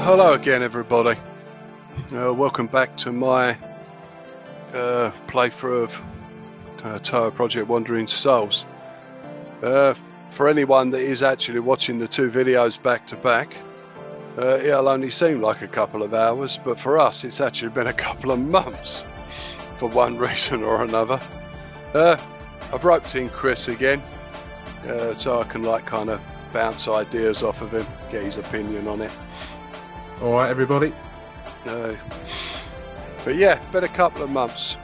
Hello again, everybody. Welcome back to my playthrough of Touhou Project Wandering Souls. For anyone that is actually watching the two videos back to back, it'll only seem like a couple of hours, but for us it's actually been a couple of months for one reason or another. I've roped in Chris again, so I can kind of bounce ideas off of him, get his opinion on it. Alright, everybody. But yeah, been a couple of months.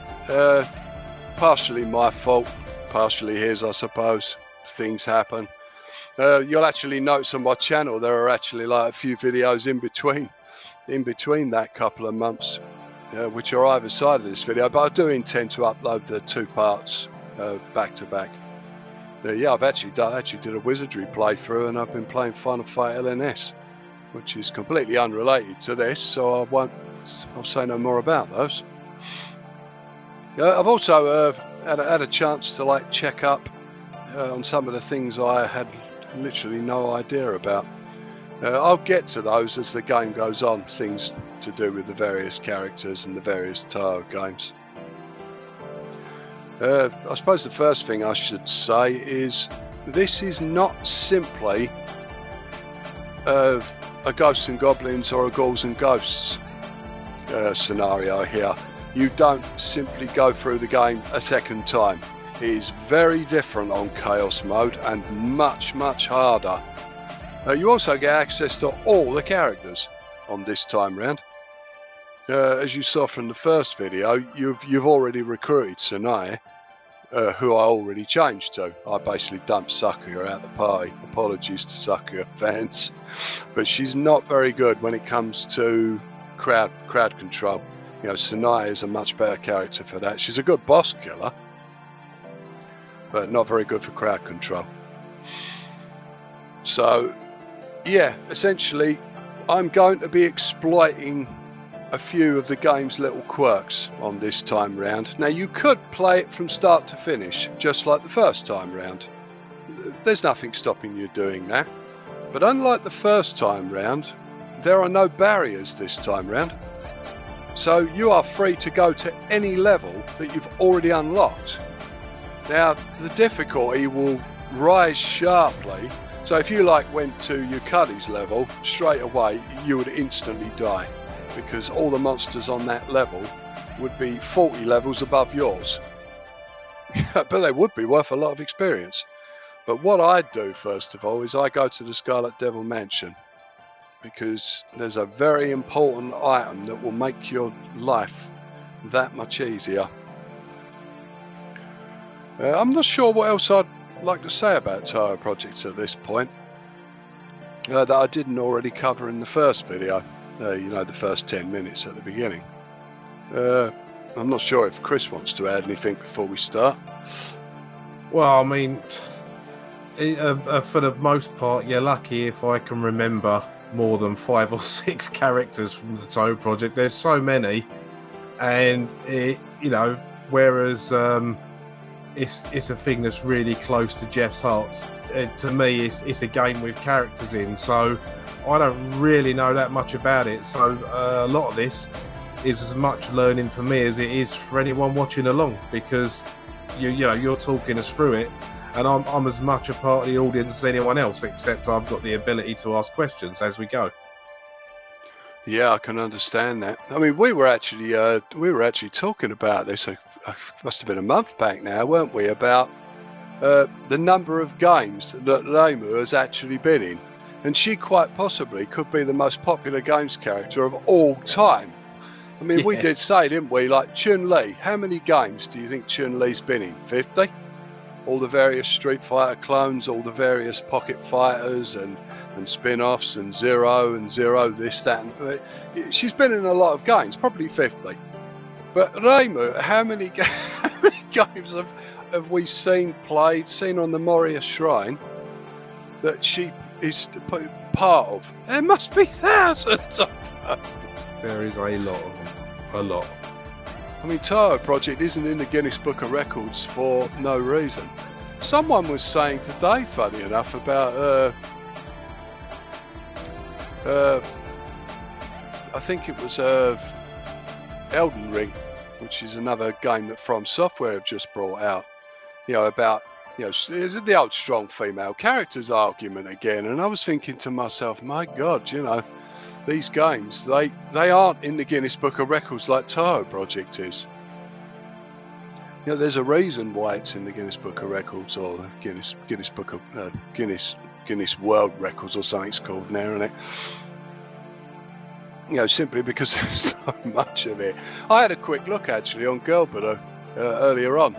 Partially my fault, partially his, I suppose. Things happen. You'll actually notice on my channel there are actually a few videos in between that couple of months, which are either side of this video, but I do intend to upload the two parts back to back. Yeah, I've actually did a wizardry playthrough, and I've been playing Final Fight LNS, which is completely unrelated to this, so I'll say no more about those. I've also had a chance to check up on some of the things I had literally no idea about. I'll get to those as the game goes on, things to do with the various characters and the various Touhou games. I suppose the first thing I should say is this is not simply a Ghosts and Goblins or a Ghouls and Ghosts scenario here. You don't simply go through the game a second time. It is very different on Chaos mode and much harder. You also get access to all the characters on this time round. As you saw from the first video, you've already recruited Sanae, who I already changed to. I basically dumped Sakura out the party. Apologies to Sakura fans, but she's not very good when it comes to crowd control. You know, Sanae is a much better character for that. She's a good boss killer, but not very good for crowd control. So, yeah, essentially, I'm going to be exploiting a few of the game's little quirks on this time round. Now, you could play it from start to finish, just like the first time round. There's nothing stopping you doing that. But unlike the first time round, there are no barriers this time round. So you are free to go to any level that you've already unlocked. Now, the difficulty will rise sharply. So if you went to Yukari's level, straight away you would instantly die, because all the monsters on that level would be 40 levels above yours. But they would be worth a lot of experience. But what I do first of all is I go to the Scarlet Devil Mansion, because there's a very important item that will make your life that much easier. I'm not sure what else I'd like to say about Touhou Project at this point that I didn't already cover in the first video. The first 10 minutes at the beginning. I'm not sure if Chris wants to add anything before we start. Well, I mean, for the most part, you're lucky if I can remember more than 5 or 6 characters from the Touhou Project. There's so many, and whereas it's a thing that's really close to Jeff's heart. To me, it's a game with characters in, so I don't really know that much about it. So a lot of this is as much learning for me as it is for anyone watching along, because you're talking us through it, and I'm as much a part of the audience as anyone else, except I've got the ability to ask questions as we go. Yeah, I can understand that. I mean, we were actually talking about this. Must have been a month back now, weren't we? About the number of games that Reimu has actually been in, and she quite possibly could be the most popular games character of all time. I mean, We did say, didn't we? Chun-Li. How many games do you think Chun-Li's been in? 50? All the various Street Fighter clones, all the various Pocket Fighters and spin-offs, and Zero this, that, and she's been in a lot of games, probably 50. But Reimu, how many games have we seen on the Moria Shrine that she is part of? There must be thousands of them. There is a lot of them. A lot. I mean, Touhou Project isn't in the Guinness Book of Records for no reason. Someone was saying today, funny enough, about I think it was Elden Ring, which is another game that From Software have just brought out. About the old strong female characters argument again. And I was thinking to myself, my God, these games, they aren't in the Guinness Book of Records like Touhou Project is. There's a reason why it's in the Guinness Book of Records, or the Guinness Book of Guinness World Records, or something it's called now, isn't it? Simply because there's so much of it. I had a quick look actually on Girlbado earlier on.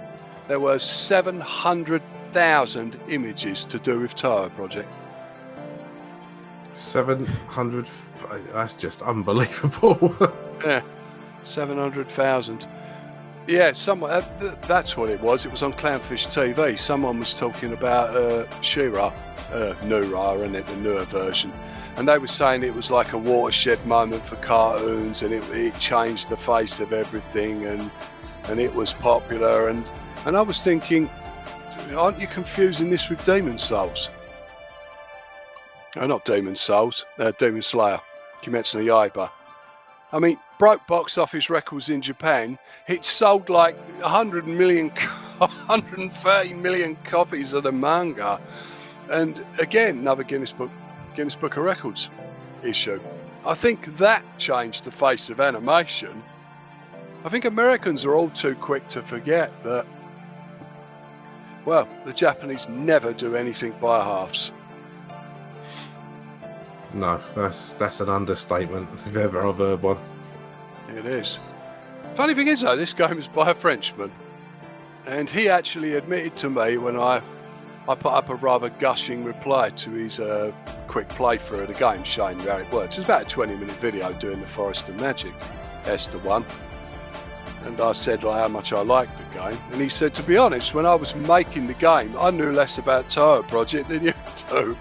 There were 700,000 images to do with Touhou Project. 700. That's just unbelievable. Yeah, 700,000. Yeah, that's what it was. It was on Clownfish TV. Someone was talking about She-Ra, Nura, and the newer version. And they were saying it was like a watershed moment for cartoons, and it changed the face of everything, and it was popular. And I was thinking, aren't you confusing this with Demon Souls? Oh, not Demon Souls, Demon Slayer, Kimetsu no Yaiba. I mean, broke box office records in Japan. It sold like 130 million copies of the manga. And again, another Guinness Book of Records issue. I think that changed the face of animation. I think Americans are all too quick to forget that, well, the Japanese never do anything by halves. No, that's an understatement, if ever I've heard one. It is. Funny thing is though, this game is by a Frenchman, and he actually admitted to me when I put up a rather gushing reply to his quick playthrough of the game, showing you how it works. It's about a 20-minute video doing the Forest of Magic, Esther 1. And I said how much I liked the game, and he said, to be honest, when I was making the game, I knew less about Touhou Project than you do.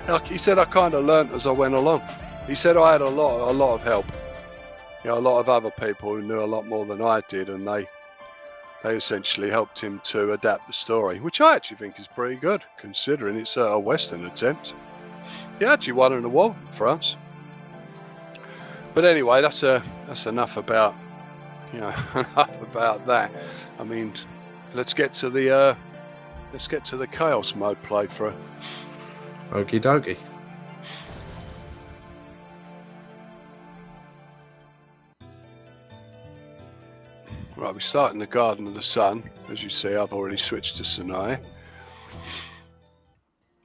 Like he said, I kind of learnt as I went along. He said I had a lot of help. A lot of other people who knew a lot more than I did, and they essentially helped him to adapt the story, which I actually think is pretty good, considering it's a Western attempt. He actually won an award in France. But anyway, that's enough about that. I mean, let's get to the Chaos mode playthrough. Okie dokie. Right, we start in the Garden of the Sun. As you see, I've already switched to Sanae.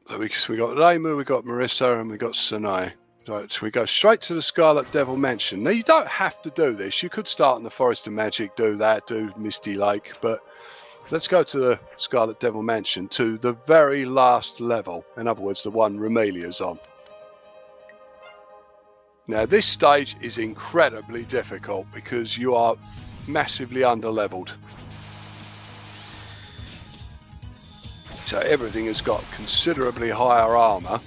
So we got Reimu, we got Marissa, and we got Sanae. Right, so we go straight to the Scarlet Devil Mansion. Now, you don't have to do this. You could start in the Forest of Magic, do Misty Lake, but let's go to the Scarlet Devil Mansion, to the very last level. In other words, the one Romelia's on. Now, this stage is incredibly difficult because you are massively underleveled. So everything has got considerably higher armor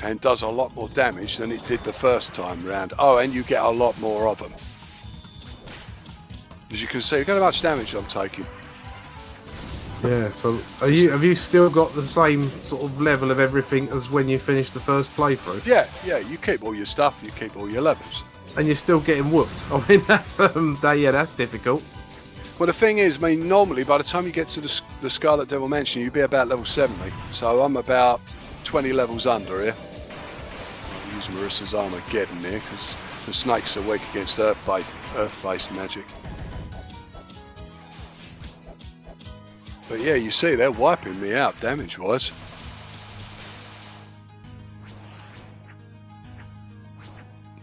and does a lot more damage than it did the first time round. Oh, and you get a lot more of them. As you can see, look how much damage I'm taking. Yeah, so have you still got the same sort of level of everything as when you finished the first playthrough? Yeah, you keep all your stuff, you keep all your levels. And you're still getting whooped. I mean, that's difficult. Well, the thing is, I mean, normally by the time you get to the Scarlet Devil Mansion, you'd be about level 70. So I'm about 20 levels under here. I'll use Marissa's Armageddon here because the snakes are weak against earth-based magic. But yeah, you see, they're wiping me out damage-wise.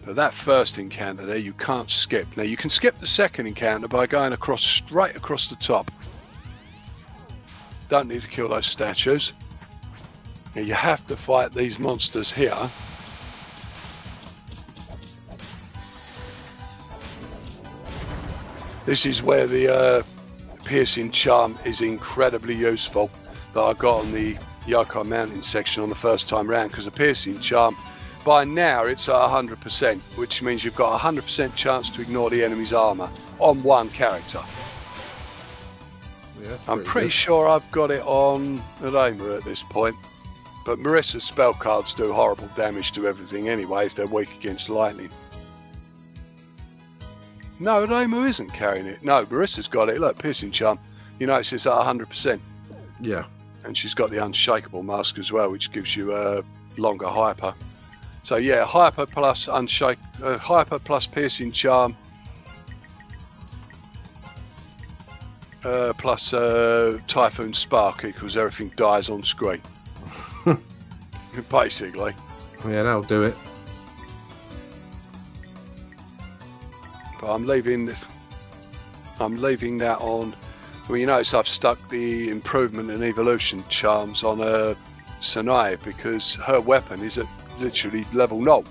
But that first encounter there, you can't skip. Now, you can skip the second encounter by going straight across the top. Don't need to kill those statues. Now, you have to fight these monsters here. This is where the piercing charm is incredibly useful that I got on the Yokai Mountain section on the first time round, because the piercing charm, by now it's at 100%, which means you've got a 100% chance to ignore the enemy's armor on one character. Yeah, I'm pretty sure I've got it on Reimu at this point. But Marissa's spell cards do horrible damage to everything anyway if they're weak against lightning. No, Ramu isn't carrying it. No, Marissa's got it. Look, Piercing Charm. You notice it's at 100%. Yeah. And she's got the Unshakable Mask as well, which gives you a longer Hyper. So yeah, Hyper plus Hyper plus Piercing Charm. Plus Typhoon Spark equals everything dies on screen. Basically. Yeah, that'll do it. But I'm leaving that on. Well, you notice I've stuck the improvement and evolution charms on Sanae because her weapon is at literally level 0.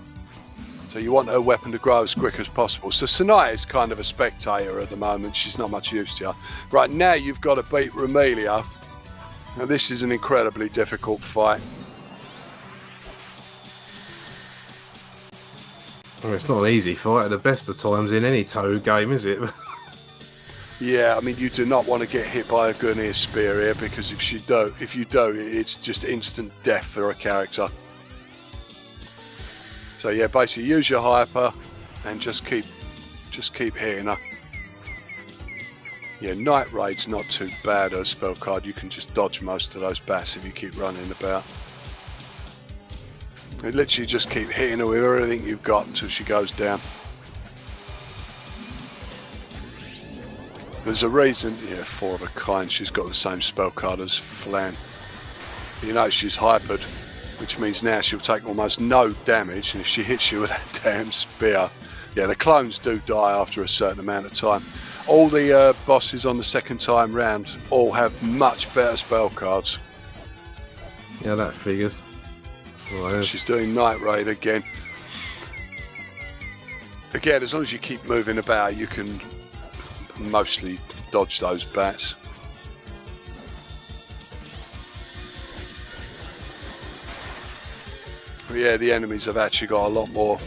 So you want her weapon to grow as quick as possible. So Sanae is kind of a spectator at the moment. She's not much use to you. Right now you've got to beat Romelia. Now this is an incredibly difficult fight. Well, it's not an easy fight at the best of times in any Touhou game, is it? Yeah, I mean, you do not want to get hit by a Gunir spear here because if you do, it's just instant death for a character. So yeah, basically use your Hyper and just keep hitting her. Yeah, Night Raid's not too bad as a spell card. You can just dodge most of those bats if you keep running about. You literally just keep hitting her with everything you've got until she goes down. There's a reason, yeah, 4 of a kind, she's got the same spell card as Flan. You know she's hypered, which means now she'll take almost no damage, and if she hits you with that damn spear, yeah, the clones do die after a certain amount of time. All the bosses on the second time round all have much better spell cards. Yeah, that figures. Right. She's doing Night Raid again. Again, as long as you keep moving about, you can mostly dodge those bats. But yeah, the enemies have actually got a lot more. I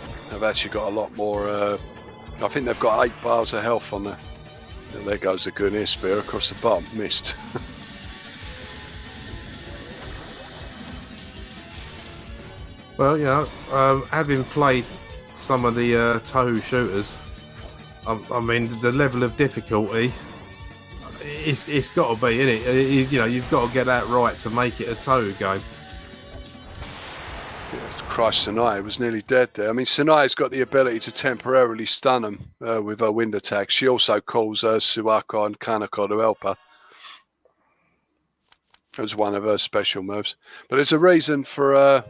think they've got 8 bars of health on there. And there goes the Gunir spear across the bottom. Missed. Well, you know, having played some of the Touhou shooters, I mean, the level of difficulty, it's got to be, innit? You know, you've got to get that right to make it a Touhou game. Yeah, Christ, Sanae was nearly dead there. I mean, Sanae's got the ability to temporarily stun them with her wind attack. She also calls Suwako and Kanako to help her. As one of her special moves. But there's a reason for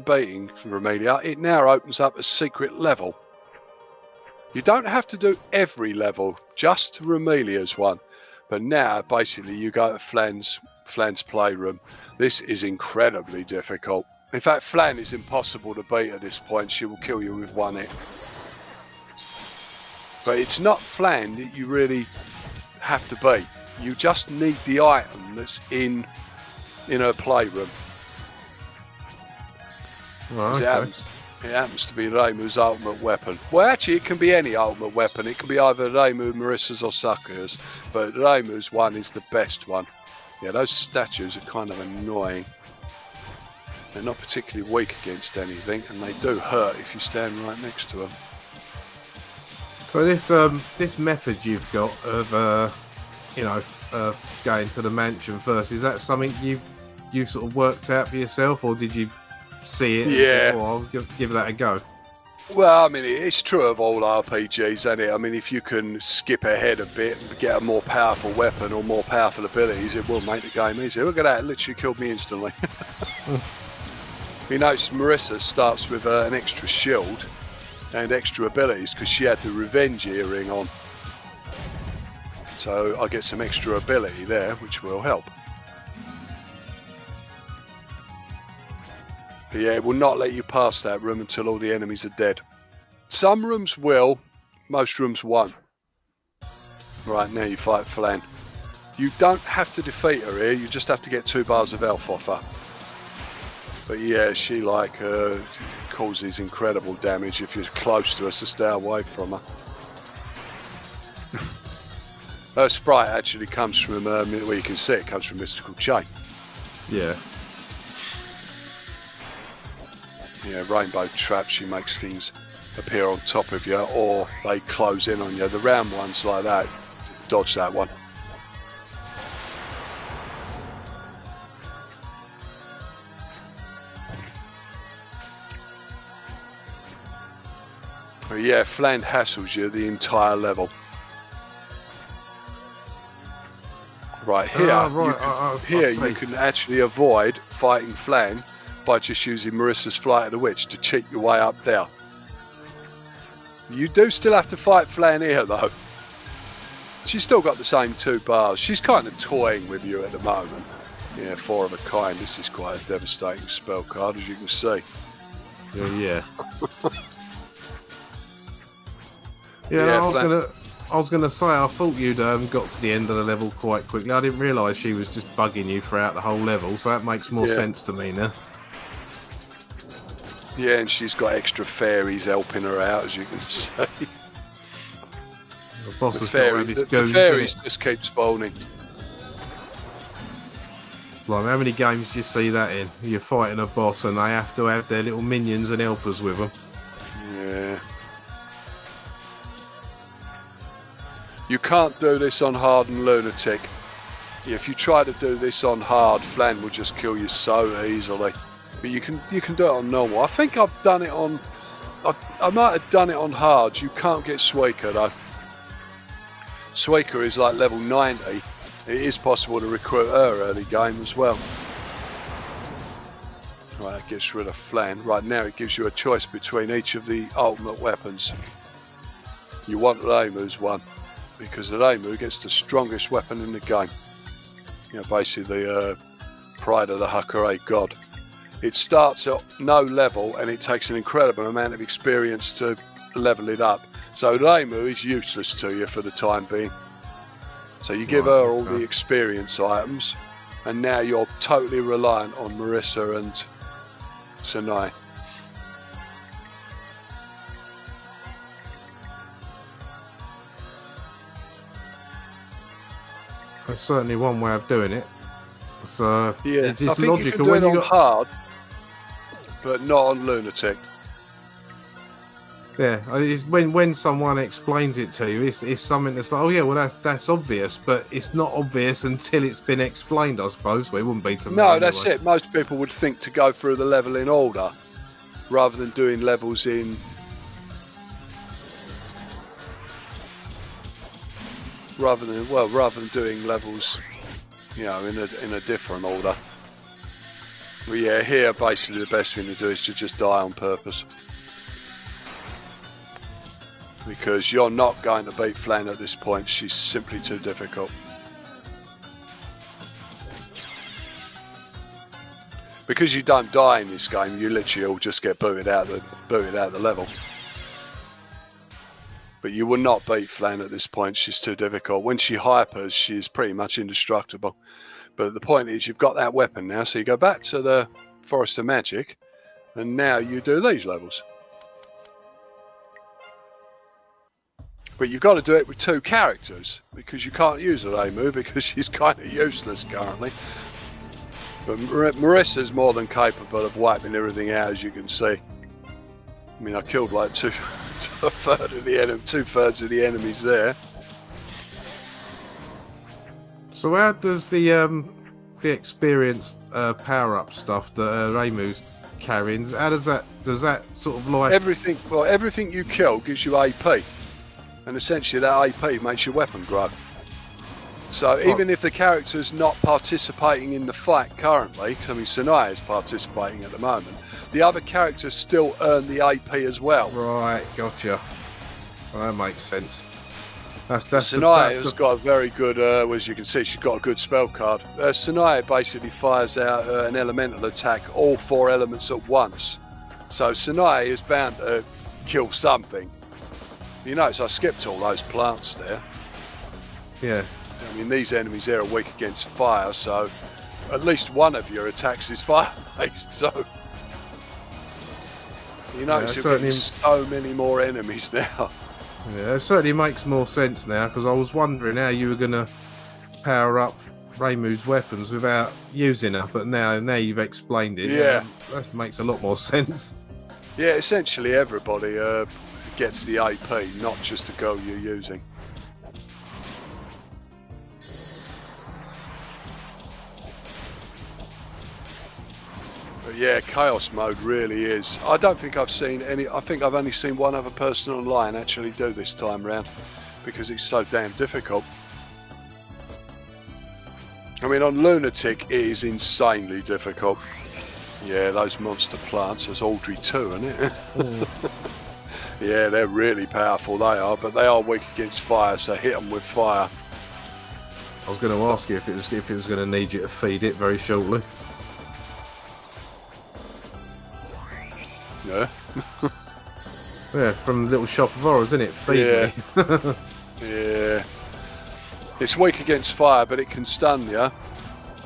beating Romelia. It now opens up a secret level. You don't have to do every level, just Romelia's one. But now, basically, you go to Flan's playroom. This is incredibly difficult. In fact, Flan is impossible to beat at this point. She will kill you with one hit. But it's not Flan that you really have to beat. You just need the item that's in her playroom. Oh, okay. It happens to be Reimu's ultimate weapon. Well, actually, it can be any ultimate weapon. It can be either Reimu, Marissa's, or Sakuya's. But Reimu's one is the best one. Yeah, those statues are kind of annoying. They're not particularly weak against anything, and they do hurt if you stand right next to them. So this method you've got of going to the mansion first, is that something you sort of worked out for yourself, or did you see it? Yeah. I'll give that a go. Well, I mean, it's true of all RPGs, isn't it? I mean, if you can skip ahead a bit and get a more powerful weapon or more powerful abilities, it will make the game easier. Look at that, it literally killed me instantly. You notice Marissa starts with an extra shield and extra abilities because she had the revenge earring on. So I get some extra ability there, which will help. But yeah, it will not let you pass that room until all the enemies are dead. Some rooms will, most rooms won't. Right, now you fight Flan. You don't have to defeat her here, you just have to get 2 bars of health off her. But yeah, she causes incredible damage if you're close to her, so stay away from her. Her sprite actually comes from, well, you can see it comes from Mystical Chain. Yeah. Yeah, rainbow trap, she makes things appear on top of you, or they close in on you. The round ones like that, dodge that one. But yeah, Flint hassles you the entire level. Right here, you can actually avoid fighting Flint by just using Marissa's Flight of the Witch to cheat your way up there. You do still have to fight Flint here though. She's still got the same 2 bars. She's kind of toying with you at the moment. Yeah, 4 of a kind. This is quite a devastating spell card, as you can see. Yeah. I was gonna say, I thought you'd got to the end of the level quite quickly. I didn't realise she was just bugging you throughout the whole level, so that makes more sense to me now. Yeah, and she's got extra fairies helping her out, as you can see. The boss has the fairies just keep spawning. Like, how many games do you see that in? You're fighting a boss and they have to have their little minions and helpers with them. Yeah. You can't do this on hard and lunatic. If you try to do this on hard, Flint will just kill you so easily. But you can do it on normal. I think I've done it on... I might have done it on hard. You can't get Suika though. Suika is like level 90. It is possible to recruit her early game as well. Right, that gets rid of Flint. Right now it gives you a choice between each of the ultimate weapons. You want Reimu's one, because Reimu gets the strongest weapon in the game. You know, basically the pride of the Hakare god. It starts at no level and it takes an incredible amount of experience to level it up. So Reimu is useless to you for the time being. So you give her all the experience items, and now you're totally reliant on Marissa and Sanai. That's certainly one way of doing it. So yeah, it's I think logical you can do when it you on hard, but not on lunatic. Yeah, it's when someone explains it to you, it's something that's like, oh yeah, well that's obvious, but it's not obvious until it's been explained, I suppose. Well, it wouldn't be to me. No, that's it. Most people would think to go through the level in order, rather than doing levels in. Rather than doing levels, you know, in a different order. But yeah, here basically the best thing to do is to just die on purpose. Because you're not going to beat Flint at this point. She's simply too difficult. Because you don't die in this game, you literally all just get booted out the level. But you will not beat Flint at this point. She's too difficult. When she hypers, she's pretty much indestructible. But the point is, you've got that weapon now, so you go back to the Forest of Magic, and now you do these levels. But you've got to do it with 2 characters, because you can't use Reimu because she's kind of useless currently. But Marissa's more than capable of wiping everything out, as you can see. I mean, I killed like two-thirds of the enemies there. So how does the experience power-up stuff that Reimu's carrying? How does that sort of like everything you kill gives you AP. And essentially that AP makes your weapon grow. So even if the character's not participating in the fight currently, I mean Sanai is participating at the moment, the other characters still earn the AP as well. Right, gotcha. Well, that makes sense. Sanai has got a very good, as you can see, she's got a good spell card. Sanai basically fires out an elemental attack, all 4 elements at once. So Sanai is bound to kill something. You notice I skipped all those plants there. Yeah. I mean, these enemies there are weak against fire, so at least one of your attacks is fire-based, so... You notice you're getting so many more enemies now. Yeah, it certainly makes more sense now, because I was wondering how you were going to power up Reimu's weapons without using her, but now you've explained it. Yeah. That makes a lot more sense. Yeah, essentially everybody gets the AP, not just the girl you're using. But yeah, Chaos Mode really is. I don't think I've seen any. I think I've only seen one other person online actually do this time round, because it's so damn difficult. I mean, on Lunatic, it is insanely difficult. Yeah, those monster plants. There's Audrey too, isn't it? Yeah, they're really powerful, they are, but they are weak against fire, so hit them with fire. I was going to ask you if it was going to need you to feed it very shortly. Yeah. Yeah, from Little Shop of Horrors, isn't it? Feed me. Yeah. It's weak against fire, but it can stun you,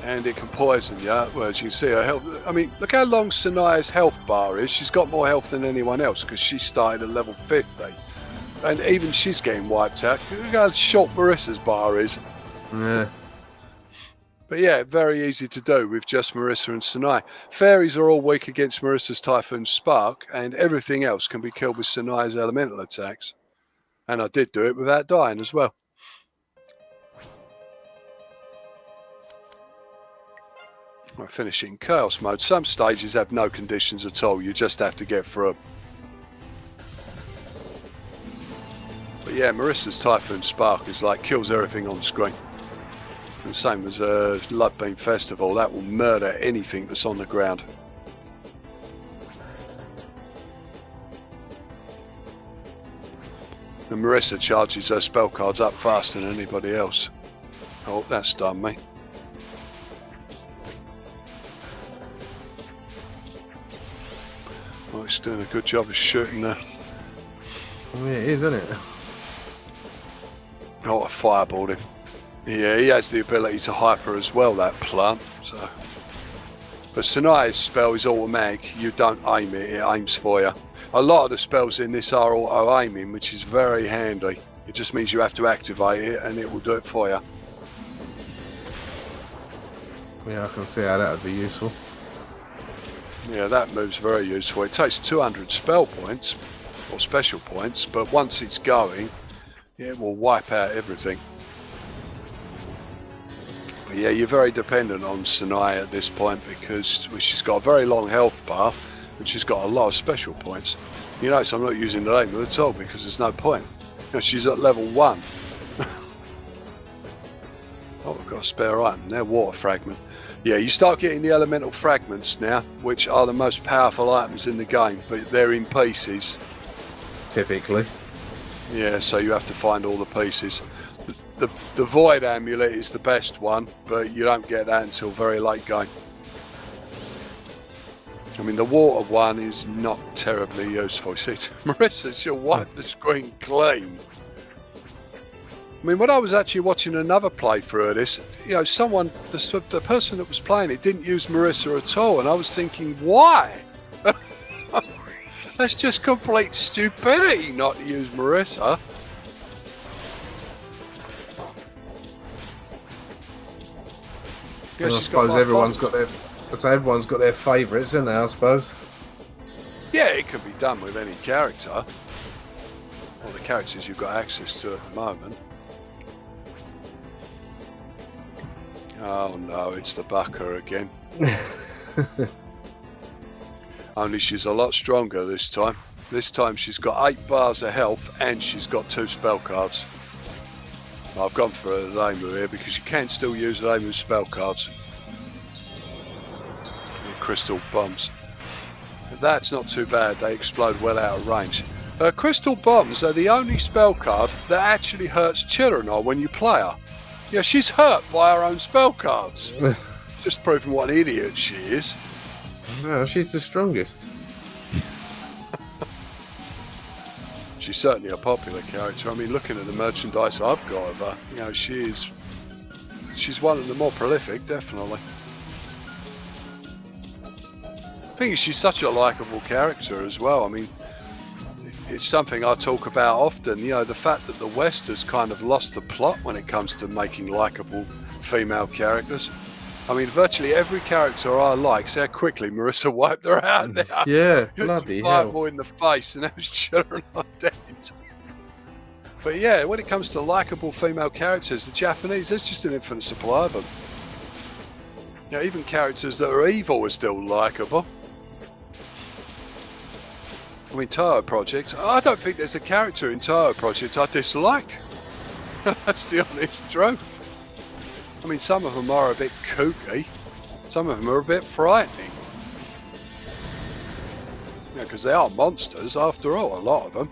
and it can poison you. Well, as you can see, her health. I mean, look how long Sanaya's health bar is. She's got more health than anyone else because she started at level 50, and even she's getting wiped out. Look how short Marissa's bar is. Yeah. But yeah, very easy to do with just Marissa and Sanaya. Fairies are all weak against Marissa's Typhoon Spark, and everything else can be killed with Sanaya's elemental attacks. And I did do it without dying as well. We're finishing Chaos Mode. Some stages have no conditions at all, you just have to get through them. But yeah, Marissa's Typhoon Spark is like kills everything on the screen. The same as Bloodbeam Festival, that will murder anything that's on the ground. And Marissa charges her spell cards up faster than anybody else. Oh, that's done me. Oh, it's doing a good job of shooting there. Yeah, it is, isn't it? Oh, I fireballed him. Yeah, he has the ability to hyper as well, that plant. So, but Sanaya's spell is automatic. You don't aim it; it aims for you. A lot of the spells in this are auto aiming, which is very handy. It just means you have to activate it, and it will do it for you. Yeah, I can see how that would be useful. Yeah, that move's very useful. It takes 200 spell points or special points, but once it's going, it will wipe out everything. But yeah, you're very dependent on Sanaya at this point because she's got a very long health bar and she's got a lot of special points. You notice I'm not using the name at all because there's no point. You know, she's at level 1. Oh, we've got a spare item there, water fragment. Yeah, you start getting the elemental fragments now, which are the most powerful items in the game, but they're in pieces. Typically. Yeah, so you have to find all the pieces. The Void Amulet is the best one, but you don't get that until very late game. I mean, the water one is not terribly useful. See, Marissa, she'll wipe the screen clean. I mean, when I was actually watching another playthrough of this, you know, the person that was playing it didn't use Marissa at all, and I was thinking, why? That's just complete stupidity not to use Marissa. Well, I suppose everyone's got their favourites, isn't they, I suppose? Yeah, it can be done with any character. Or the characters you've got access to at the moment. Oh no, it's the Bucker again. Only she's a lot stronger this time. This time she's got 8 bars of health and she's got 2 spell cards. I've gone for a Lamu here because you can still use Lamu spell cards. And crystal bombs. But that's not too bad, they explode well out of range. Crystal bombs are the only spell card that actually hurts Chirinor when you play her. Yeah, she's hurt by her own spell cards. Just proving what an idiot she is. No, she's the strongest. She's certainly a popular character. I mean, looking at the merchandise I've got of her, you know, she's one of the more prolific, definitely. I think she's such a likeable character as well. I mean, it's something I talk about often, you know, the fact that the West has kind of lost the plot when it comes to making likeable female characters. I mean, virtually every character I like, see how quickly Marissa wiped her out now. Yeah, bloody hell. More in the face and that was children are dead. But yeah, when it comes to likeable female characters, the Japanese, there's just an infinite supply of them. You know, even characters that are evil are still likeable. I mean, Touhou Project, I don't think there's a character in Touhou Project I dislike. That's the honest truth. I mean, some of them are a bit kooky, some of them are a bit frightening. Yeah, because they are monsters after all, a lot of them.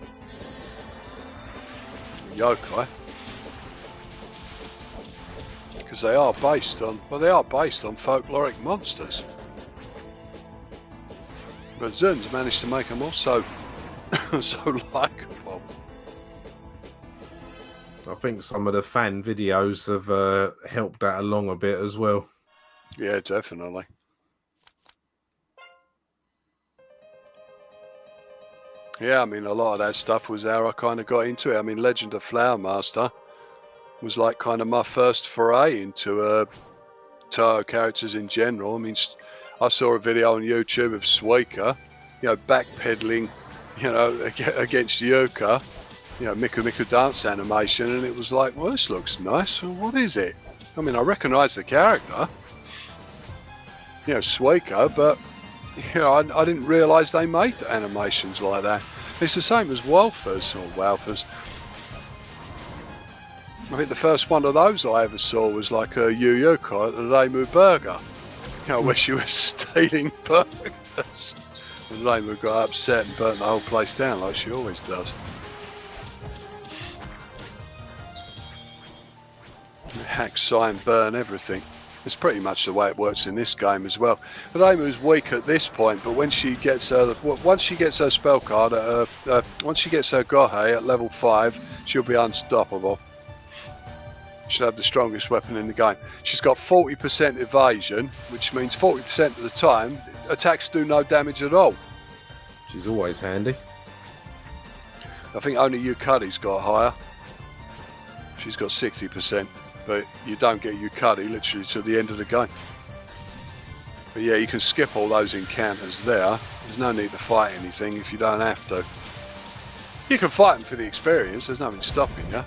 Yokai. Because they are based on folkloric monsters. But Zun's managed to make them also so likeable. I think some of the fan videos have helped that along a bit as well. Yeah, definitely. Yeah, I mean, a lot of that stuff was how I kind of got into it. I mean, Legend of Flower Master was like kind of my first foray into Touhou characters in general. I mean, I saw a video on YouTube of Suika, you know, backpedaling, you know, against Yuka, you know, Miku Miku dance animation, and it was like, well, this looks nice. Well, what is it? I mean, I recognise the character, you know, Suika, but you know, I didn't realise they made animations like that. It's the same as Walfers or Walfers. I think the first one of those I ever saw was like a Yu Yuka at the Reimu Burger, you know, where she was stealing burgers. And Reimu got upset and burnt the whole place down like she always does. Hack, sign, burn everything. It's pretty much the way it works in this game as well. Reimu's weak at this point, but when she gets her, once she gets her spell card, once she gets her Gohei at level 5, she'll be unstoppable. She'll have the strongest weapon in the game. She's got 40% evasion, which means 40% of the time attacks do no damage at all. She's always handy. I think only Yukari's got higher. She's got 60%, but you don't get Yukari literally to the end of the game. But yeah, you can skip all those encounters there. There's no need to fight anything if you don't have to. You can fight them for the experience, there's nothing stopping you.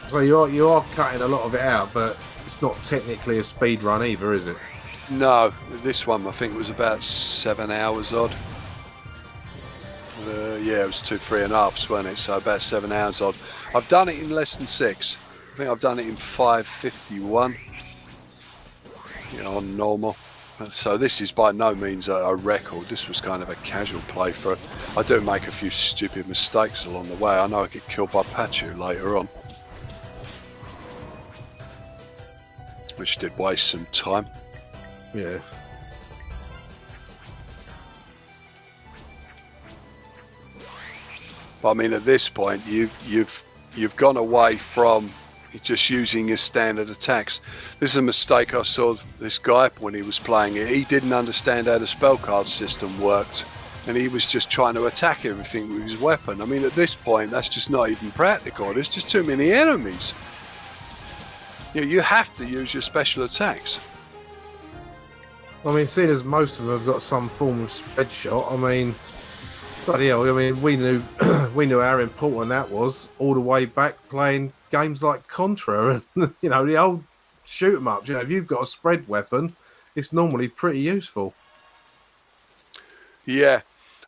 So you are cutting a lot of it out, but it's not technically a speed run either, is it? No, this one I think was about 7 hours odd. Yeah, it was 3.5, wasn't it? So about 7 hours odd. I've done it in less than 6. I think I've done it in 5:51. You know, on normal. So this is by no means a record. This was kind of a casual playthrough. I do make a few stupid mistakes along the way. I know I get killed by Pachu later on, which did waste some time. Yeah. But I mean, at this point, you've gone away from just using your standard attacks. This is a mistake I saw this guy when he was playing it. He didn't understand how the spell card system worked, and he was just trying to attack everything with his weapon. I mean, at this point, that's just not even practical. There's just too many enemies. You know, you have to use your special attacks. I mean, seeing as most of them have got some form of spread shot, I mean, bloody hell, I mean, we knew how important that was all the way back playing games like Contra and, you know, the old shoot 'em ups. You know, if you've got a spread weapon, it's normally pretty useful. Yeah,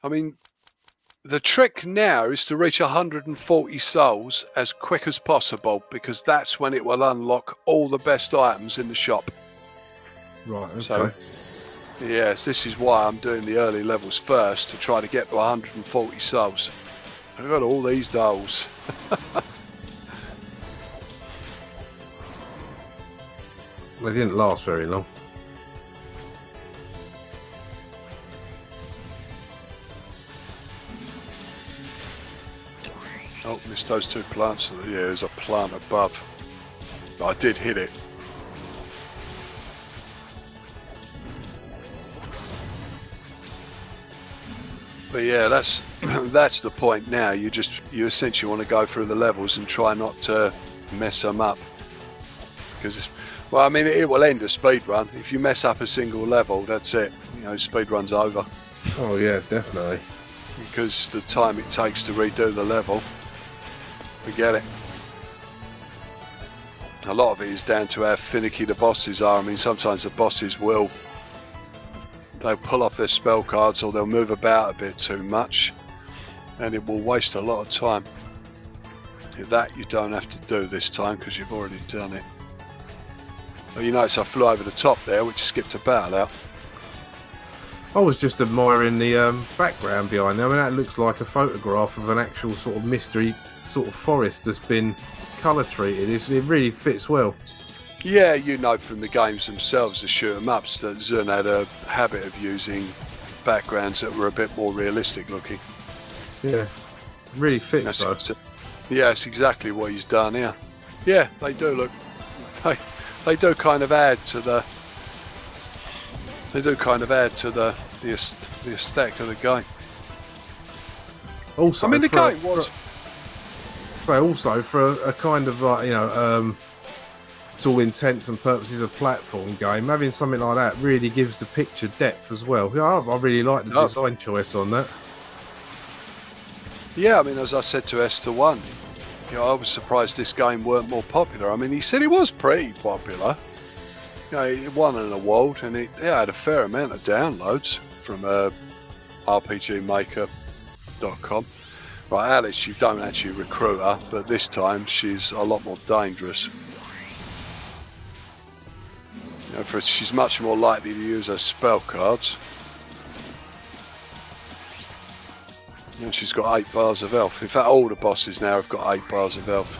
I mean, the trick now is to reach 140 souls as quick as possible, because that's when it will unlock all the best items in the shop. Right, okay. So, yes, this is why I'm doing the early levels first, to try to get to 140 souls. I've got all these dolls. They didn't last very long. Oh, missed those 2 plants. Yeah, there's a plant above. But I did hit it. But yeah, that's that's the point now. You essentially want to go through the levels and try not to mess them up. Because, well, I mean, it will end a speed run. If you mess up a single level, that's it. You know, speed run's over. Oh yeah, definitely. Because the time it takes to redo the level, forget it. A lot of it is down to how finicky the bosses are. I mean, sometimes the bosses they'll pull off their spell cards, or they'll move about a bit too much, and it will waste a lot of time. That you don't have to do this time because you've already done it. Well, you notice I flew over the top there, which skipped a battle out. I was just admiring the background behind there. I mean, that looks like a photograph of an actual sort of mystery sort of forest that's been colour treated. It really fits well. Yeah, you know from the games themselves, the shoot 'em ups, that Zun had a habit of using backgrounds that were a bit more realistic looking. Yeah, really fits though. Yeah, it's exactly what he's done here. Yeah, they do look. They do kind of add to the. They do kind of add to the aesthetic of the game. Also, I mean, the game was. Also, for a kind of like, you know, to all intents and purposes a platform game, having something like that really gives the picture depth as well. Yeah, I really like the design choice on that. Yeah, I mean, as I said to Esther 1, you know, I was surprised this game weren't more popular. I mean, he said it was pretty popular. You know, it won an award, and it had a fair amount of downloads from RPGmaker.com. Right, Alice, you don't actually recruit her, but this time she's a lot more dangerous. You know, she's much more likely to use her spell cards. And she's got 8 bars of health. In fact, all the bosses now have got 8 bars of health.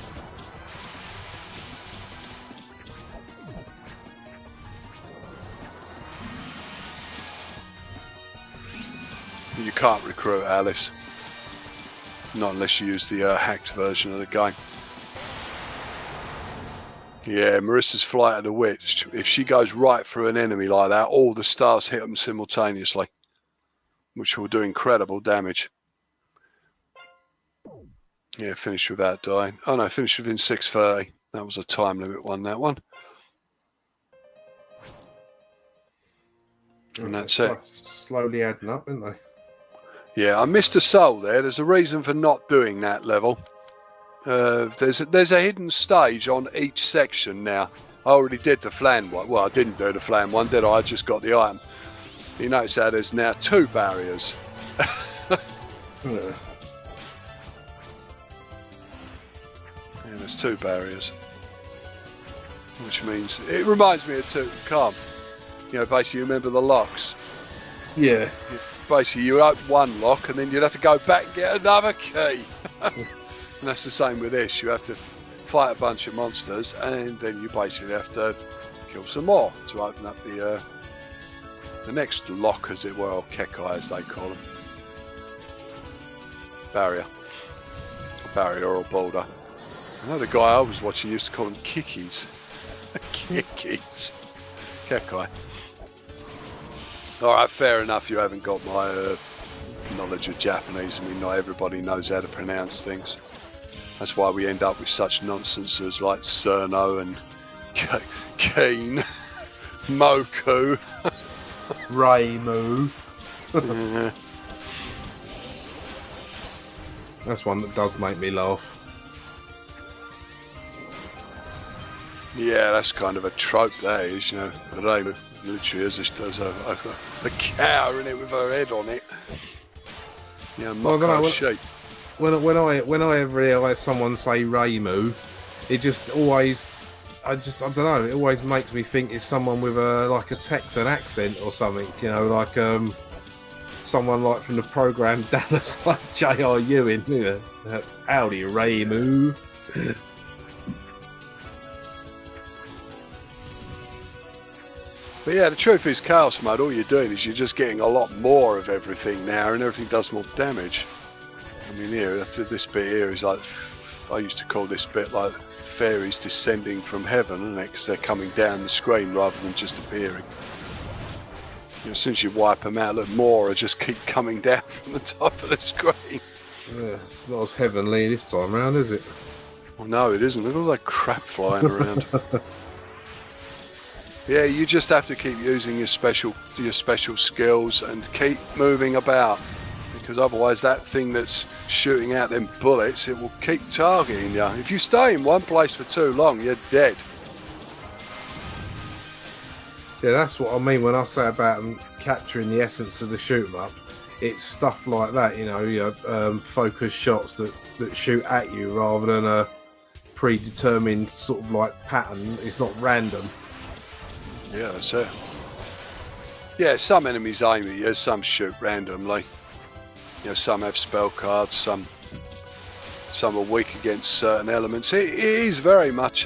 You can't recruit Alice. Not unless you use the hacked version of the game. Yeah, Marissa's Flight of the Witch. If she goes right through an enemy like that, all the stars hit them simultaneously, which will do incredible damage. Yeah, finish without dying. Oh no, finish within 6:30. That was a time limit one, that one. And that's it. Slowly adding up, aren't they? Yeah, I missed a soul there. There's a reason for not doing that level. There's a hidden stage on each section now. I already did the Flan one. Well, I didn't do the Flan one, did I? I just got the item. You notice how there's now 2 barriers. Yeah. Yeah, there's 2 barriers. Which means, it reminds me of Touhou. You know, basically, you remember the locks? Yeah. Basically, you open one lock and then you'd have to go back and get another key. And that's the same with this. You have to fight a bunch of monsters and then you basically have to kill some more to open up the next lock, as it were, or kekai as they call them. Barrier or boulder. I know the guy I was watching used to call them kikis. Kikis. Kekai. Alright, fair enough, you haven't got my knowledge of Japanese. I mean, not everybody knows how to pronounce things. That's why we end up with such nonsense as like Cerno and Keen, Moku, Raimu. Yeah. That's one that does make me laugh. Yeah, that's kind of a trope that is, you know. Raimu literally is a cow in it with her head on it. Yeah, Moko sheep. When I ever hear someone say Raimu, it just always, I don't know, it always makes me think it's someone with like a Texan accent or something, you know, like someone like from the program Dallas, like J.R. Ewing, you know, howdy Raimu. But yeah, the truth is, Chaos Mode, all you're doing is you're just getting a lot more of everything now, and everything does more damage. I mean, here, this bit here is like, I used to call this bit like fairies descending from heaven, isn't it? Because they're coming down the screen rather than just appearing. You know, as soon as you wipe them out, look, more are just keep coming down from the top of the screen. Yeah, it's not as heavenly this time round, is it? Well, no, it isn't. Look at all that crap flying around. Yeah, you just have to keep using your special skills and keep moving about, because otherwise that thing that's shooting out them bullets, it will keep targeting you. If you stay in one place for too long, you're dead. Yeah, that's what I mean when I say about them capturing the essence of the shoot 'em up. It's stuff like that, you know, focused shots that shoot at you rather than a predetermined sort of like pattern. It's not random. Yeah, that's it. Yeah, some enemies aim at you, some shoot randomly. You know, some have spell cards, some are weak against certain elements. It is very much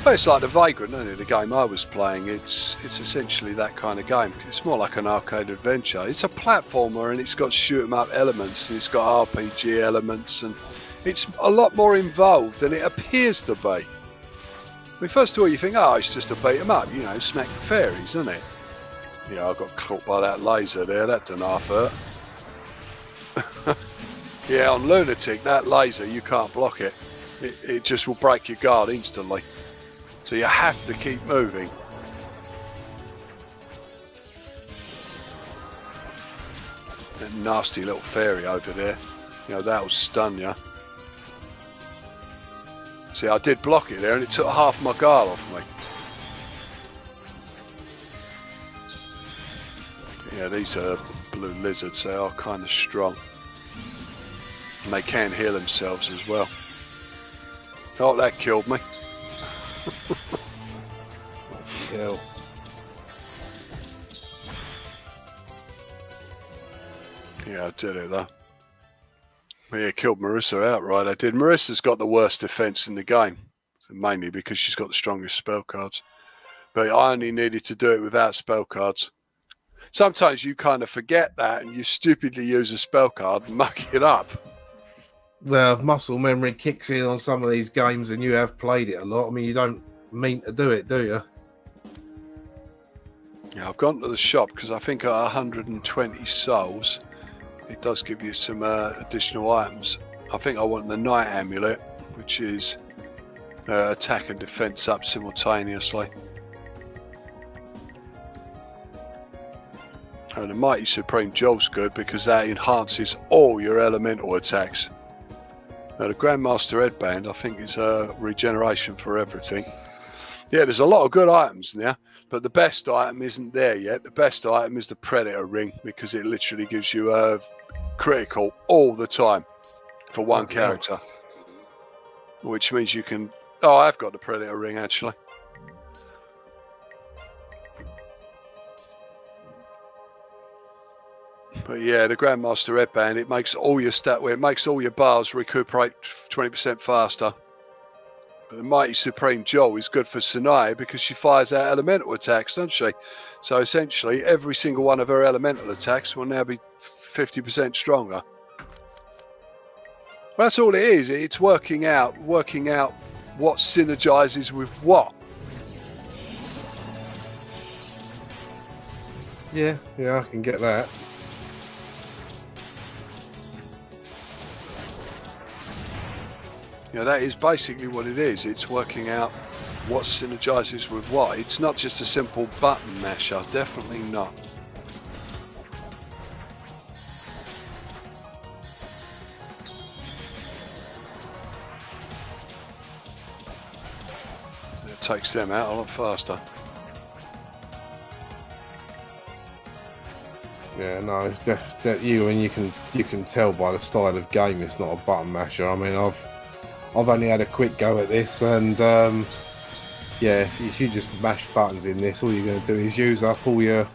well, it's like the Vagrant, isn't it? The game I was playing. It's essentially that kind of game. It's more like an arcade adventure. It's a platformer and it's got shoot 'em up elements and it's got RPG elements and it's a lot more involved than it appears to be. I mean, first of all, you think, oh, it's just a beat 'em up, you know, smack the fairies, isn't it? Yeah, I got caught by that laser there. That didn't half hurt. Yeah, on Lunatic, that laser, you can't block it. It just will break your guard instantly. So you have to keep moving. That nasty little fairy over there, you know, that'll stun you. See, I did block it there and it took half my guard off me. Yeah, these are blue lizards, they are kind of strong. And they can heal themselves as well. Oh, that killed me. Hell. Yeah, I did it though. Yeah, it killed Marissa outright. I did. Marissa's got the worst defense in the game, mainly because she's got the strongest spell cards. But I only needed to do it without spell cards. Sometimes you kind of forget that and you stupidly use a spell card and muck it up. Well, if muscle memory kicks in on some of these games and you have played it a lot, I mean, you don't mean to do it, do you? Yeah, I've gone to the shop because I think at 120 souls, it does give you some additional items. I think I want the Night Amulet, which is attack and defense up simultaneously. And the Mighty Supreme Jewel's good because that enhances all your elemental attacks. Now the Grandmaster Headband, I think, is a regeneration for everything. Yeah, there's a lot of good items now, but the best item isn't there yet. The best item is the Predator Ring because it literally gives you a critical all the time for one character. Which means you can... Oh, I've got the Predator Ring actually. But yeah, the Grandmaster Headband, it makes all your it makes all your bars recuperate 20% faster. But the Mighty Supreme Jewel is good for Sanae because she fires out elemental attacks, doesn't she? So essentially, every single one of her elemental attacks will now be 50% stronger. Well, that's all it is. It's working out what synergizes with what. Yeah, I can get that. You know, that is basically what it is. It's working out what synergizes with what. It's not just a simple button masher, definitely not. It takes them out a lot faster. Yeah, no, it's you can tell by the style of game it's not a button masher. I mean, I've only had a quick go at this, and yeah, if you just mash buttons in this, all you're going to do is use up all your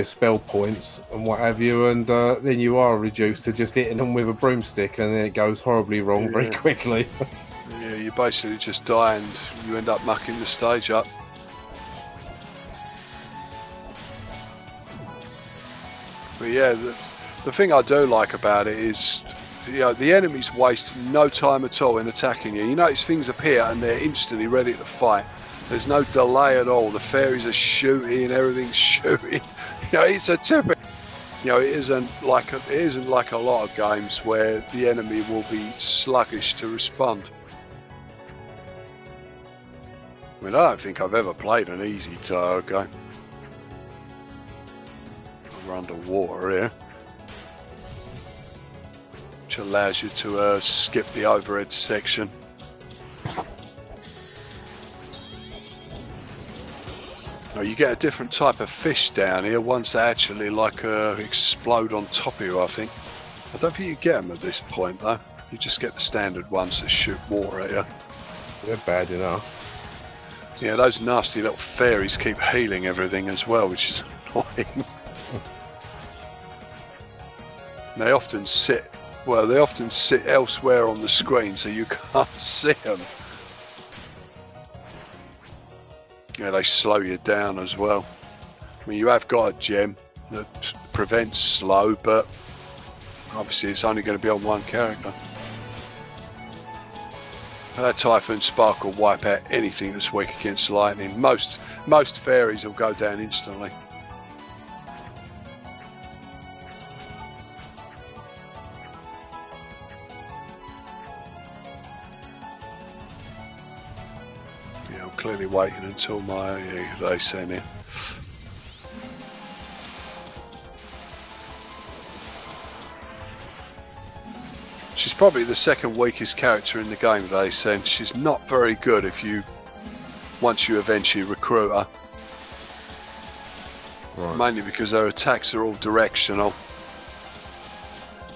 spell points and what have you, and then you are reduced to just hitting them with a broomstick, and then it goes horribly wrong very quickly. Yeah, you basically just die and you end up mucking the stage up. But yeah, the thing I do like about it is, you know, the enemies waste no time at all in attacking you. You notice things appear and they're instantly ready to fight. There's no delay at all. The fairies are shooting, everything's shooting. It's a typical. It isn't like a lot of games where the enemy will be sluggish to respond. I don't think I've ever played an easy Touhou game. We're underwater here, which allows you to skip the overhead section. You get a different type of fish down here, ones that actually explode on top of you, I think. I don't think you get them at this point though. You just get the standard ones that shoot water at you. They're bad enough. Yeah, those nasty little fairies keep healing everything as well, which is annoying. They often sit elsewhere on the screen so you can't see them. Yeah, they slow you down as well. I mean, you have got a gem that prevents slow, but obviously it's only going to be on one character. That Typhoon Spark will wipe out anything that's weak against lightning. Most fairies will go down instantly. Yeah, I'm clearly waiting until they send in. She's probably the second weakest character in the game, they said. She's not very good once you eventually recruit her. Right. Mainly because her attacks are all directional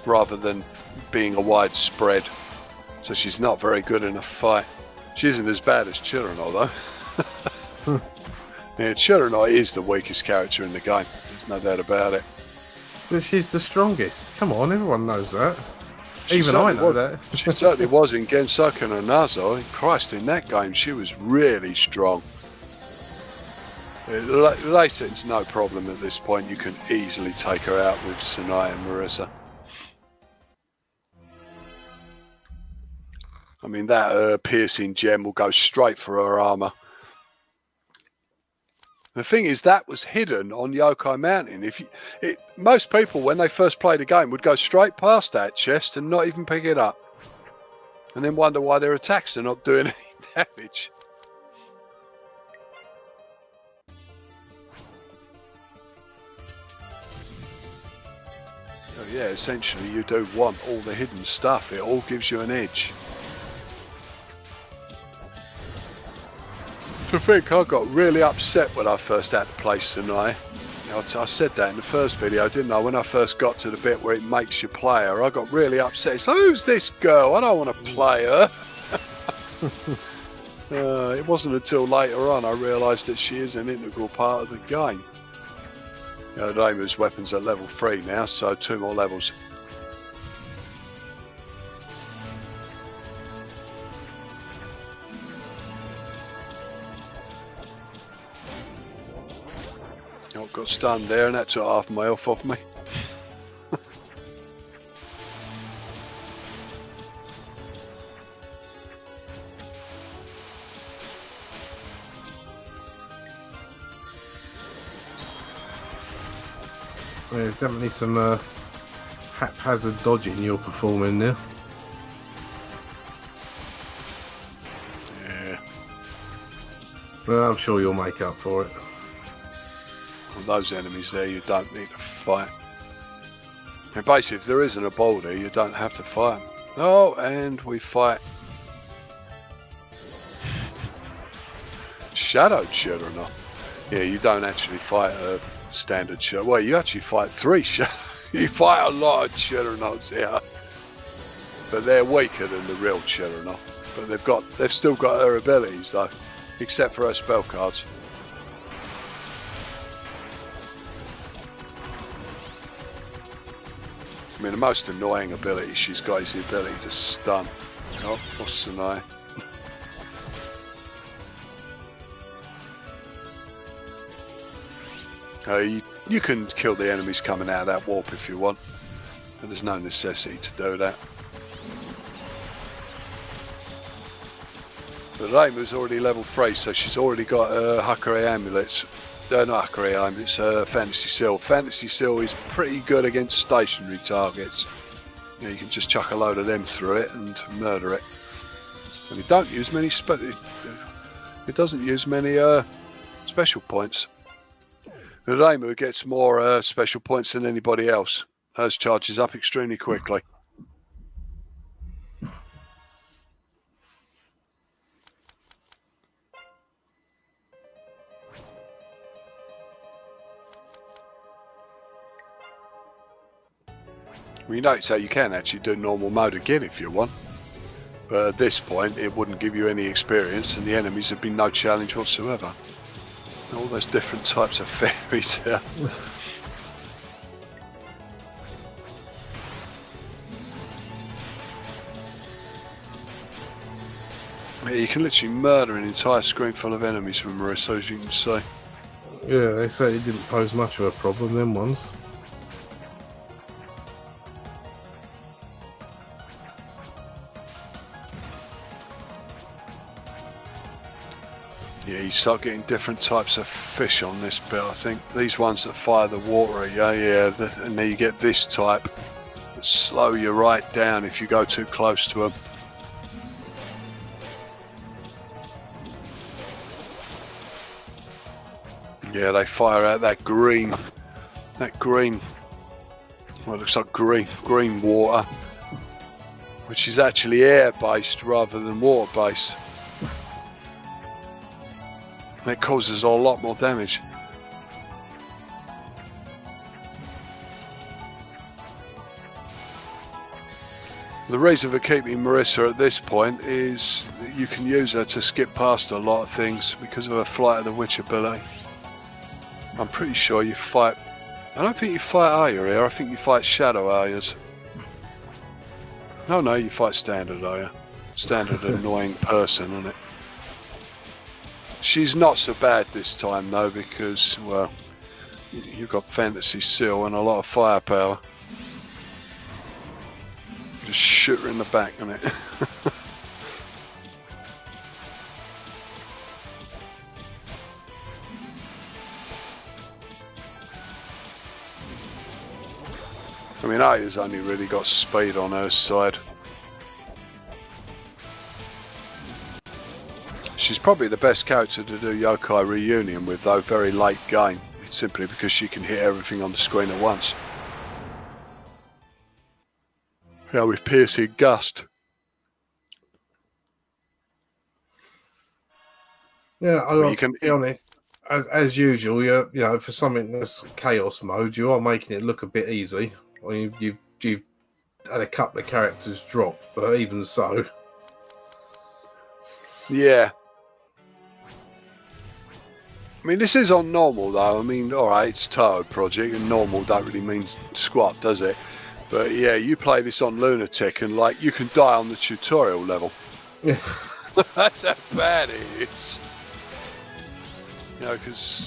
rather than being a widespread. So she's not very good in a fight. She isn't as bad as Chironor though. Yeah, Chironor is the weakest character in the game. There's no doubt about it. But she's the strongest. Come on, everyone knows that. Even I know that. She certainly was in Gensoku no Nazo. Christ, in that game she was really strong. Later it's no problem at this point. You can easily take her out with Sanai and Marissa. I mean, that piercing gem will go straight for her armor. The thing is, that was hidden on Yokai Mountain. Most people, when they first play the game, would go straight past that chest and not even pick it up. And then wonder why their attacks are not doing any damage. So yeah, essentially you do want all the hidden stuff. It all gives you an edge. To think I got really upset when I first had to play Sanai. I said that in the first video, didn't I? When I first got to the bit where it makes you play her, I got really upset. So who's this girl? I don't want to play her. It wasn't until later on I realised that she is an integral part of the game. The Damon's weapon's at level 3 now, so 2 more levels. Got stunned there and that took half my health off me. There's definitely some haphazard dodging you're performing there. Yeah. Well, I'm sure you'll make up for it. Those enemies there you don't need to fight. And basically if there isn't a boulder you don't have to fight them. Oh, and we fight Shadow Chironor. Yeah, you don't actually fight a standard Chironor. Well, you actually fight 3 Shadow. You fight a lot of Chironors here. But they're weaker than the real Chironor. But they've still got her abilities though. Except for her spell cards. I mean, the most annoying ability she's got is the ability to stun. Oh, what's Sanai? You can kill the enemies coming out of that warp if you want, but there's no necessity to do that. But Reimu's already level 3, so she's already got Hakare amulets. Not Hakare amulets, Fantasy Seal. Fantasy Seal is pretty good against stationary targets. You can just chuck a load of them through it and murder it. And it don't use many it doesn't use many special points. But Reimu gets more special points than anybody else. Hers charges up extremely quickly. You notice how you can actually do normal mode again if you want. But at this point it wouldn't give you any experience and the enemies have been no challenge whatsoever. All those different types of fairies here. Yeah, you can literally murder an entire screen full of enemies with Marissa, as you can see. Yeah, they say it didn't pose much of a problem, them ones. Yeah, you start getting different types of fish on this bit, I think. These ones that fire the water, and then you get this type that slow you right down if you go too close to them. Yeah, they fire out that green, well, it looks like green water, which is actually air-based rather than water-based. It causes a lot more damage. The reason for keeping Marissa at this point is that you can use her to skip past a lot of things because of her Flight of the Witch ability. I'm pretty sure you fight... I don't think you fight Aya here, I think you fight Shadow Ayas. No, you fight Standard Aya. Standard annoying person, isn't it? She's not so bad this time though because, well, you've got Fantasy Seal and a lot of firepower. Just shoot her in the back, innit? I mean, Aya's only really got speed on her side. She's probably the best character to do Yokai Reunion with, though, very late game, simply because she can hit everything on the screen at once. Yeah, with Piercing Gust. Yeah, I can be honest. As usual, you know, for something that's chaos mode, you are making it look a bit easy. I mean, you've had a couple of characters drop, but even so. Yeah. I mean, this is on normal though. I mean, alright, it's Touhou Project, and normal don't really mean squat, does it? But yeah, you play this on Lunatic, and like, you can die on the tutorial level. Yeah. That's how bad it is. You know, because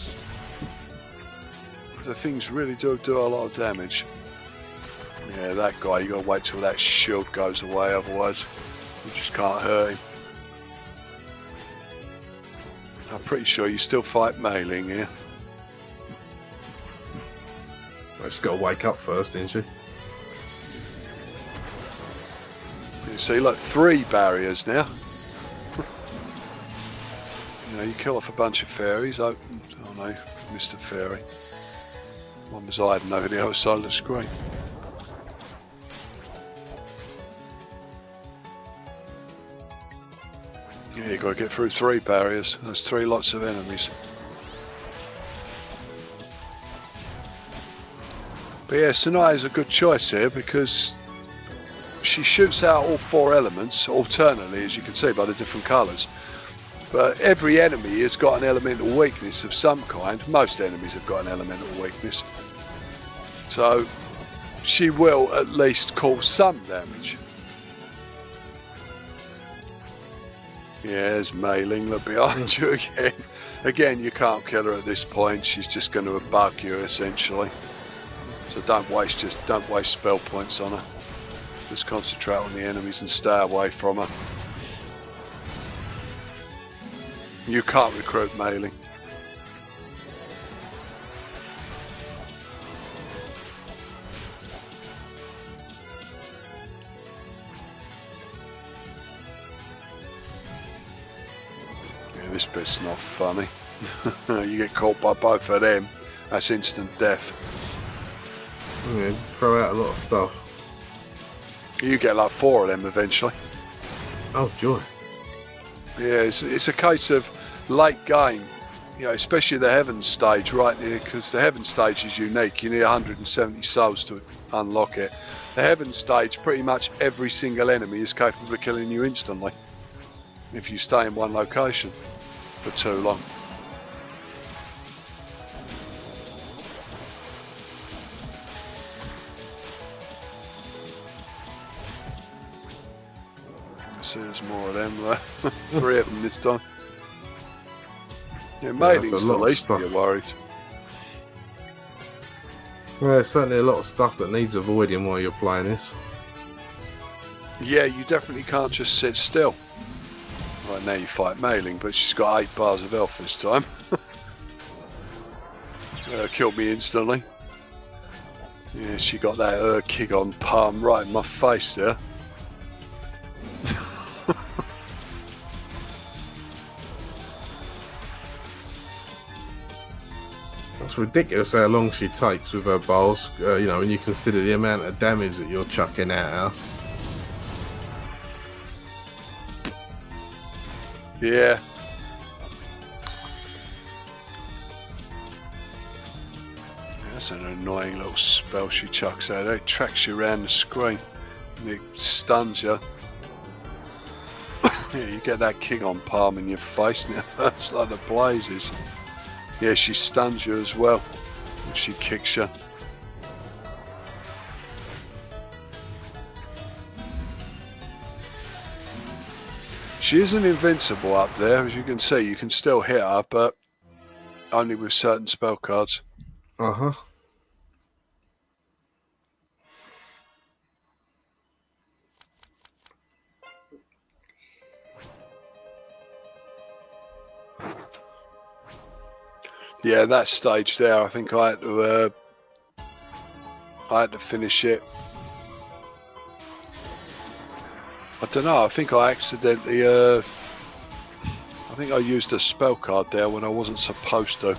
the things really do a lot of damage. Yeah, that guy, you gotta wait till that shield goes away, otherwise you just can't hurt him. I'm pretty sure you still fight Mailing here. Well, she's got to wake up first, didn't she? You see, look, 3 barriers now. You know, you kill off a bunch of fairies. Oh no, missed a fairy. One was hiding over the other side of the screen. Yeah, you've got to get through 3 barriers. There's 3 lots of enemies. But yeah, Sanaya's a good choice here because she shoots out all 4 elements alternately, as you can see by the different colours. But every enemy has got an elemental weakness of some kind. Most enemies have got an elemental weakness. So she will at least cause some damage. Yeah, there's Mailing, look behind you again. Again, you can't kill her at this point. She's just going to bug you essentially. So don't waste spell points on her. Just concentrate on the enemies and stay away from her. You can't recruit mailing. Yeah, this bit's not funny. You get caught by both of them, that's instant death. Yeah, throw out a lot of stuff. You get like 4 of them eventually. Oh, joy. Yeah, it's a case of late game, you know, especially the Heaven stage right there, because the Heaven stage is unique. You need 170 souls to unlock it. The Heaven stage, pretty much every single enemy is capable of killing you instantly if you stay in one location for too long. So there's more of them there. 3 of them this time. Yeah, mailing's the least of your worries. Well, there's certainly a lot of stuff that needs avoiding while you're playing this. Yeah, you definitely can't just sit still. Right now you fight mailing, but she's got 8 bars of health this time. Killed me instantly. Yeah, she got that kick on palm right in my face there. It's ridiculous how long she takes with her bowls, you know, when you consider the amount of damage that you're chucking at her. Yeah. That's an annoying little spell she chucks out. It tracks you around the screen and it stuns you. Yeah, you get that king on palm in your face now. That's like the blazes. Yeah, she stuns you as well if she kicks you. She isn't invincible up there, as you can see. You can still hit her, but only with certain spell cards. Uh-huh. Yeah, that stage there, I think I had to finish it. I don't know, I think I accidentally, I think I used a spell card there when I wasn't supposed to.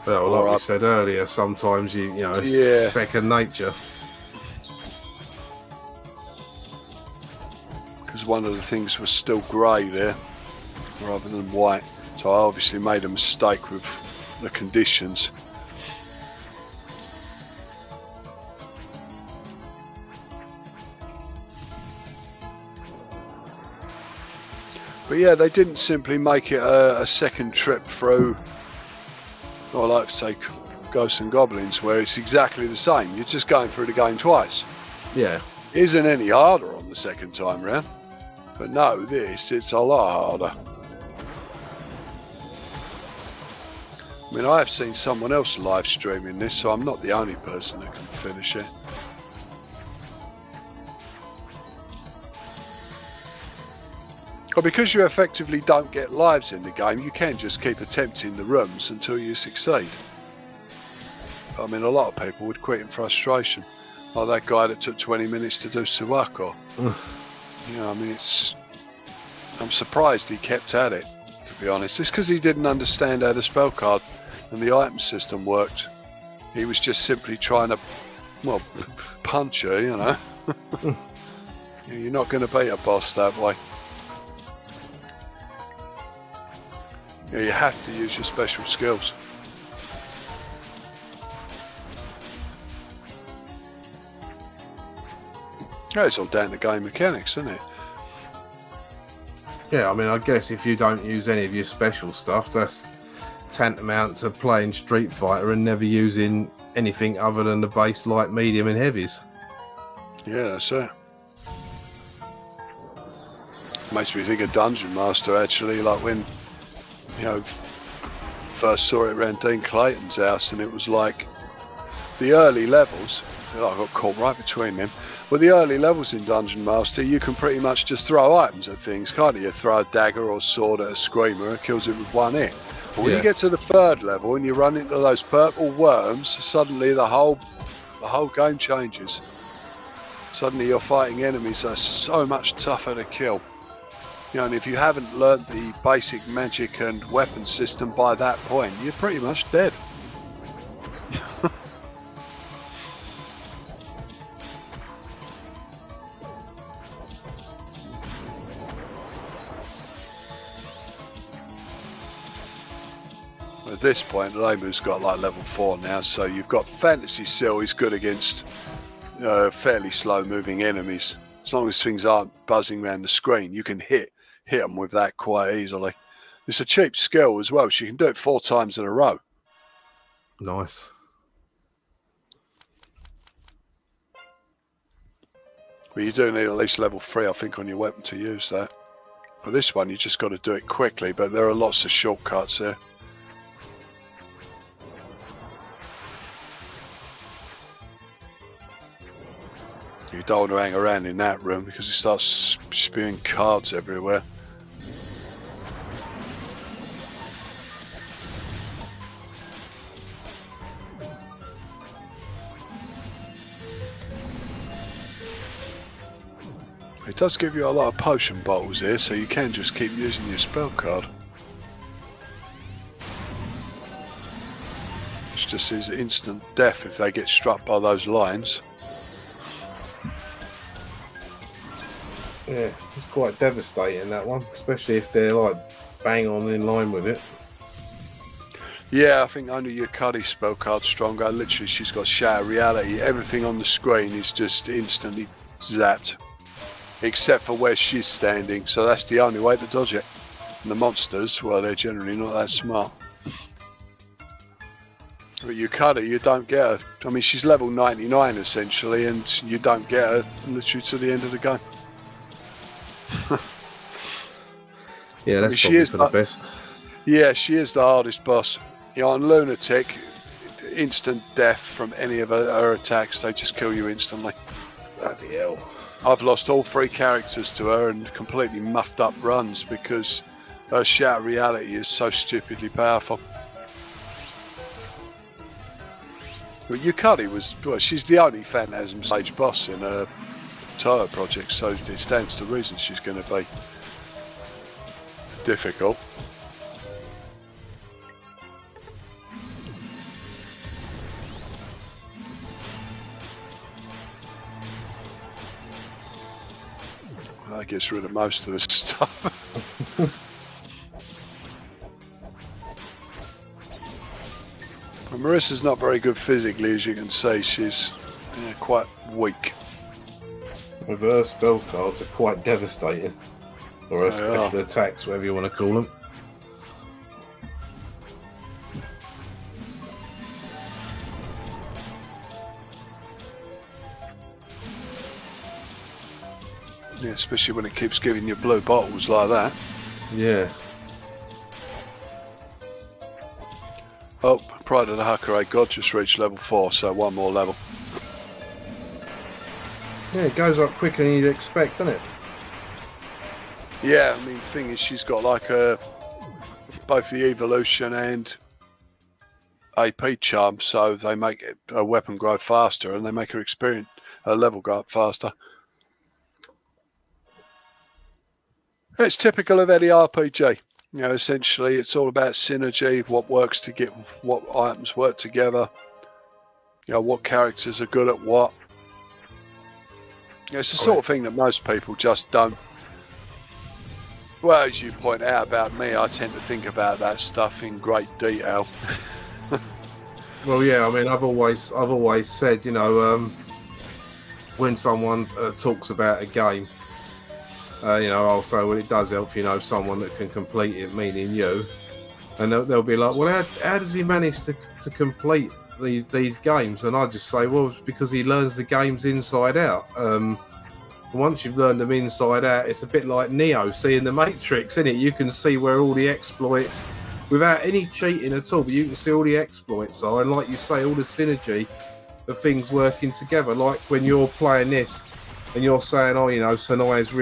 Well, like we said earlier, sometimes you know, it's Yeah. second nature. Because one of the things was still grey there, rather than white. So I obviously made a mistake with the conditions. But yeah, they didn't simply make it a second trip through, or like to say, Ghosts and Goblins, where it's exactly the same. You're just going through the game twice. Yeah. It isn't any harder on the second time round. But no, it's a lot harder. I mean, I have seen someone else live streaming this, so I'm not the only person that can finish it. But because you effectively don't get lives in the game, you can just keep attempting the rooms until you succeed. I mean, a lot of people would quit in frustration. Like that guy that took 20 minutes to do Suwako. You know, I mean, I'm surprised he kept at it, to be honest. It's because he didn't understand how the spell card and the item system worked. He was just simply trying to, well, punch her, you know. You're not going to beat a boss that way. Yeah, you have to use your special skills. Yeah, it's all down to game mechanics, isn't it? Yeah, I mean, I guess if you don't use any of your special stuff, that's tantamount to playing Street Fighter and never using anything other than the base light, medium and heavies. Yeah, that's it. Makes me think of Dungeon Master, actually, like when, you know, first saw it around Dean Clayton's house, and it was like the early levels, I got caught right between them, Well, the early levels in Dungeon Master, you can pretty much just throw items at things, can't you? You throw a dagger or sword at a screamer and kills it with one hit. But when you get to the third level and you run into those purple worms, suddenly the whole game changes. Suddenly you're fighting enemies that are so much tougher to kill. You know, and if you haven't learnt the basic magic and weapon system by that point, you're pretty much dead. At this point, Lamu's got like level 4 now, so you've got Fantasy Seal is good against fairly slow moving enemies. As long as things aren't buzzing around the screen, you can hit them with that quite easily. It's a cheap skill as well, so you can do it 4 times in a row. Nice. But you do need at least level 3, I think, on your weapon to use that. For this one, you just got to do it quickly, but there are lots of shortcuts there. You don't want to hang around in that room because it starts spewing cards everywhere. It does give you a lot of potion bottles here, so you can just keep using your spell card. It's just is instant death if they get struck by those lines. Yeah, it's quite devastating, that one, especially if they're like bang on in line with it. Yeah, I think only your Cuddy spell card's stronger. Literally, she's got Shatter Reality. Everything on the screen is just instantly zapped, except for where she's standing. So that's the only way to dodge it. And the monsters, well, they're generally not that smart. But you Cuddy, you don't get her. I mean, she's level 99 essentially, and you don't get her literally to the end of the game. Yeah, that's probably for the best. Yeah, she is the hardest boss. You know, on Lunatic, instant death from any of her attacks. They just kill you instantly. Bloody hell. I've lost all 3 characters to her and completely muffed up runs because her Shatter Reality is so stupidly powerful. But Yukari she's the only Phantasm Sage boss in a Touhou Project, so it stands to reason she's going to be difficult. That gets rid of most of the stuff. Well, Marissa's not very good physically, as you can see. She's quite weak. With her spell cards are quite devastating. Or her special attacks, whatever you want to call them. Yeah, especially when it keeps giving you blue bottles like that. Yeah. Oh, Pride of the Hakurei God just reached level 4, so 1 more level. Yeah, it goes up quicker than you'd expect, doesn't it? Yeah, I mean, the thing is, she's got like both the evolution and AP charm, so they make her weapon grow faster and they make her level go up faster. It's typical of any RPG. You know, essentially, it's all about synergy, what works to get what items work together. You know, what characters are good at what. You know, it's the sort of thing that most people just don't. Well, as you point out about me, I tend to think about that stuff in great detail. Well, yeah, I mean, I've always said, you know, when someone talks about a game, you know, I'll say, well, it does help, you know, someone that can complete it, meaning you. And they'll be like, well, how does he manage to complete these games? And I just say, well, it's because he learns the games inside out. Once you've learned them inside out, it's a bit like Neo seeing the Matrix, isn't it? You can see where all the exploits, without any cheating at all, but you can see all the exploits are. And like you say, all the synergy of things working together. Like when you're playing this, and you're saying, oh, Sanai is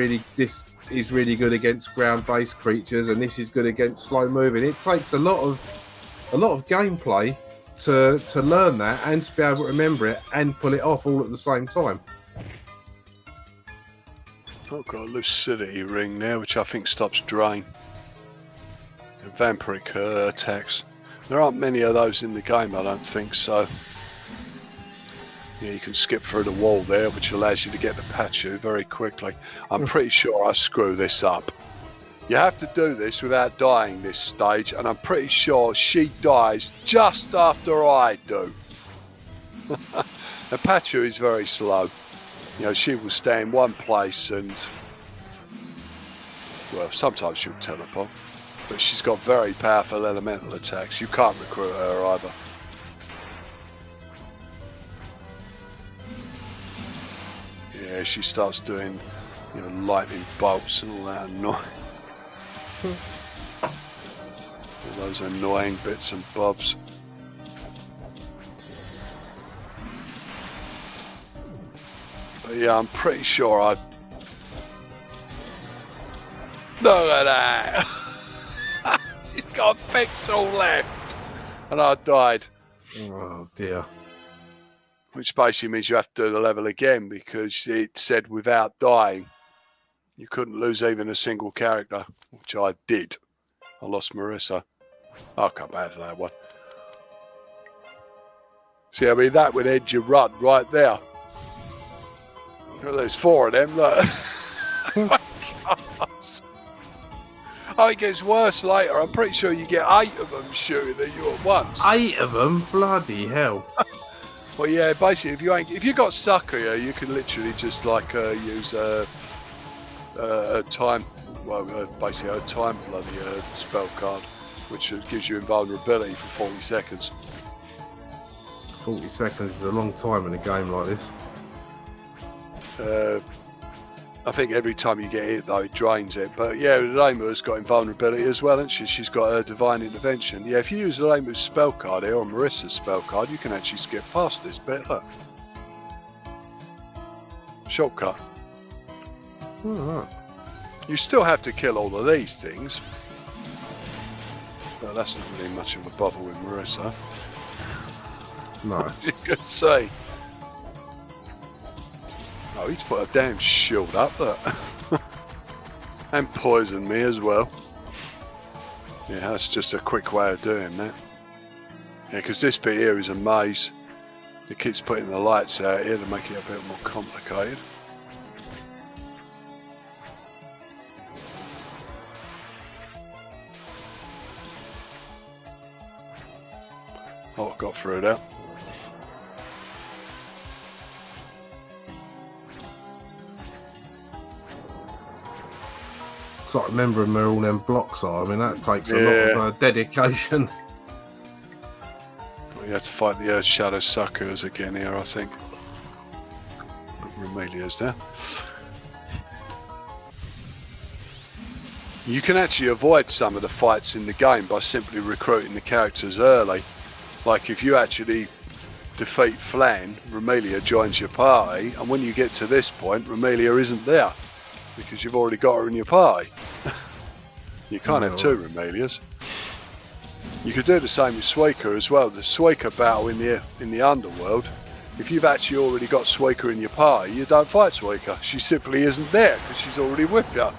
really good against ground-based creatures, and this is good against slow-moving. It takes a lot of gameplay to learn that and to be able to remember it and pull it off all at the same time. I've got a lucidity ring there, which I think stops drain. And vampiric attacks. There aren't many of those in the game, I don't think so. Yeah, you can skip through the wall there, which allows you to get the Pachu very quickly. I'm pretty sure I screw this up. You have to do this without dying this stage, and I'm pretty sure she dies just after I do. The Pachu is very slow. She will stay in one place and, well, sometimes she'll teleport, but she's got very powerful elemental attacks. You can't recruit her either. Yeah, she starts doing, lightning bolts and all that all those annoying bits and bobs. But yeah, I'm pretty sure I... Look at that! She's got a pixel left! And I died. Oh dear. Which basically means you have to do the level again, because it said without dying. You couldn't lose even a single character, which I did. I lost Marissa. I'll come back to that one. See, that would end your run right there. Well, there's 4 of them, look. Oh, it gets worse later. I'm pretty sure you get 8 of them shooting at you at once. 8 of them? Bloody hell. Well, yeah, basically, if you got Sucker, you can literally just use a time, basically a time bloody spell card, which gives you invulnerability for 40 seconds. 40 seconds is a long time in a game like this. I think every time you get hit, though, it drains it. But yeah, Lamu's got invulnerability as well, hasn't she? She's got a divine intervention. Yeah, if you use Lamu's spell card here, or Marissa's spell card, you can actually skip past this bit. Look. Shortcut. Alright. You still have to kill all of these things. But that's not really much of a bother with Marissa. No. You could say. Oh, he's put a damn shield up there. And poisoned me as well. Yeah, that's just a quick way of doing that. Yeah, because this bit here is a maze. It keeps putting the lights out here to make it a bit more complicated. Oh, I got through that. It's like remembering where all them blocks are. I mean, that takes a lot of dedication. You have to fight the Shadow Suckers again here, I think. Remelia's there. You can actually avoid some of the fights in the game by simply recruiting the characters early. Like if you actually defeat Flan, Remelia joins your party, and when you get to this point, Remelia isn't there because you've already got her in your party. You can't have 2 Remelias. You could do the same with Suika as well. The Suika battle in the underworld, if you've actually already got Suika in your party, you don't fight Suika. She simply isn't there because she's already with you.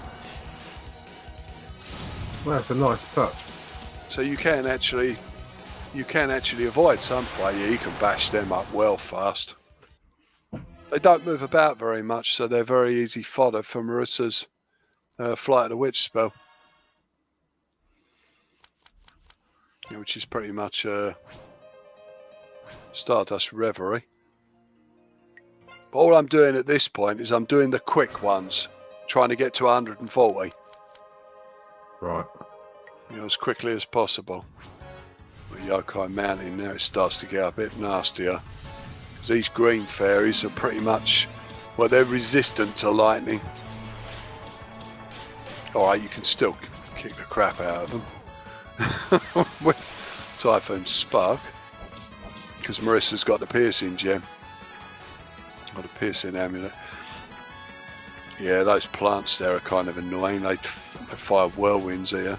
Well, that's a nice touch. So you can actually avoid some fight. Yeah, you can bash them up well fast. They don't move about very much, so they're very easy fodder for Marissa's Flight of the Witch spell. Yeah, which is pretty much Stardust Reverie. But all I'm doing at this point is I'm doing the quick ones, trying to get to 140. Right. As quickly as possible. With Yokai Mountain, now it starts to get a bit nastier. These green fairies are pretty much, well, they're resistant to lightning. Alright, you can still kick the crap out of them with Typhoon Spark, because Marissa's got the piercing gem, or the piercing amulet. Yeah, those plants there are kind of annoying. They fire whirlwinds here.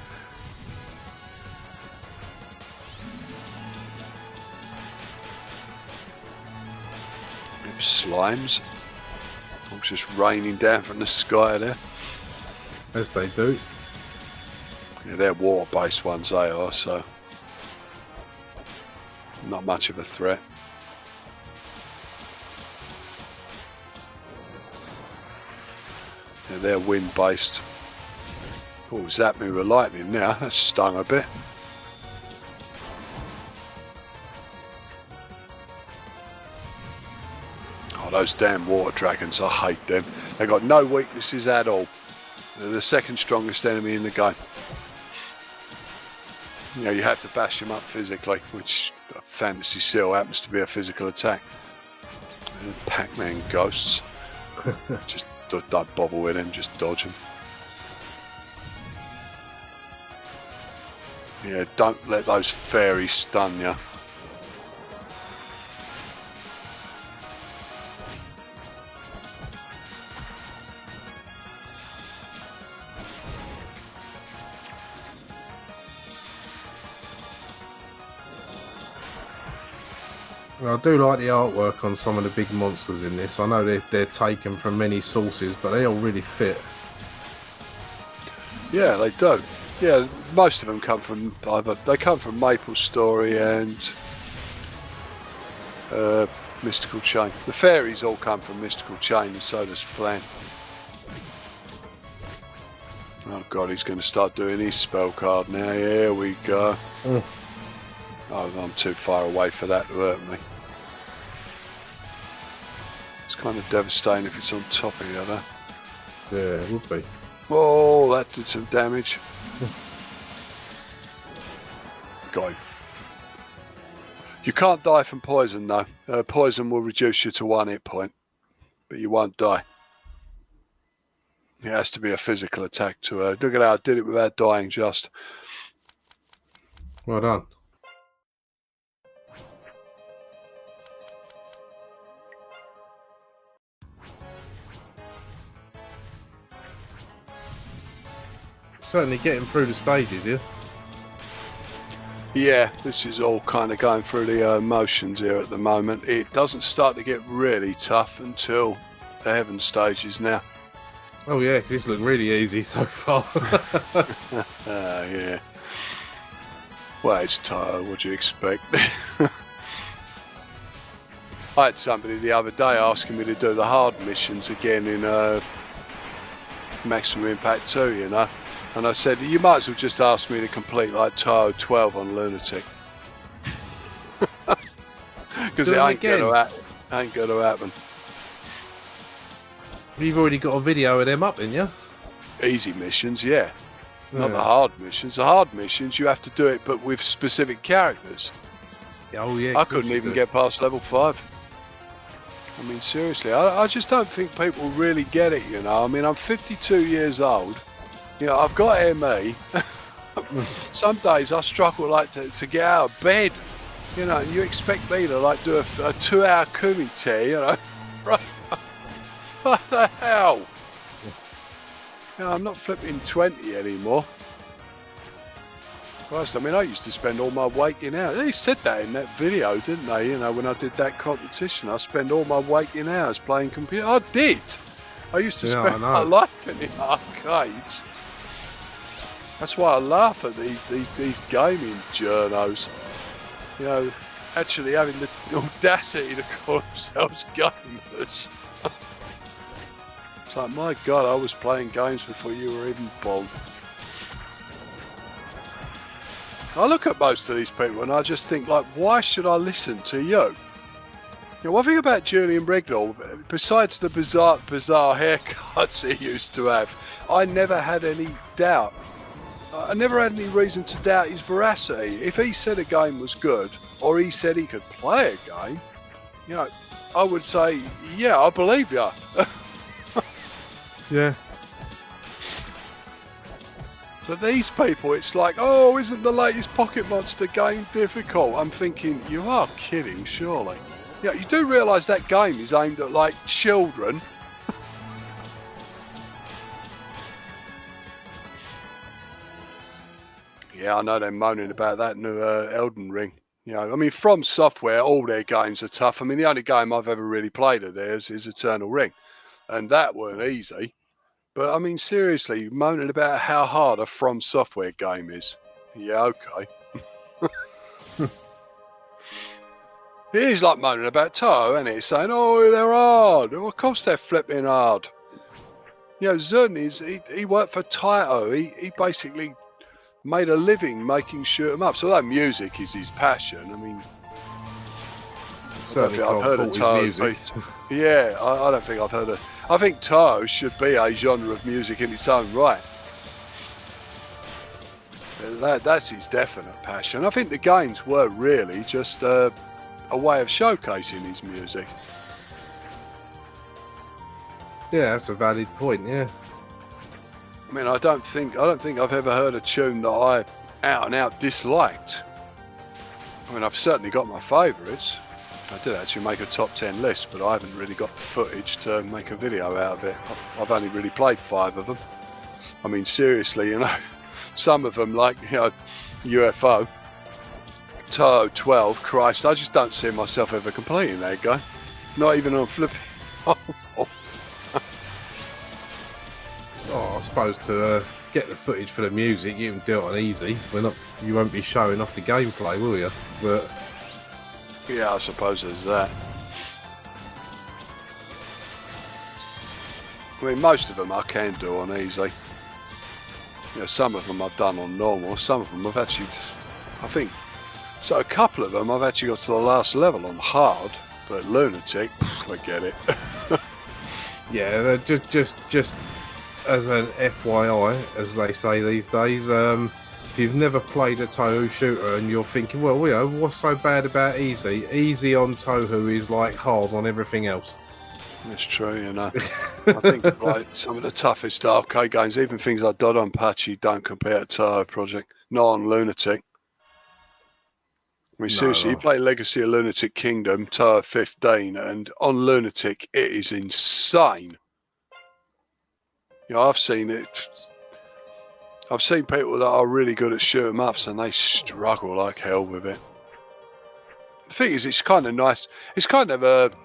Slimes. It's just raining down from the sky there. As they do. Yeah, they're water-based ones, they are, so not much of a threat. Yeah, they're wind-based. Oh, zap me with lightning now. That stung a bit. Those damn water dragons, I hate them. They've got no weaknesses at all. They're the second strongest enemy in the game. You know, you have to bash them up physically, which Fantasy Seal happens to be a physical attack. And Pac-Man ghosts. Just don't bother with them, just dodge them. Yeah, don't let those fairies stun you. I do like the artwork on some of the big monsters in this. I know they're taken from many sources, but they all really fit. Yeah, they do. Yeah, most of them come from they come from Maple Story and Mystical Chain. The fairies all come from Mystical Chain, and so does Flint. Oh god, he's going to start doing his spell card now. Here we go. Oh, I'm too far away for that to hurt me. It's kind of devastating if it's on top of the other. Yeah, it would be. Oh, that did some damage. Got him. You can't die from poison though. Poison will reduce you to 1 hit point, but you won't die. It has to be a physical attack to look at how I did it without dying just. Well done. Certainly getting through the stages here. Yeah, this is all kind of going through the motions here at the moment. It doesn't start to get really tough until the heaven stages now. Oh yeah, 'cause this looks really easy so far. Yeah. Well, it's Touhou, what do you expect? I had somebody the other day asking me to do the hard missions again in Maximum Impact 2, you know. And I said, you might as well just ask me to complete like Touhou 12 on Lunatic. Because it ain't going to happen. You've already got a video of them up, didn't you? Easy missions, yeah. Not the hard missions. The hard missions, you have to do it, but with specific characters. Oh, yeah. I couldn't even get past level 5. I mean, seriously, I just don't think people really get it, you know. I mean, I'm 52 years old. You know, I've got ME. Some days I struggle like to get out of bed. You know, and you expect me to like do a 2-hour kumite, you know. Right? What the hell? You know, I'm not flipping 20 anymore. Christ, I mean, I used to spend all my waking hours. They said that in that video, didn't they? You know, when I did that competition, I spent all my waking hours playing computer. I did. I used to spend my life in the arcades. That's why I laugh at these gaming journos. You know, actually having the audacity to call themselves gamers. It's like, my God, I was playing games before you were even born. I look at most of these people and I just think, like, why should I listen to you? You know, one thing about Julian Regnall, besides the bizarre haircuts he used to have, I never had any doubt. I never had any reason to doubt his veracity. If he said a game was good, or he said he could play a game, you know, I would say, yeah, I believe you. Yeah. But these people, it's like, oh, isn't the latest Pocket Monster game difficult? I'm thinking, you are kidding, surely. Yeah, you do realise that game is aimed at, like, children. Yeah, I know they're moaning about that new Elden Ring. You know, I mean, From Software, all their games are tough. I mean, the only game I've ever really played of theirs is Eternal Ring, and that weren't easy. But I mean, seriously, moaning about how hard a From Software game is. Yeah, okay. It is like moaning about Touhou, isn't it? Saying, oh, they're hard. Well, of course they're flipping hard. You know, Zun, he worked for Taito. He basically made a living making shoot 'em up. So that music is his passion. I mean, Certainly I've heard of Touhou music. Yeah, I don't think I've heard of. I think Touhou should be a genre of music in its own right. That's his definite passion. I think the games were really just a way of showcasing his music. Yeah, that's a valid point. Yeah. I mean, I don't think I've ever heard a tune that I out and out disliked. I mean, I've certainly got my favourites. I did actually make a top 10 list, but I haven't really got the footage to make a video out of it. I've only really played 5 of them. I mean, seriously, you know, some of them, like, you know, UFO, Touhou 12, Christ, I just don't see myself ever completing that game. Not even on flipping. Oh, I suppose to get the footage for the music, you can do it on easy. You won't be showing off the gameplay, will you? But yeah, I suppose there's that. I mean, most of them I can do on easy. You know, some of them I've done on normal. Some of them I've actually, I think, so a couple of them I've actually got to the last level on hard. But Lunatic, forget it. yeah, just as an FYI, as they say these days, if you've never played a Touhou shooter and you're thinking, well, you know, what's so bad about easy? Easy on Touhou is like hard on everything else. That's true, you know. I think like some of the toughest arcade games, even things like Dodonpachi, don't compare to Touhou Project. Not on Lunatic. I mean, seriously, you play Legacy of Lunatic Kingdom, Touhou 15, and on Lunatic, it is insane. You know, I've seen it. I've seen people that are really good at shoot 'em ups, and they struggle like hell with it. The thing is, it's kind of nice. It's kind of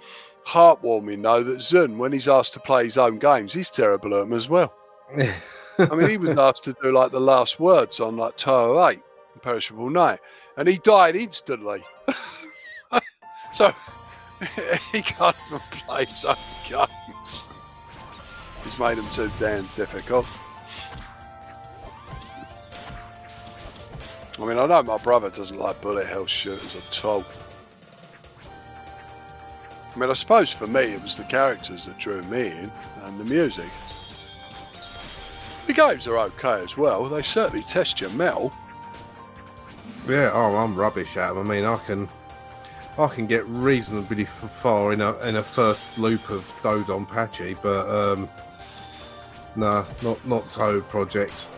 heartwarming, though, that Zun, when he's asked to play his own games, he's terrible at them as well. I mean, he was asked to do like the last words on like Touhou 8, Imperishable Night, and he died instantly. So he can't even play his own games. He's made them too damn difficult. I mean, I know my brother doesn't like bullet hell shooters at all. I mean, I suppose for me it was the characters that drew me in, and the music. The games are okay as well. They certainly test your metal. Yeah, I'm rubbish at them. I mean, I can get reasonably far in a first loop of Dodonpachi, but no, not Touhou Project.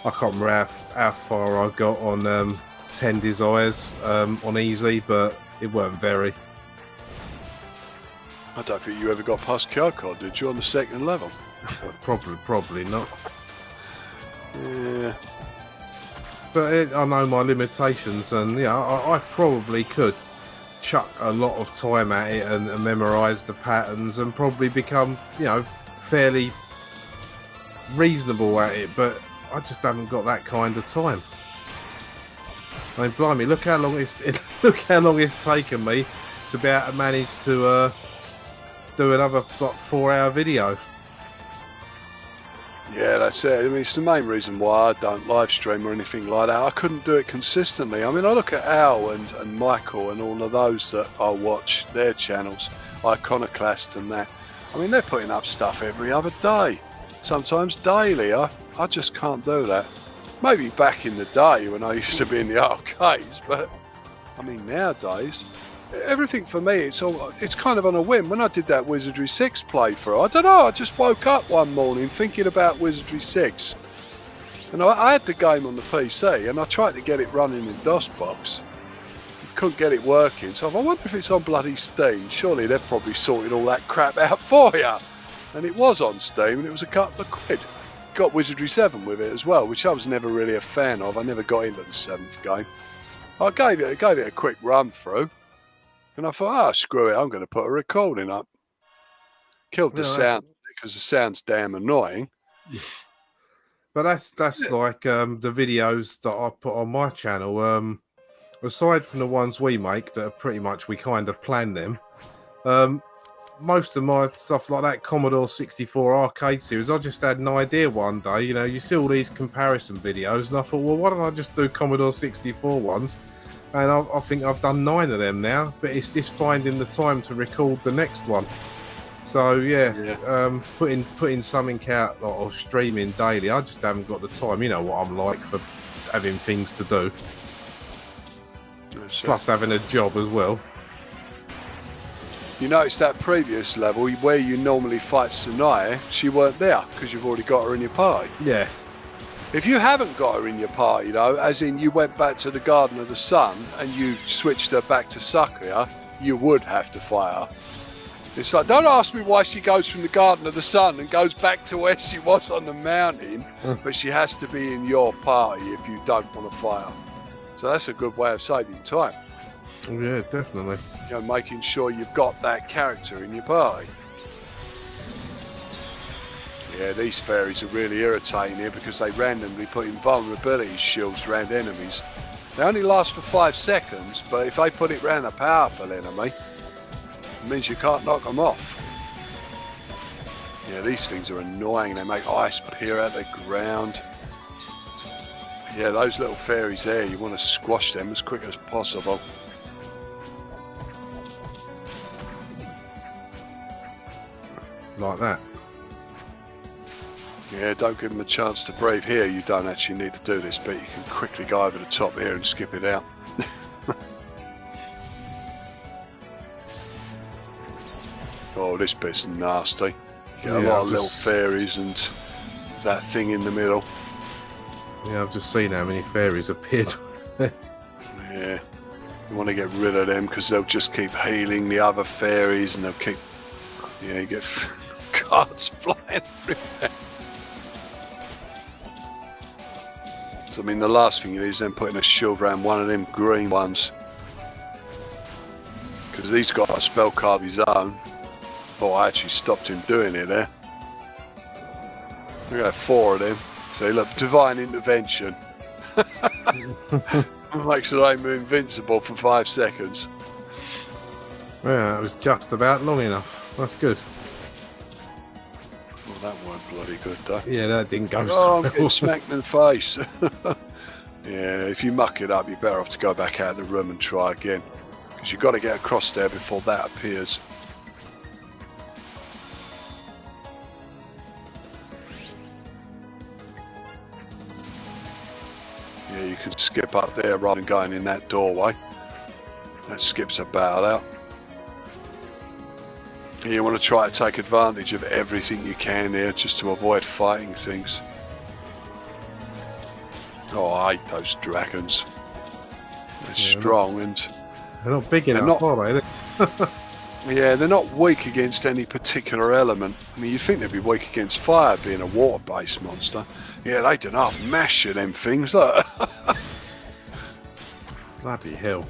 I can't remember how far I got on 10 Desires on easy, but it weren't very. I don't think you ever got past Kyoko, did you, on the second level? Probably not. Yeah. But I know my limitations, and yeah, I probably could chuck a lot of time at it and memorise the patterns and probably become, you know, fairly reasonable at it, but I just haven't got that kind of time. I mean, blimey, look how long it's taken me to be able to manage to do another like 4-hour video. Yeah, that's it. I mean, it's the main reason why I don't live stream or anything like that. I couldn't do it consistently. I mean, I look at Al and Michael and all of those that I watch their channels, Iconoclast and that. I mean, they're putting up stuff every other day, sometimes daily. I just can't do that. Maybe back in the day when I used to be in the arcades, but I mean, nowadays, everything for me, it's kind of on a whim. When I did that Wizardry 6 playthrough, I don't know, I just woke up one morning thinking about Wizardry 6. And I had the game on the PC, and I tried to get it running in DOSBox. Couldn't get it working, so I wonder if it's on bloody Steam. Surely they've probably sorted all that crap out for you. And it was on Steam, and it was a couple of quid. got Wizardry 7 with it as well, which I was never really a fan of. I never got into the 7th game. I gave it a quick run through, and I thought, screw it, I'm going to put a recording up. Killed the sound because the sound's damn annoying. Yeah. But that's like the videos that I put on my channel. Aside from the ones we make, that are pretty much we kind of plan them. Most of my stuff like that Commodore 64 arcade series, I just had an idea one day. You know, you see all these comparison videos, and I thought, well, why don't I just do Commodore 64 ones? And I think I've done 9 of them now, but it's just finding the time to record the next one. So putting something out or streaming daily, I just haven't got the time. You know what I'm like for having things to do. Plus having a job as well. You notice that previous level where you normally fight Sanaya, she weren't there because you've already got her in your party. Yeah. If you haven't got her in your party, though, as in you went back to the Garden of the Sun and you switched her back to Sakuya, you would have to fight her. It's like, don't ask me why she goes from the Garden of the Sun and goes back to where she was on the mountain, but she has to be in your party if you don't want to fight her. So that's a good way of saving time. Yeah, definitely. You know, making sure you've got that character in your party. Yeah, these fairies are really irritating here because they randomly put invulnerability shields around enemies. They only last for 5 seconds, but if they put it around a powerful enemy, it means you can't knock them off. Yeah, these things are annoying. They make ice appear out of the ground. Yeah, those little fairies there, you want to squash them as quick as possible. Like that. Yeah, don't give them a chance to breathe. Here, you don't actually need to do this, but you can quickly go over the top here and skip it out. Oh, this bit's nasty. Get a lot of little fairies and that thing in the middle. Yeah, I've just seen how many fairies appeared. Yeah, you want to get rid of them because they'll just keep healing the other fairies and they'll keep... Yeah, you get cards flying through there. So, I mean, the last thing you need is then putting a shield around one of them green ones. Because he's got a spell card of his own. Oh, I actually stopped him doing it there. We got 4 of them. So look, divine intervention. Makes the aim invincible for 5 seconds. Yeah, that was just about long enough. That's good. Well, that weren't bloody good, though. Yeah, that didn't go so I'm getting smacked in the face. Yeah, if you muck it up, you're better off to go back out of the room and try again. Because you've got to get across there before that appears. Yeah, you can skip up there rather than going in that doorway. That skips a battle out. You want to try to take advantage of everything you can here just to avoid fighting things. Oh, I hate those dragons. They're strong and... They're not big enough, are they? Yeah, they're not weak against any particular element. I mean, you'd think they'd be weak against fire, being a water-based monster. Yeah, they don't have mash of them things, look. Bloody hell.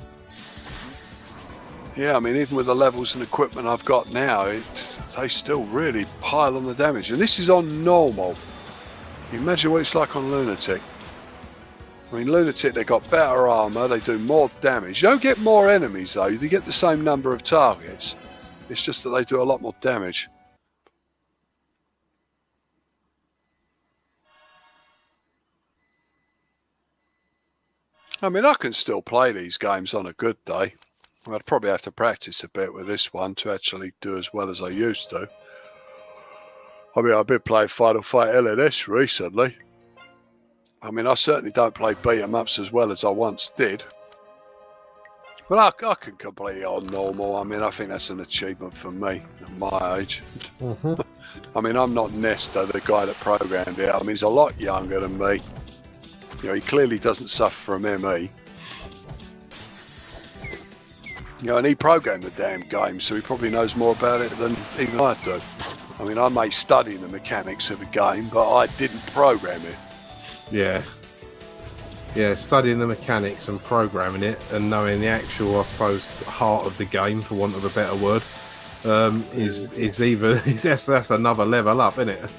Yeah, I mean, even with the levels and equipment I've got now, they still really pile on the damage. And this is on normal. You imagine what it's like on Lunatic. I mean, Lunatic, they got better armor, they do more damage. You don't get more enemies, though. You get the same number of targets. It's just that they do a lot more damage. I mean, I can still play these games on a good day. I'd probably have to practice a bit with this one to actually do as well as I used to. I mean, I've been playing Final Fight LNS recently. I mean, I certainly don't play beat-em-ups as well as I once did. But I can complete it on normal. I mean, I think that's an achievement for me at my age. I mean, I'm not Nesta, the guy that programmed it. I mean, he's a lot younger than me. You know, he clearly doesn't suffer from ME. You know, and he programmed the damn game, so he probably knows more about it than even I do. I mean, I may study the mechanics of a game, but I didn't program it. Yeah. Yeah, studying the mechanics and programming it and knowing the actual, I suppose, heart of the game, for want of a better word, is even that's another level up, isn't it?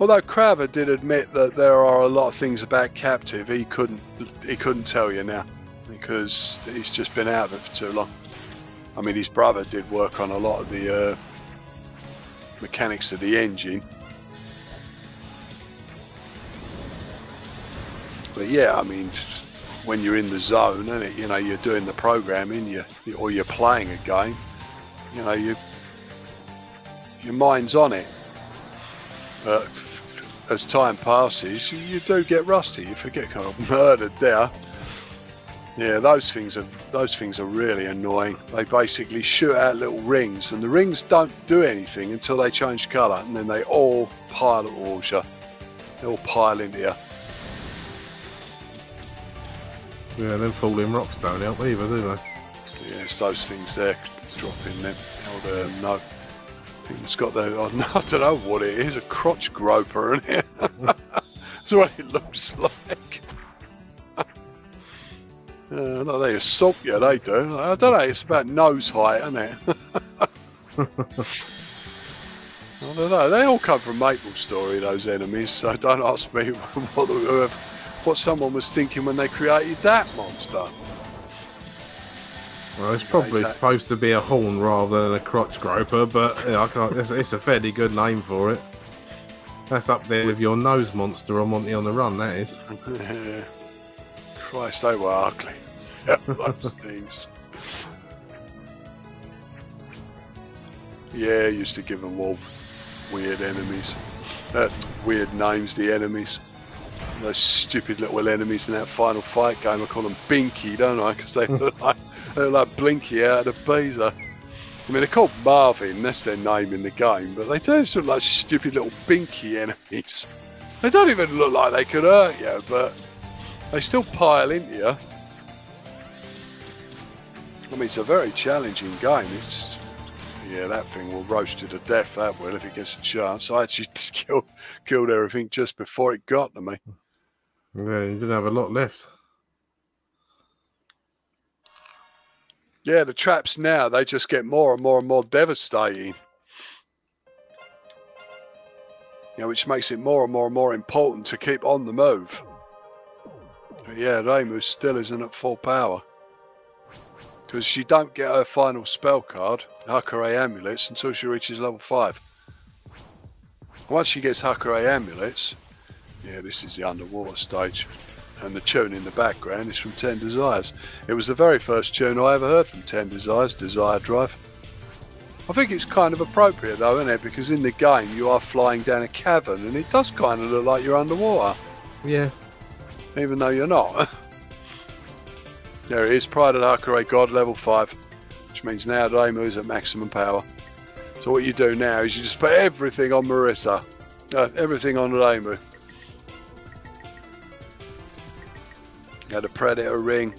Although Craver did admit that there are a lot of things about Captive he couldn't tell you now, because he's just been out of it for too long. I mean, his brother did work on a lot of the mechanics of the engine. But yeah, I mean, when you're in the zone, and you know, you're doing the programming, or you're playing a game, you know, your mind's on it. But as time passes, you do get rusty. You forget, kind of murdered there. Yeah, those things are really annoying. They basically shoot out little rings, and the rings don't do anything until they change colour, and then they all pile towards you. They all pile into you. Yeah, them falling rocks don't help either, do they? Yeah, it's those things there dropping them. No. I think it's got the, I don't know what it is, a crotch groper in here. That's what it looks like. No, they assault you, they do. I don't know, it's about nose height, isn't it? I don't know, they all come from Maple Story, those enemies, so don't ask me what someone was thinking when they created that monster. Well, it's probably supposed to be a horn rather than a crotch groper, but yeah, I can't. It's a fairly good name for it. That's up there with your nose monster on Monty on the Run, that is. Yeah. Christ, they were ugly. Yeah, those things. Yeah, used to give them all weird enemies. Weird names, the enemies. Those stupid little enemies in that final fight game, I call them Binky, don't I? Because they look like Blinky out of Beezer. I mean, they're called Marvin, that's their name in the game, but they just look like stupid little Binky enemies. They don't even look like they could hurt you, but they still pile into you. I mean, it's a very challenging game. Yeah, that thing will roast you to death, that will, if it gets a chance. I actually killed everything just before it got to me. Yeah, you didn't have a lot left. Yeah, the traps now, they just get more and more and more devastating. You know, which makes it more and more and more important to keep on the move. But yeah, Reimu still isn't at full power. Because she don't get her final spell card, Hakure Amulets, until she reaches level 5. Once she gets Hakure Amulets, yeah, this is the underwater stage, and the tune in the background is from 10 Desires. It was the very first tune I ever heard from 10 Desires, Desire Drive. I think it's kind of appropriate though, isn't it? Because in the game you are flying down a cavern and it does kind of look like you're underwater. Yeah. Even though you're not. There it is, Pride of the Hakure God, level 5. Which means now Reimu is at maximum power. So what you do now is you just put everything on Marissa. Everything on Reimu. You had the Predator Ring,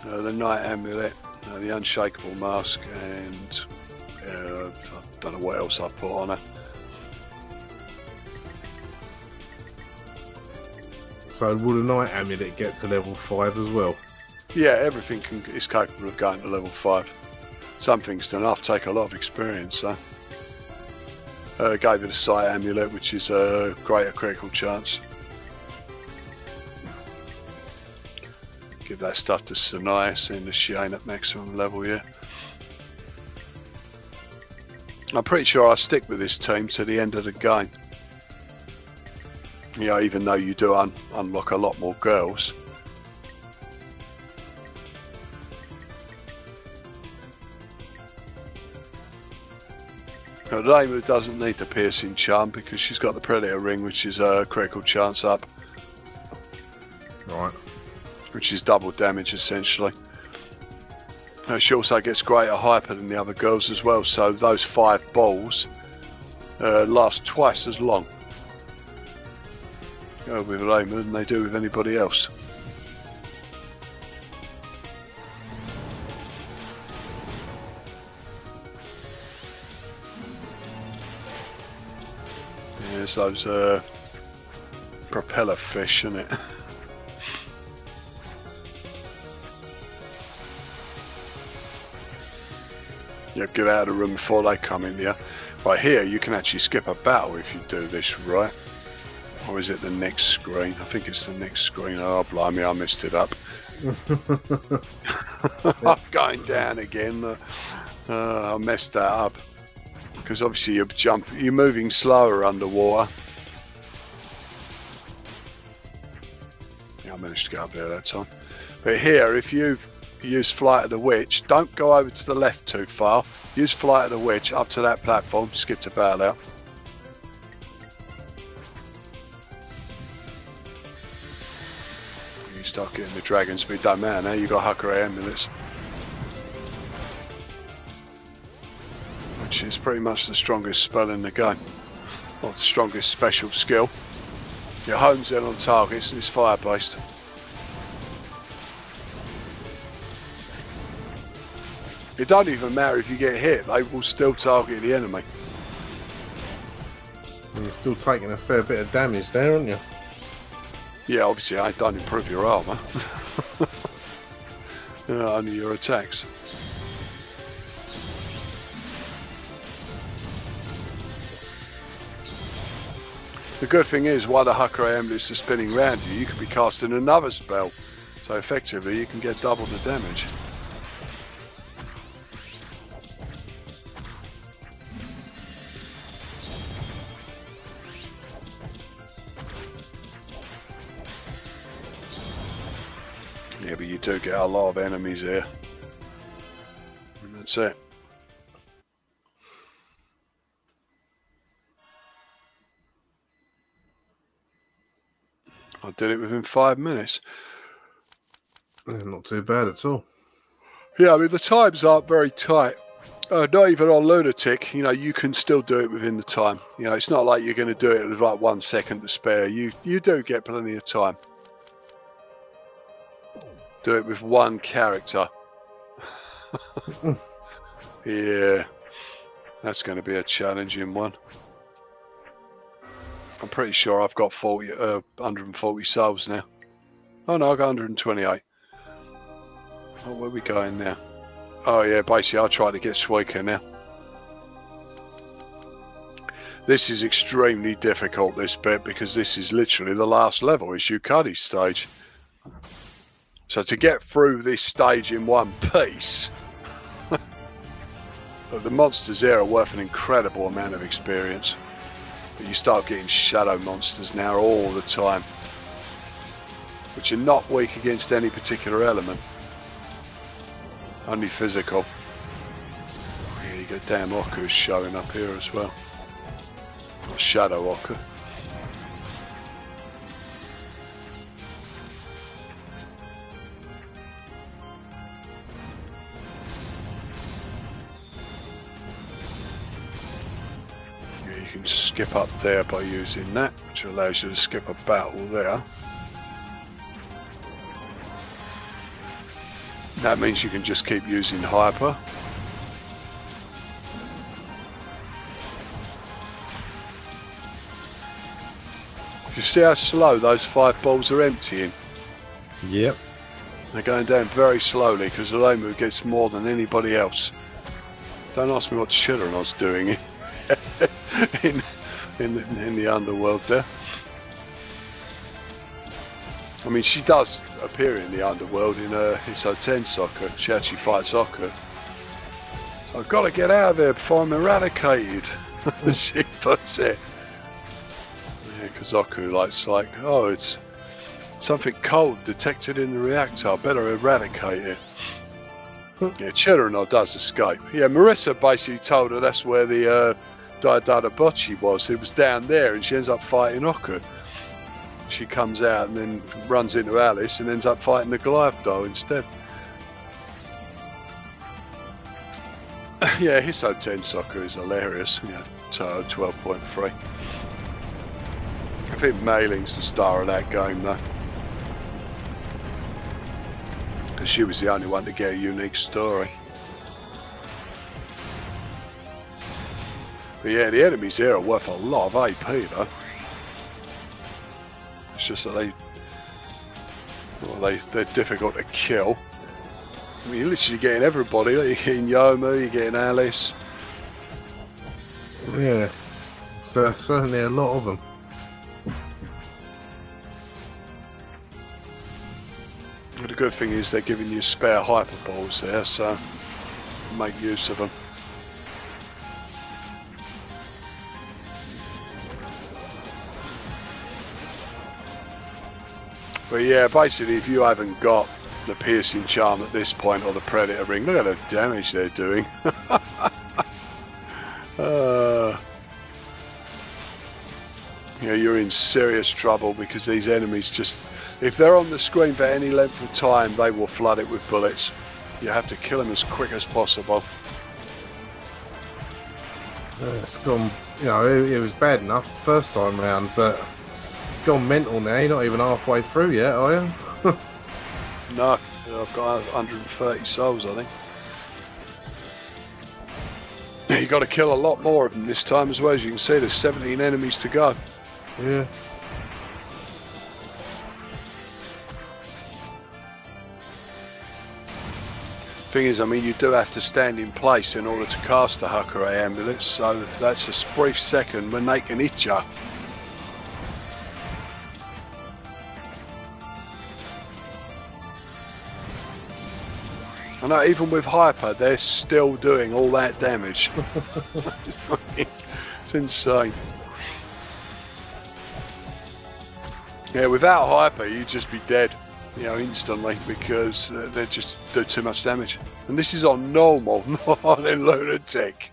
the Night Amulet, the Unshakable Mask, and I don't know what else I put on her. So will the Night Amulet get to level 5 as well? Yeah, everything is capable of going to level 5. Some things don't have to take a lot of experience, so. Gave it a Sight Amulet, which is a greater critical chance. Give that stuff to Sanaya, seeing as she ain't at maximum level yet. I'm pretty sure I'll stick with this team to the end of the game. You know, even though you do unlock a lot more girls. Now, Reimu doesn't need the piercing charm because she's got the Predator Ring, which is a critical chance up. Right. Which is double damage essentially. She also gets greater hyper than the other girls as well, so those 5 balls last twice as long with Reimu than they do with anybody else. there's those propeller fish, isn't it? Yeah, get out of the room before they come in here. Right here, you can actually skip a battle if you do this right. Or is it the next screen? I think it's the next screen. Oh, blimey, I messed it up. I'm going down again. I messed that up. Because obviously you're moving slower underwater. Yeah, I managed to get up there that time. But here, if you use Flight of the Witch, don't go over to the left too far. Use Flight of the Witch up to that platform. Skip to battle out. You start getting the dragon speed. Don't matter now. You got Huckleberry Amulets, which is pretty much the strongest spell in the game, or the strongest special skill. Your home's in on targets and it's fire based. It don't even matter if you get hit, they will still target the enemy. And you're still taking a fair bit of damage there, aren't you? Yeah, obviously I don't improve your armour. Only your attacks. The good thing is, while the Huckleberry Amulets are spinning around you, you can be casting another spell. So effectively you can get double the damage. Yeah, but you do get a lot of enemies here. And that's it. I did it within 5 minutes. Yeah, not too bad at all. Yeah, I mean, the times aren't very tight. Not even on Lunatic, you know, you can still do it within the time. You know, it's not like you're going to do it with like 1 second to spare. You do get plenty of time. Do it with one character. Yeah, that's going to be a challenging one. I'm pretty sure I've got 140 souls now. Oh no, I got 128. Oh, where are we going now? Oh yeah, basically I'll try to get Suika now. This is extremely difficult, this bit, because this is literally the last level. It's Yukari's stage. So to get through this stage in one piece, but the monsters here are worth an incredible amount of experience. But you start getting shadow monsters now all the time, which are not weak against any particular element, only physical. Yeah, you got damn Oku's showing up here as well. Shadow Oku. Skip up there by using that, which allows you to skip a battle there. That means you can just keep using Hyper. You see how slow those 5 balls are emptying? Yep. They're going down very slowly because the Lamu gets more than anybody else. Don't ask me what children I was doing in the underworld there. I mean, she does appear in the underworld in her Hiso 10 socket. She actually fights Oku. I've got to get out of here before I'm eradicated. She puts it. Yeah, because Oku likes like, oh, it's something cold detected in the reactor. I better eradicate it. Yeah, Chirano does escape. Yeah, Marissa basically told her that's where the Daidara Bocchi was. It was down there, and she ends up fighting Oku. She comes out and then runs into Alice and ends up fighting the Goliath doll instead. Yeah, Hiso 10 Soccer is hilarious. Yeah, Touhou 12.3. I think Mailing's the star of that game though, because she was the only one to get a unique story. But yeah, the enemies here are worth a lot of AP though. It's just that they're difficult to kill. I mean, you're literally getting everybody. You're getting Yoma, you're getting Alice. Yeah, so certainly a lot of them. But the good thing is they're giving you spare hyper balls there, so make use of them. But yeah, basically, if you haven't got the piercing charm at this point or the predator ring, look at the damage they're doing. Yeah, you're in serious trouble because these enemies just, if they're on the screen for any length of time, they will flood it with bullets. You have to kill them as quick as possible. It's gone, you know, it was bad enough first time round, but it's gone mental now. You're not even halfway through yet, are you? No, I've got 130 souls, I think. You've got to kill a lot more of them this time as well. As you can see, there's 17 enemies to go. Yeah. Thing is, I mean, you do have to stand in place in order to cast the Hakurai amulet, so that's a brief second when they can hit you. I know, even with hyper, they're still doing all that damage. It's insane. Yeah, without hyper, you'd just be dead, you know, instantly, because they just do too much damage. And this is on normal, not in lunatic.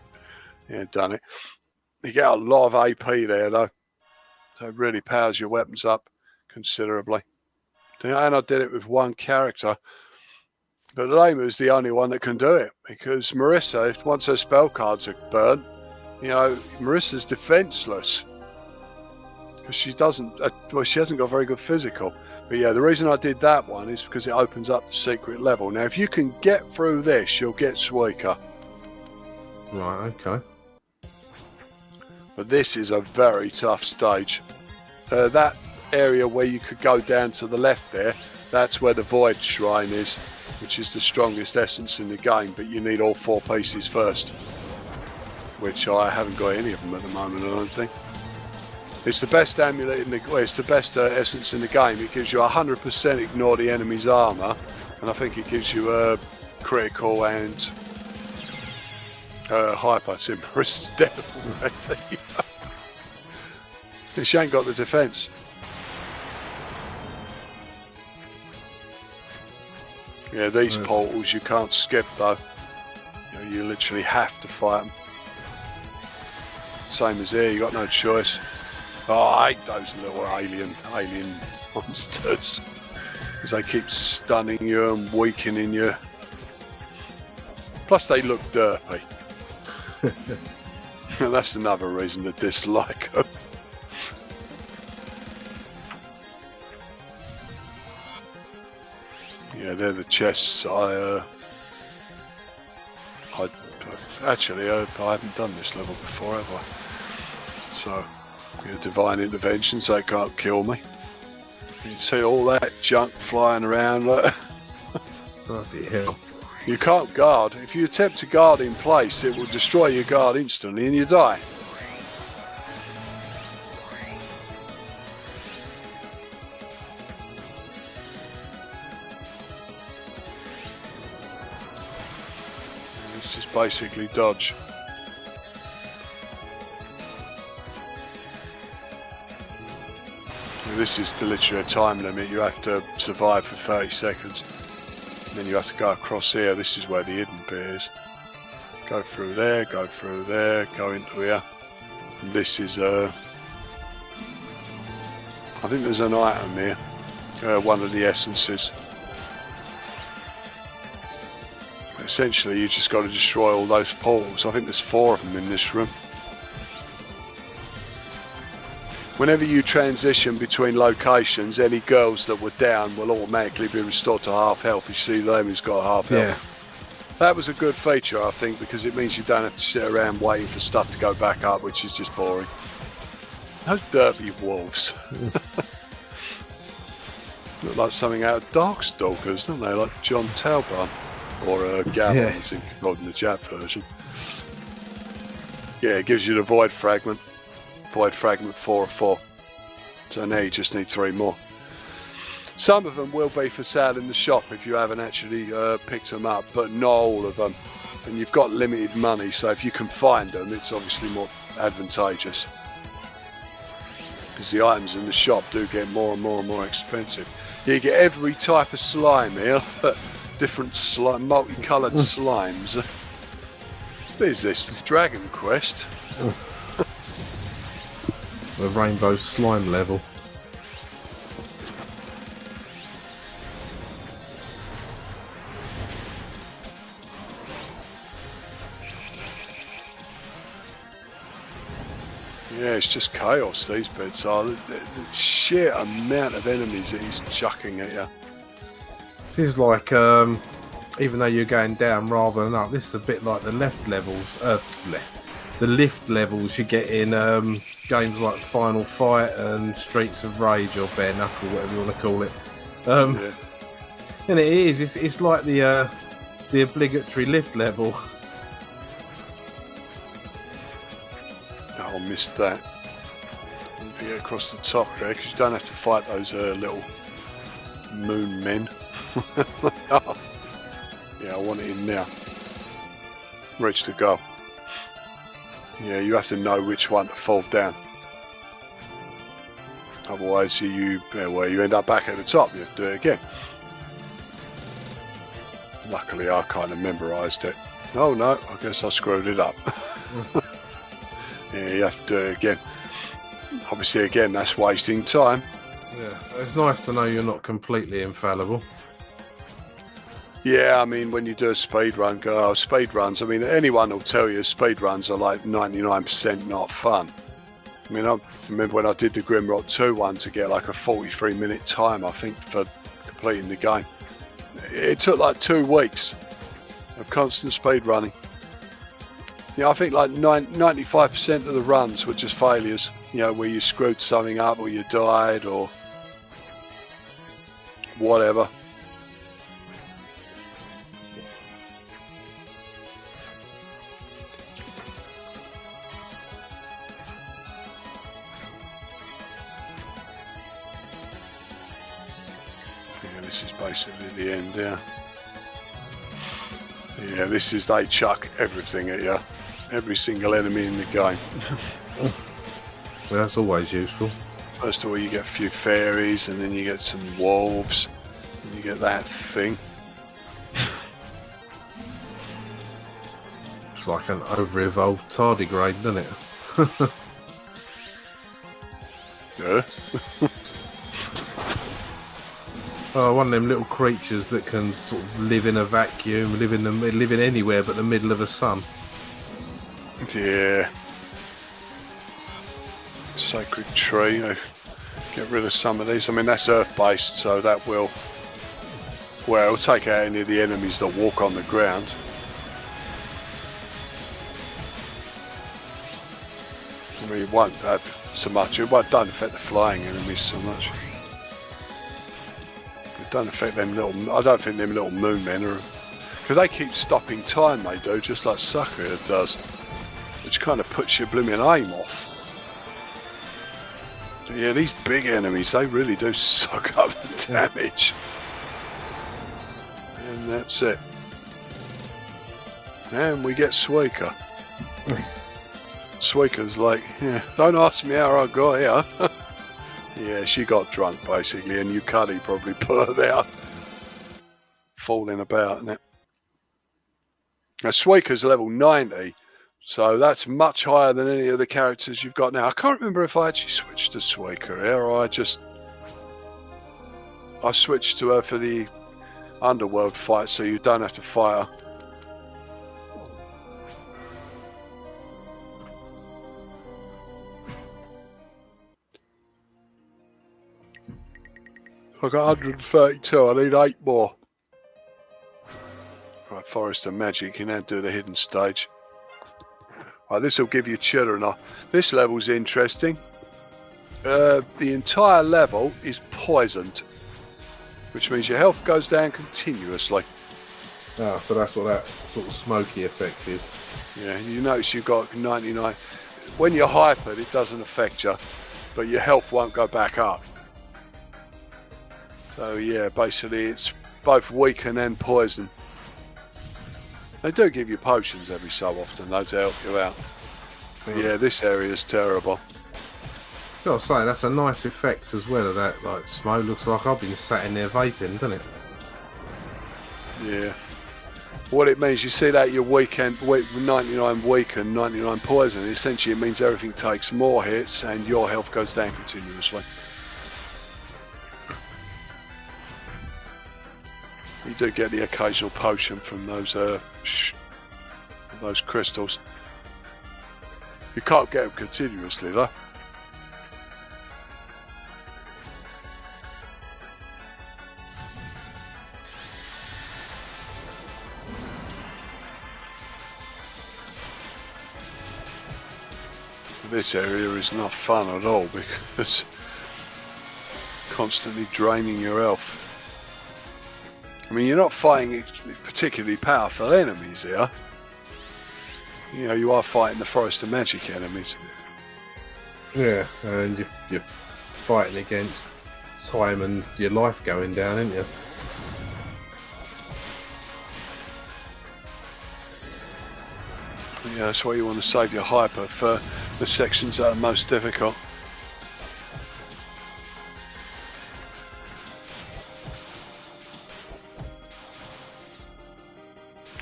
Yeah, done it. You get a lot of AP there, though. So it really powers your weapons up considerably. And I did it with one character. But Lamu's the only one that can do it, because Marissa, once her spell cards are burnt, you know, Marissa's defenseless. Because she doesn't, well, she hasn't got very good physical. But yeah, the reason I did that one is because it opens up the secret level. Now, if you can get through this, you'll get Suika. Right, okay. But this is a very tough stage. That area where you could go down to the left there, that's where the Void Shrine is, which is the strongest essence in the game, but you need all 4 pieces first, which I haven't got any of them at the moment, I don't think. It's the best amulet in the, well, it's the best essence in the game. It gives you 100% ignore the enemy's armor, and I think it gives you a critical and hyper. It's in Marissa's dead already. She ain't got the defense. Yeah, these portals you can't skip though. You know, you literally have to fight them. Same as here, you got no choice. Oh, I hate those little alien monsters, because they keep stunning you and weakening you. Plus, they look derpy. And that's another reason to dislike them. Yeah, they're the chests I haven't done this level before, have I? So, divine intervention, so they can't kill me. You can see all that junk flying around. Bloody hell. You can't guard. If you attempt to guard in place, it will destroy your guard instantly and you die. It's just basically dodge. This is literally a time limit. You have to survive for 30 seconds. And then you have to go across here. This is where the hidden bit is. Go through there, go into here. And this is I think there's an item here. One of the essences. Essentially, you just got to destroy all those portals. I think there's 4 of them in this room. Whenever you transition between locations, any girls that were down will automatically be restored to half health. You see them who's got half health. That was a good feature, I think, because it means you don't have to sit around waiting for stuff to go back up, which is just boring. Those dirty wolves. Look like something out of Darkstalkers, don't they? Like John Talbot or Gavin, as in the Jap version. Yeah, it gives you the Void Fragment. Void Fragment 4 of 4. So now you just need 3 more. Some of them will be for sale in the shop if you haven't actually picked them up, but not all of them. And you've got limited money, so if you can find them, it's obviously more advantageous. Because the items in the shop do get more and more and more expensive. You get every type of slime here, different slime, multicoloured slimes. What is this? Dragon Quest? The rainbow slime level. Yeah, it's just chaos, these bits are. The sheer amount of enemies that he's chucking at you. This is like, even though you're going down rather than up, this is a bit like the lift levels you get in games like Final Fight and Streets of Rage or Bare Knuckle, whatever you want to call it. Yeah. And it is, it's like the obligatory lift level. Oh, I missed that. If you get across the top there, because you don't have to fight those little moon men. Yeah, I want it in now. Reach the goal. Yeah, you have to know which one to fall down. Otherwise, you end up back at the top. You have to do it again. Luckily, I kind of memorised it. Oh no, I guess I screwed it up. Yeah, you have to do it again. Obviously, again, that's wasting time. Yeah, it's nice to know you're not completely infallible. Yeah, I mean, when you do a speed run, speed runs, I mean, anyone will tell you speed runs are like 99% not fun. I mean, I remember when I did the Grimrock 2 one to get like a 43-minute time, I think, for completing the game. It took like 2 weeks of constant speed running. Yeah, I think like 95% of the runs were just failures, you know, where you screwed something up or you died or whatever. Yeah, this is basically the end, yeah. Yeah, this is, they chuck everything at you. Every single enemy in the game. Well, that's always useful. First of all, you get a few fairies, and then you get some wolves, and you get that thing. It's like an over-evolved tardigrade, doesn't it? Yeah. Oh, one of them little creatures that can sort of live in a vacuum, live in anywhere but the middle of the sun. Yeah. Sacred tree. Get rid of some of these. I mean, that's earth-based, so that will, well, it'll take out any of the enemies that walk on the ground. I mean, it won't have so much. It don't affect the flying enemies so much. It don't affect them little. I don't think them little moon men are, because they keep stopping time. They do, just like Sakura does, which kind of puts your blooming aim off. So yeah, these big enemies, they really do suck up the damage. And that's it. And we get Suika. Suika's like, yeah, don't ask me how I got here. Yeah, she got drunk basically, and Yukari probably put her there, falling about, isn't it? Now Suika's level 90, so that's much higher than any of the characters you've got now. I can't remember if I actually switched to Suika here, or I switched to her for the underworld fight, so you don't have to fight her. I got 132, I need 8 more. Right, Forest of Magic, you now do the hidden stage. Right, this will give you children. This level's interesting. The entire level is poisoned, which means your health goes down continuously. Oh, so that's what that sort of smoky effect is. Yeah, you notice you've got 99. When you're hypered, it doesn't affect you, but your health won't go back up. So yeah, basically it's both weaken and poison. They do give you potions every so often, though, to help you out. But yeah, this area is terrible. Gotta say, that's a nice effect as well of that, like, smoke. Looks like I've been sat in there vaping, doesn't it? Yeah. What it means, you see that you're weak 99 weaken, 99 poison. Essentially, it means everything takes more hits and your health goes down continuously. You do get the occasional potion from those crystals. You can't get them continuously, though. This area is not fun at all because constantly draining your health. I mean, you're not fighting particularly powerful enemies here. You know, you are fighting the Forest of Magic enemies. Yeah, and you're fighting against time and your life going down, aren't you? Yeah, that's why you want to save your hyper for the sections that are most difficult.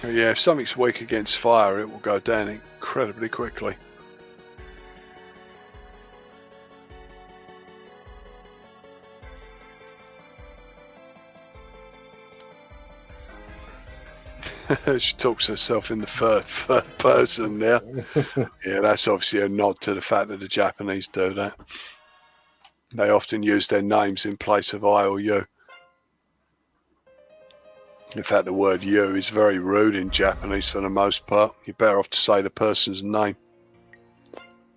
Yeah, if something's weak against fire, it will go down incredibly quickly. She talks herself in the third person now. Yeah, that's obviously a nod to the fact that the Japanese do that. They often use their names in place of I or you. In fact, the word you is very rude in Japanese for the most part. You're better off to say the person's name.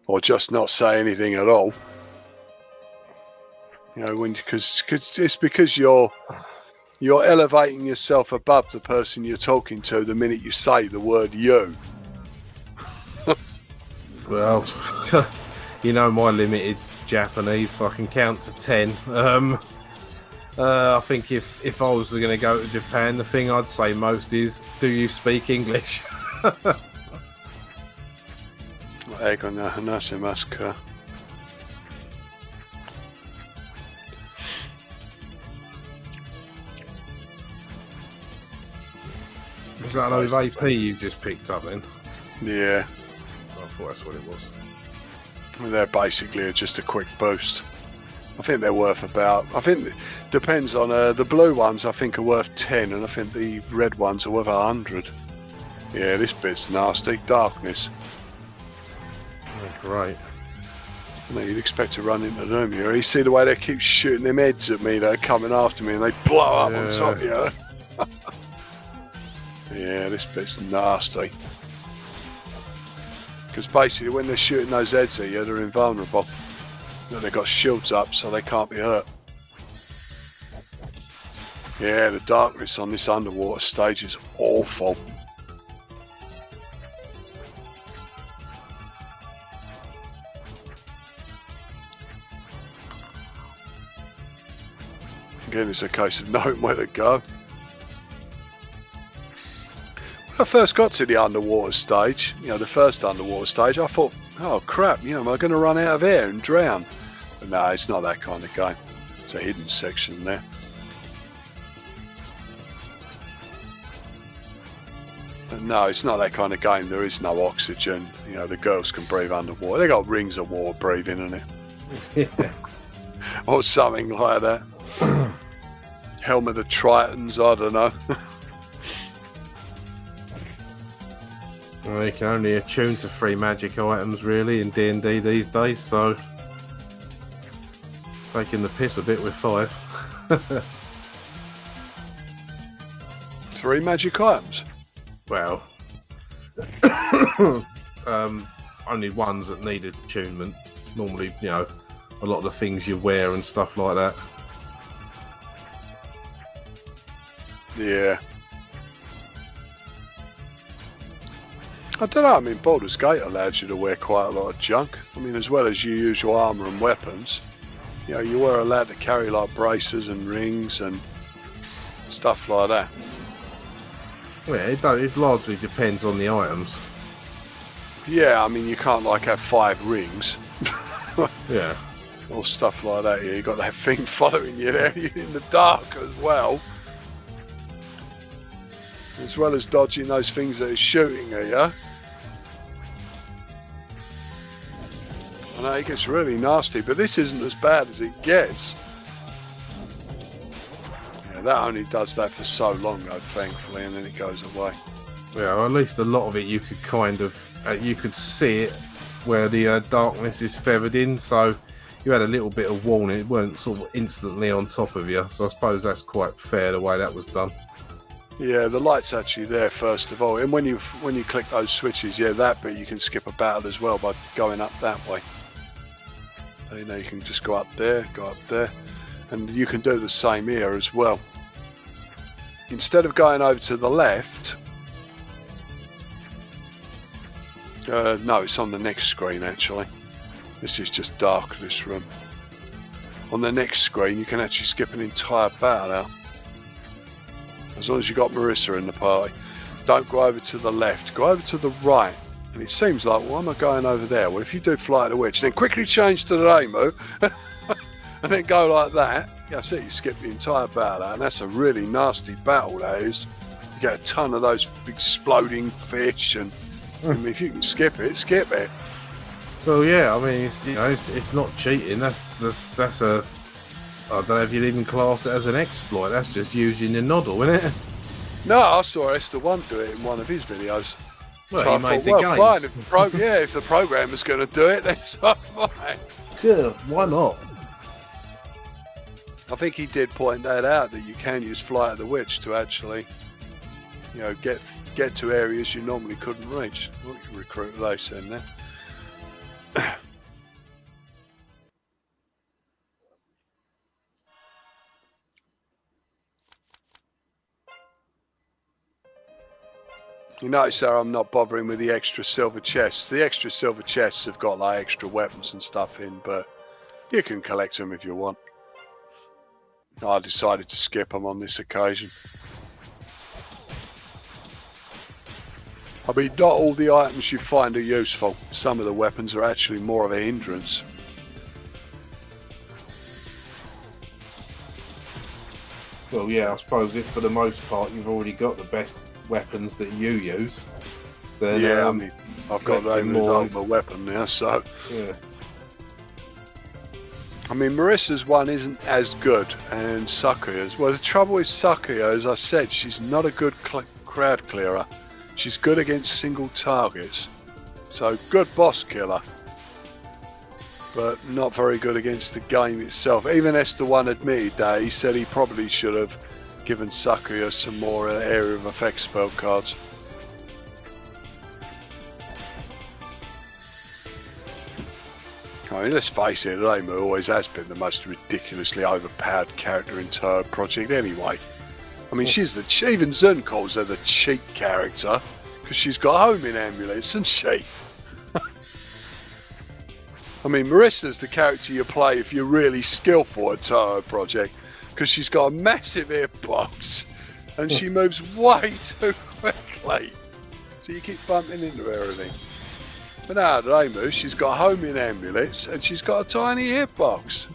Or just not say anything at all. You know, because it's because you're elevating yourself above the person you're talking to the minute you say the word you. Well, you know my limited Japanese, so I can count to 10. I think if I was going to go to Japan, the thing I'd say most is, do you speak English? Eigo no hanashimasu ka? Is that those AP you've just picked up then? Yeah. I thought that's what it was. Well, they're basically just a quick boost. I think they're worth about, I think it depends on, the blue ones I think are worth 10 and I think the red ones are worth 100. Yeah, this bit's nasty. Darkness. Oh, great. No, you'd expect to run into them here. You see the way they keep shooting them heads at me, they're coming after me and they blow up on top of you. Yeah, this bit's nasty. Because basically when they're shooting those heads at you, they're invulnerable. They've got shields up so they can't be hurt. Yeah, the darkness on this underwater stage is awful. Again, it's a case of knowing where to go. When I first got to the underwater stage, you know, the first underwater stage, I thought, oh crap, you know, am I going to run out of air and drown? But no, it's not that kind of game. It's a hidden section there. But no, it's not that kind of game. There is no oxygen. You know, the girls can breathe underwater. They got rings of water breathing in it. Yeah. Or something like that. Helm of the Tritons, I don't know. Well, you can only attune to 3 magic items really in D&D these days, so taking the piss a bit with 5. 3 magic items? Well, only ones that need attunement. Normally, you know, a lot of the things you wear and stuff like that. Yeah. I don't know, I mean, Baldur's Gate allows you to wear quite a lot of junk. I mean, as well as your usual armour and weapons, you know, you were allowed to carry like braces and rings and stuff like that. Yeah, it does. It largely depends on the items. Yeah, I mean, you can't like have 5 rings. Yeah. Or stuff like that. Yeah, you got that thing following you there in the dark as well. As well as dodging those things that are shooting at you. I know it gets really nasty, but this isn't as bad as it gets. Yeah, that only does that for so long though, thankfully, and then it goes away. Yeah, or at least a lot of it you could kind of, you could see it where the darkness is feathered in, so you had a little bit of warning. It weren't sort of instantly on top of you, so I suppose that's quite fair the way that was done. Yeah, the light's actually there first of all, and when you click those switches, yeah, that bit you can skip a battle as well by going up that way. So, you know, you can just go up there, and you can do the same here as well. Instead of going over to the left, no, it's on the next screen actually. This is just dark, this room. On the next screen, you can actually skip an entire battle out. As long as you've got Marissa in the party. Don't go over to the left, go over to the right. And it seems like, why am I going over there? Well, if you do Flight of the Witch, then quickly change to the Rainbow, and then go like that. Yeah, that's it, you skip the entire battle out, and that's a really nasty battle, that is. You get a ton of those exploding fish, and I mean, if you can skip it, skip it. Well, yeah, I mean, it's, you know, it's not cheating. That's a, I don't know if you'd even class it as an exploit. That's just using the noddle, isn't it? No, I saw Esther One do it in one of his videos. Well, so he I made thought, the game. Fine, if the programmer's going to do it, then so fine. Yeah, why not? I think he did point that out, that you can use Flight of the Witch to actually, you know, get to areas you normally couldn't reach. What recruit they send there? You notice there I'm not bothering with the extra silver chests. The extra silver chests have got like extra weapons and stuff in, but you can collect them if you want. I decided to skip them on this occasion. I mean, not all the items you find are useful. Some of the weapons are actually more of a hindrance. Well, yeah, I suppose if for the most part you've already got the best weapons that you use, then yeah, I mean, I've got my weapon now, so yeah. I mean, Marissa's one isn't as good, and Sakuya's. Well, the trouble with Sakuya, as I said, she's not a good crowd clearer. She's good against single targets, so good boss killer, but not very good against the game itself. Even Esther One admitted that. He said he probably should have given Sakuya some more area of effect spell cards. I mean, let's face it, Reimu always has been the most ridiculously overpowered character in Touhou Project anyway. I mean, she's even Zun calls her the cheat character, because she's got homing amulets, hasn't she? I mean, Marissa's the character you play if you're really skillful at Touhou Project, because she's got a massive hitbox, and she moves way too quickly. So you keep bumping into everything. But now at Reimu, she's got homing amulets, and she's got a tiny hitbox.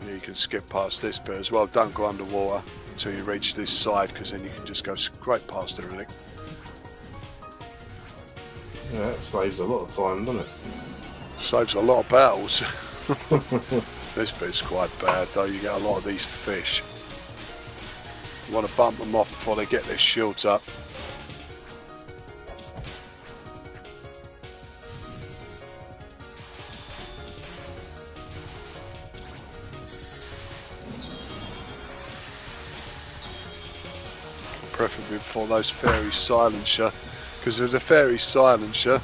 You can skip past this bit as well. Don't go underwater until you reach this side, because then you can just go straight past everything. Yeah, that saves a lot of time, doesn't it? Saves a lot of battles. This bit's quite bad though. You get a lot of these fish. You want to bump them off before they get their shields up. preferably before those fairy silencer, because with the fairy silencer,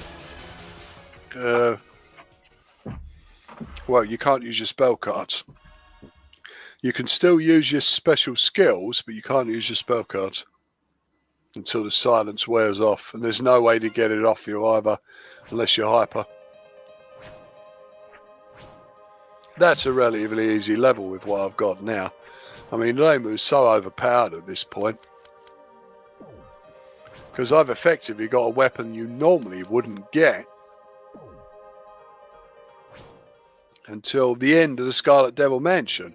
well, you can't use your spell cards. You can still use your special skills, but you can't use your spell cards until the silence wears off, and there's no way to get it off you either, unless you're hyper. That's a relatively easy level with what I've got now. I mean, Reimu's so overpowered at this point, because I've effectively got a weapon you normally wouldn't get until the end of the Scarlet Devil Mansion.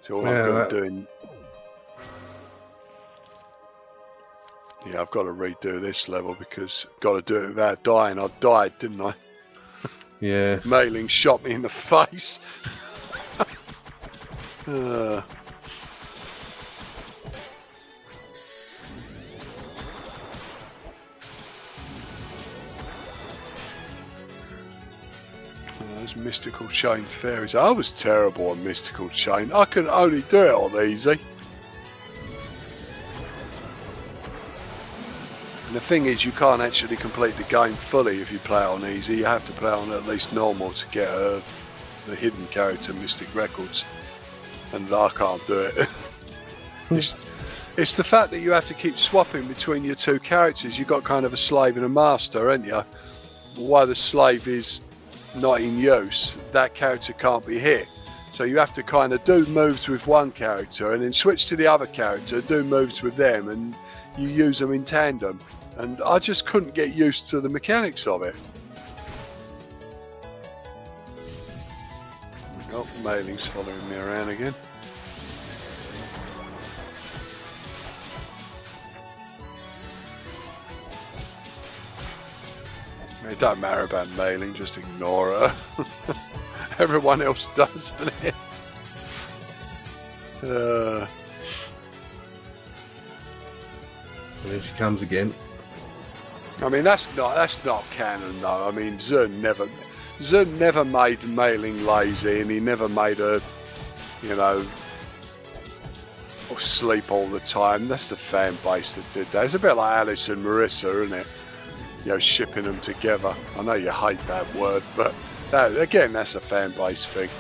So all I'm going to do... Yeah, I've got to redo this level because I've got to do it without dying. I died, didn't I? Yeah. Mailing shot me in the face. Those mystical chain fairies. I was terrible on mystical chain. I can only do it on easy. And the thing is, you can't actually complete the game fully if you play it on easy. You have to play on at least normal to get the hidden character Mystic Records. And I can't do it. It's the fact that you have to keep swapping between your two characters. You've got kind of a slave and a master, haven't you? While the slave is not in use, that character can't be hit. So you have to kind of do moves with one character and then switch to the other character, do moves with them, and you use them in tandem. And I just couldn't get used to the mechanics of it. Oh, Mailing's following me around again. It don't matter about Mailing, just ignore her. Everyone else does, isn't it? There she comes again. I mean, that's not canon though. I mean, Zun never made Mailing lazy, and he never made her, you know, sleep all the time. That's the fan base that did that. It's a bit like Alice and Marissa, isn't it? You know, shipping them together. I know you hate that word, but again, that's a fan base thing.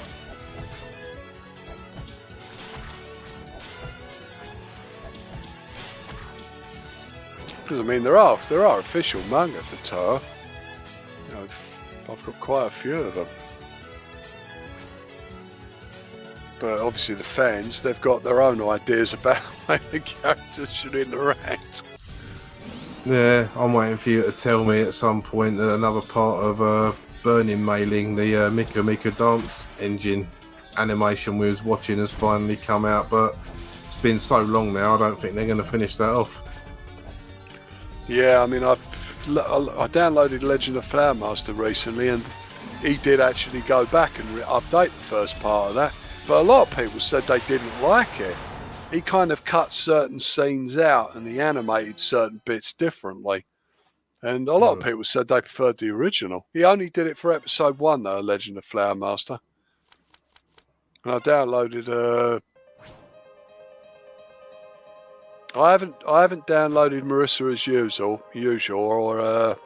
Because I mean, there are official manga for Touhou. You know, I've got quite a few of them. But obviously the fans, they've got their own ideas about how the characters should interact. Yeah, I'm waiting for you to tell me at some point that another part of Burning Mailing, the Mika Mika dance engine animation we was watching has finally come out, but it's been so long now, I don't think they're going to finish that off. Yeah, I mean, I downloaded Legend of Flower Master recently, and he did actually go back and update the first part of that. But a lot of people said they didn't like it. He kind of cut certain scenes out, and he animated certain bits differently. And a lot of people said they preferred the original. He only did it for episode 1, though, Legend of Flower Master. And I downloaded I haven't downloaded Marissa as usual, or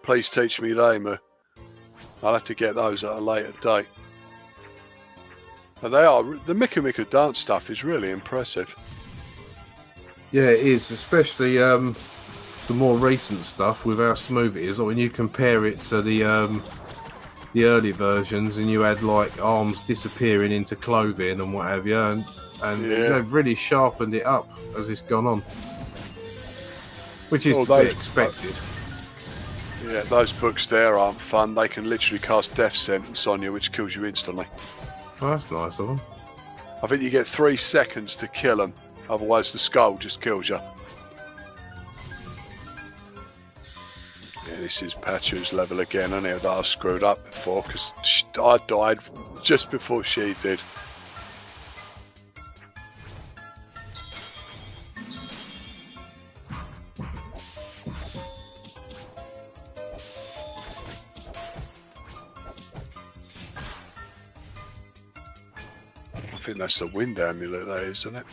Please Teach Me Reimu. I'll have to get those at a later date. But the Mika Mika dance stuff is really impressive. Yeah, it is, especially the more recent stuff with how smooth it is. Like when you compare it to the early versions, and you had like arms disappearing into clothing and what have you, and they've really sharpened it up as it's gone on, which is to be expected. Yeah, those books there aren't fun. They can literally cast death sentence on you, which kills you instantly. Oh, that's nice of them. I think you get 3 seconds to kill them, otherwise the skull just kills you. Yeah, this is Pachu's level again, isn't it? That I screwed up before, because I died just before she did. I think that's the wind amulet, that is, isn't it?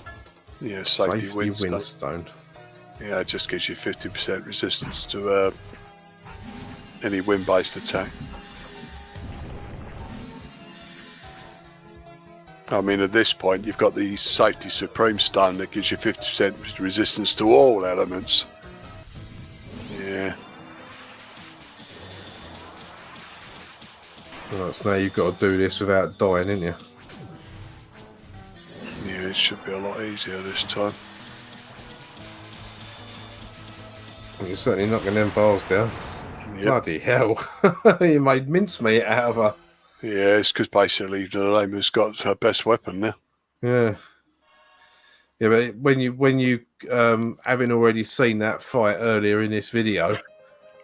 Yeah, safety windstone. windstone. Yeah, it just gives you 50% resistance to any wind-based attack. I mean, at this point, you've got the Safety Supreme Stone that gives you 50% resistance to all elements. Yeah. Right, so now you've got to do this without dying, ain't you? Yeah, it should be a lot easier this time. You're certainly knocking them bars down. Yep. Bloody hell. You made mincemeat out of her. Yeah, it's because basically the Lamer's got her best weapon now. Yeah. Yeah, but when you having already seen that fight earlier in this video,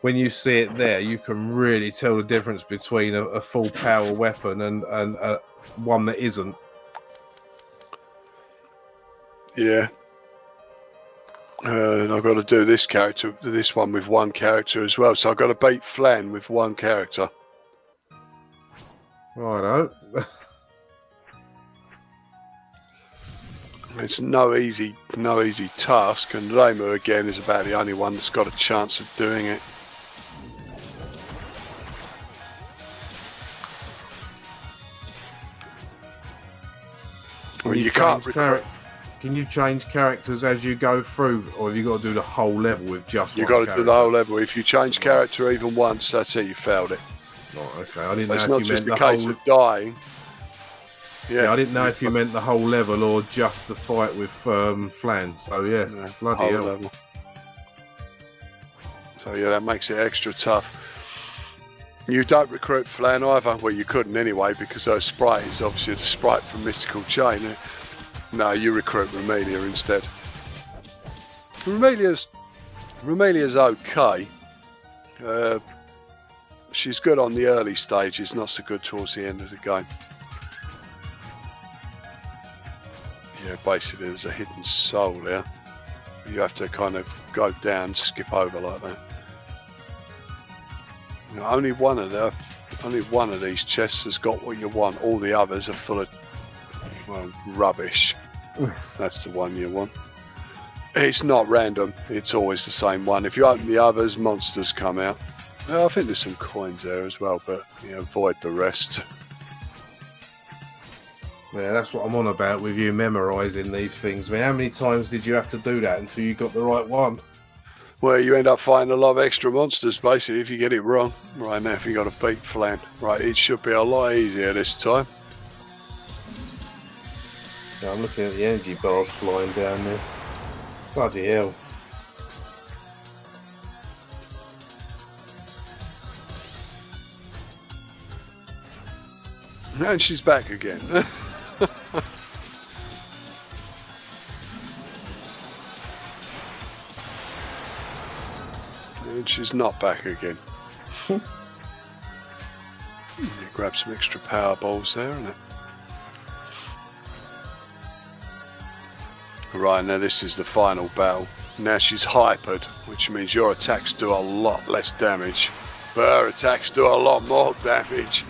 when you see it there, you can really tell the difference between a full power weapon and one that isn't. Yeah. And I've got to do this one with one character as well. So I've got to beat Flan with one character. Righto. It's no easy task, and Lamer again is about the only one that's got a chance of doing it. Well, you can't. Can you change characters as you go through, or have you got to do the whole level with just one You've got to character? do the whole level. If you change character even once, that's it, you failed it. Right, okay. I didn't It's know not if you just meant a the case whole. of dying. Yeah, I didn't know if you meant the whole level or just the fight with Flan. So yeah, No, bloody whole hell. level. So yeah, that makes it extra tough. You don't recruit Flan either. Well, you couldn't anyway, because her sprite is obviously the sprite from Mystical Chain. No, you recruit Romelia instead. Romelia's okay. She's good on the early stages, not so good towards the end of the game. Yeah, basically there's a hidden soul there. You have to kind of go down, skip over like that. You know, only one of these chests has got what you want. All the others are full of, well, rubbish. That's the one you want. It's not random. It's always the same one. If you open the others, monsters come out. I think there's some coins there as well, but you know, avoid the rest. Yeah, that's what I'm on about with you memorising these things. I mean, how many times did you have to do that until you got the right one? Well, you end up fighting a lot of extra monsters, basically, if you get it wrong. Right now, if you got to beat Flan. Right, it should be a lot easier this time. Yeah, I'm looking at the energy bars flying down there. Bloody hell. And she's back again. And she's not back again. You grab some extra power balls there, isn't it? Right, now this is the final battle. Now she's hypered, which means your attacks do a lot less damage, but her attacks do a lot more damage.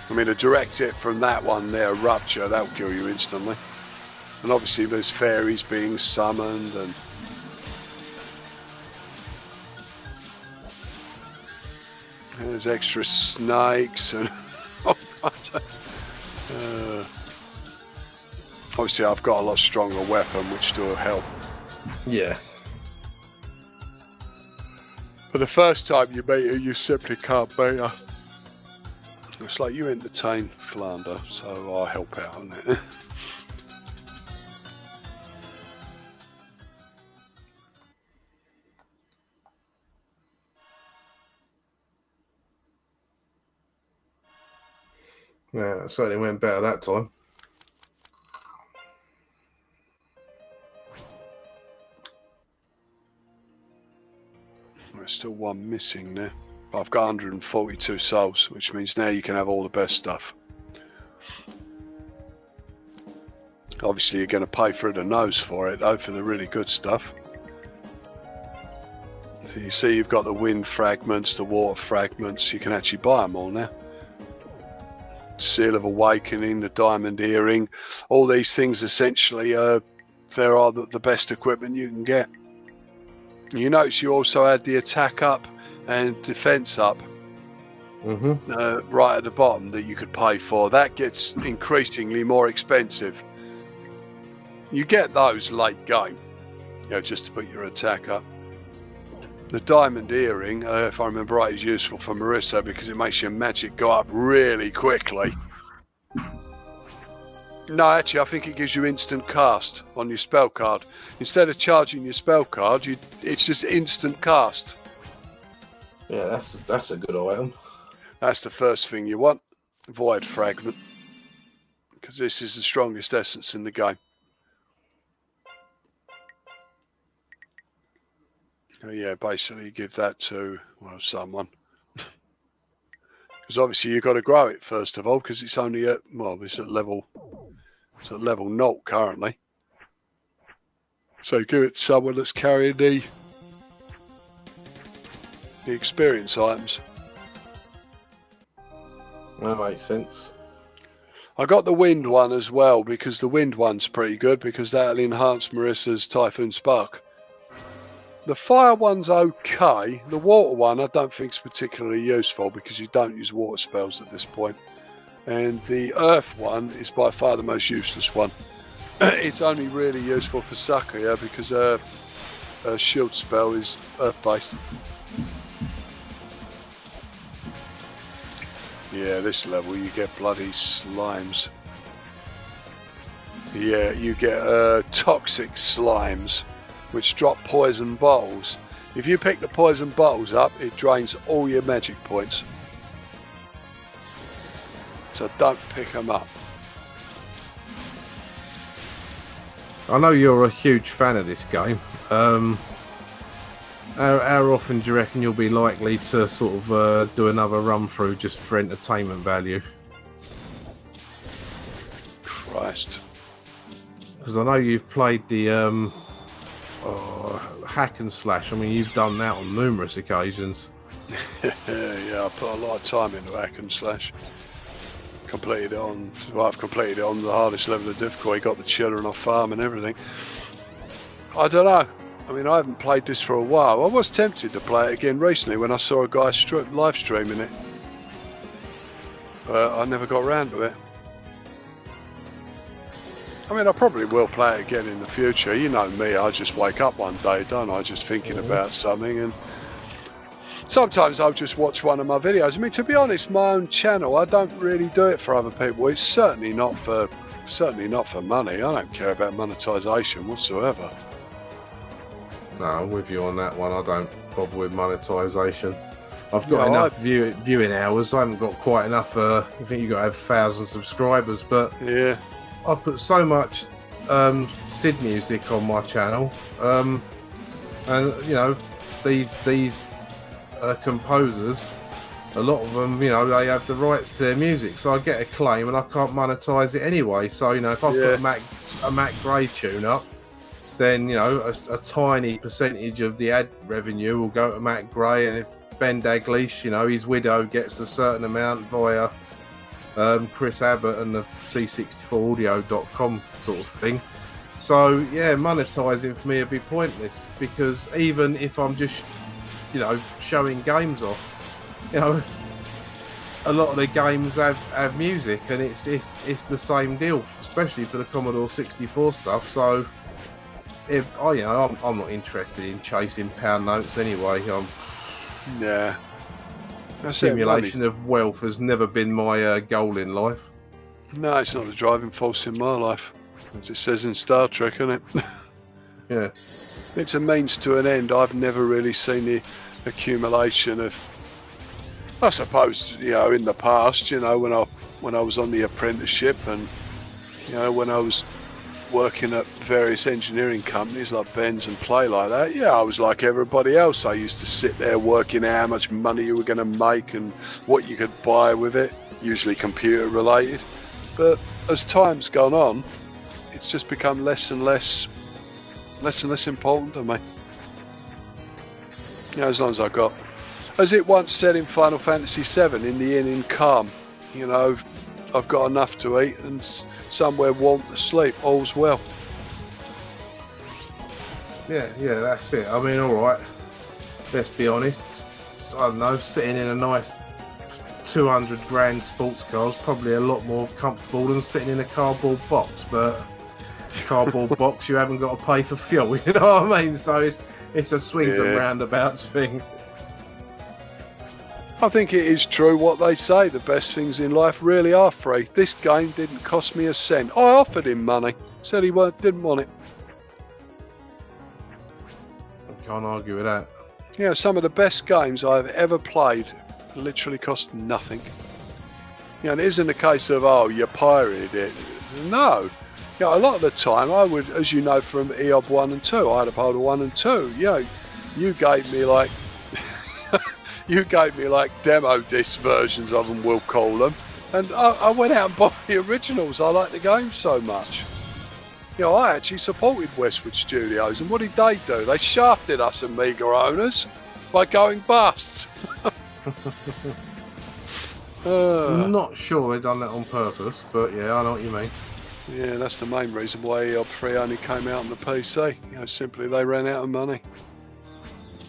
I mean, a direct hit from that one there, Rupture, that'll kill you instantly. And obviously there's fairies being summoned and... There's extra snakes and... Obviously I've got a lot stronger weapon, which do help. Yeah. But the first time you beat her, you simply can't beat her. It's like you entertain Flander, so I'll help out on it. Yeah, it certainly went better that time. There's still one missing there. But I've got 142 souls, which means now you can have all the best stuff. Obviously you're going to pay through the nose for it though, for the really good stuff. So you see you've got the wind fragments, the water fragments, you can actually buy them all now. Seal of Awakening, the Diamond Earring, all these things essentially there are the best equipment you can get. You notice you also add the attack up and defense up right at the bottom that you could pay for. That gets increasingly more expensive. You get those late game, just to put your attack up. The Diamond Earring, if I remember right, is useful for Marissa because it makes your magic go up really quickly. No, actually, I think it gives you instant cast on your spell card. Instead of charging your spell card, it's just instant cast. Yeah, that's a good item. That's the first thing you want. Void Fragment. Because this is the strongest essence in the game. Oh, yeah, basically you give that to, someone. Because obviously you've got to grow it first of all, because it's only at, it's at level 0 currently. So give it to someone that's carrying the experience items. That makes sense. I got the wind one as well, because the wind one's pretty good, because that'll enhance Marissa's Typhoon Spark. The fire one's okay. The water one I don't think is particularly useful, because you don't use water spells at this point. And the earth one is by far the most useless one. It's only really useful for Sakuya because her shield spell is earth based. Yeah, this level you get bloody slimes. Yeah, you get toxic slimes which drop poison bottles. If you pick the poison bottles up, it drains all your magic points. So don't pick them up. I know you're a huge fan of this game. How often do you reckon you'll be likely to sort of do another run through just for entertainment value? Christ. Because I know you've played the hack and slash. I mean, you've done that on numerous occasions. Yeah, I put a lot of time into hack and slash. I've completed it on the hardest level of difficulty, got the children off farm and everything. I don't know. I mean, I haven't played this for a while. I was tempted to play it again recently when I saw a guy live streaming it. But I never got around to it. I mean, I probably will play it again in the future. You know me, I just wake up one day, don't I? Just thinking about something, and sometimes I'll just watch one of my videos. I mean, to be honest, my own channel, I don't really do it for other people. It's certainly not for money. I don't care about monetization whatsoever. No, I'm with you on that one. I don't bother with monetization. I've got enough viewing hours. I haven't got quite enough. I think you've got to have 1,000 subscribers, but yeah, I put so much Sid music on my channel, and you know, these composers, a lot of them, you know, they have the rights to their music, so I get a claim and I can't monetize it anyway. So you know, if I put a Mac Gray tune up, then you know a tiny percentage of the ad revenue will go to Matt Gray, and if Ben Daglish, you know, his widow gets a certain amount via Chris Abbott and the C64audio.com sort of thing. So yeah, monetizing for me would be pointless, because even if I'm just, you know, showing games off, you know, a lot of the games have music, and it's the same deal, especially for the Commodore 64 stuff. So I'm not interested in chasing pound notes anyway. Yeah. Accumulation of wealth has never been my goal in life. No, it's not the driving force in my life, as it says in Star Trek, isn't it? Yeah. It's a means to an end. I've never really seen the accumulation of, I suppose, you know, in the past, you know, when I was on the apprenticeship, and you know, when I was working at various engineering companies like Benz and Play like that, yeah, I was like everybody else. I used to sit there working out how much money you were going to make and what you could buy with it, usually computer related. But as time's gone on, it's just become less and less important to me. You know, as long as I got, as it once said in Final Fantasy VII, in the inn in Calm, you know, I've got enough to eat and somewhere warm to sleep. All's well. Yeah, that's it. I mean, all right. Let's be honest. I don't know, sitting in a nice 200 grand sports car is probably a lot more comfortable than sitting in a cardboard box. But cardboard box, you haven't got to pay for fuel. You know what I mean? So it's a swings and roundabouts thing. I think it is true what they say. The best things in life really are free. This game didn't cost me a cent. I offered him money. Said he didn't want it. I can't argue with that. Yeah, some of the best games I've ever played literally cost nothing. You know, and it isn't a case of, oh, you pirated it. No. You know, a lot of the time I would, as you know from EOB 1 and 2, I had a hold of 1 and 2. You know, you gave me like... You gave me like demo disc versions of them, we'll call them, and I went out and bought the originals. I like the game so much. You know, I actually supported Westwood Studios, and what did they do? They shafted us Amiga owners by going bust. I'm not sure they've done that on purpose, but yeah, I know what you mean. Yeah, that's the main reason why EOB 3 only came out on the PC. You know, simply they ran out of money.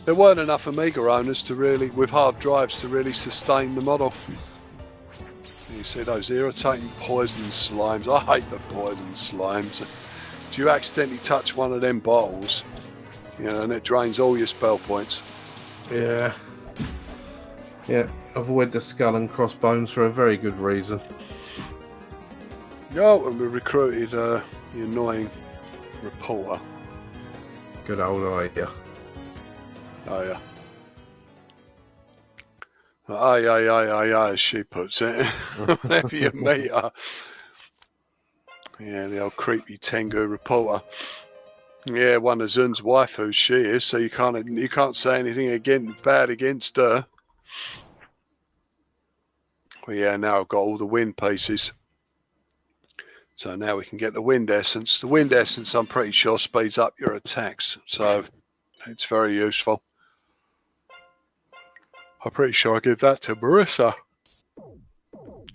There weren't enough Amiga owners to really, with hard drives, to really sustain the model. You see those irritating poison slimes. I hate the poison slimes. Do you accidentally touch one of them bottles, you know, and it drains all your spell points. Yeah. Yeah, avoid the skull and crossbones for a very good reason. Oh, and we recruited the annoying reporter. Good old idea. Oh yeah. Aye, as she puts it. Whenever you meet her. Yeah, the old creepy Tengu reporter. Yeah, one of Zun's waifus she is, so you can't say anything bad against her. Well, yeah, now I've got all the wind pieces. So now we can get the wind essence. The wind essence, I'm pretty sure, speeds up your attacks, so it's very useful. I'm pretty sure I give that to Marissa.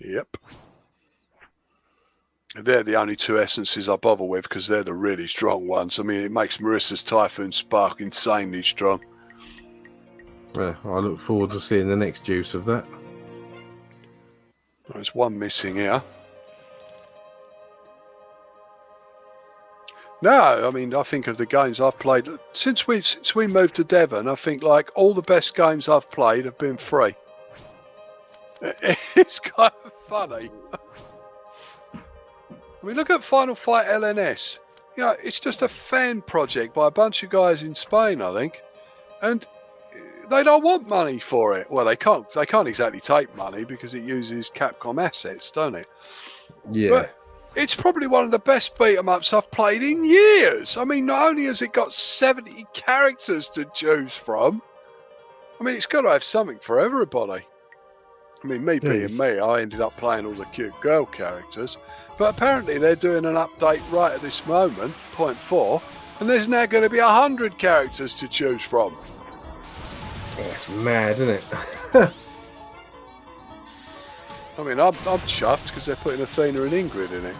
Yep. They're the only two essences I bother with because they're the really strong ones. I mean, it makes Marissa's Typhoon Spark insanely strong. Yeah, I look forward to seeing the next use of that. There's one missing here. No, I mean, I think of the games I've played since we moved to Devon. I think like all the best games I've played have been free. It's kind of funny. I mean, look at Final Fight LNS. You know, it's just a fan project by a bunch of guys in Spain, I think, and they don't want money for it. Well, they can't exactly take money because it uses Capcom assets, don't it? Yeah. But it's probably one of the best beat-em-ups I've played in years. I mean, not only has it got 70 characters to choose from, I mean, it's got to have something for everybody. I mean, me being me, I ended up playing all the cute girl characters. But apparently they're doing an update right at this moment, 0.4, and there's now going to be 100 characters to choose from. That's mad, isn't it? I mean, I'm chuffed because they're putting Athena and Ingrid in it.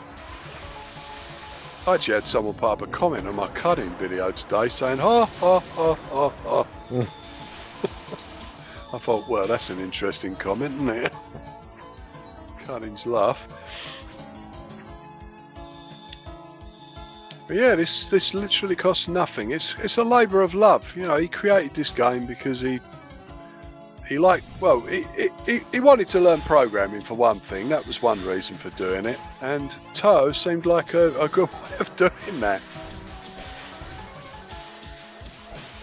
I actually had someone put up a comment on my cutting video today saying, ha, ha, ha, ha, ha. I thought, well, that's an interesting comment, isn't it? Cunning's laugh. But yeah, this literally costs nothing. It's a labour of love. You know, he created this game because he wanted to learn programming for one thing. That was one reason for doing it. And Touhou seemed like a good way of doing that.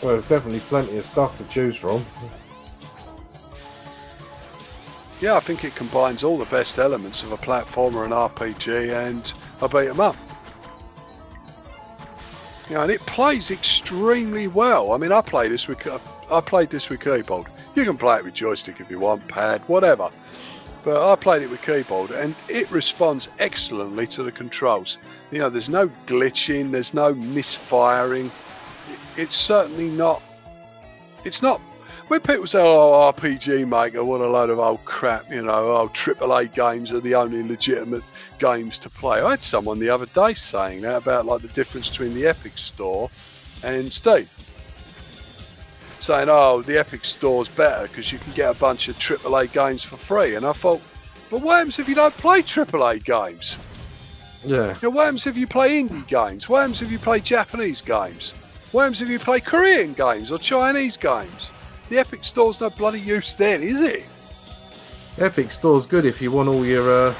Well, there's definitely plenty of stuff to choose from. Yeah, I think it combines all the best elements of a platformer, an RPG, and a beat 'em up. You know, and it plays extremely well. I mean, I played this with keyboard. You can play it with joystick if you want, pad, whatever. But I played it with keyboard, and it responds excellently to the controls. You know, there's no glitching, there's no misfiring. It's certainly not. It's not. when people say, "Oh, RPG Maker, what a load of old crap," AAA games are the only legitimate games to play. I had someone the other day saying that about like the difference between the Epic Store and Steam. Saying, "Oh, the Epic Store's better because you can get a bunch of AAA games for free." And I thought, but what happens if you don't play AAA games? Yeah. What happens if you play indie games? What happens if you play Japanese games? What happens if you play Korean games or Chinese games? The Epic Store's no bloody use then, is it? Epic Store's good if you want all your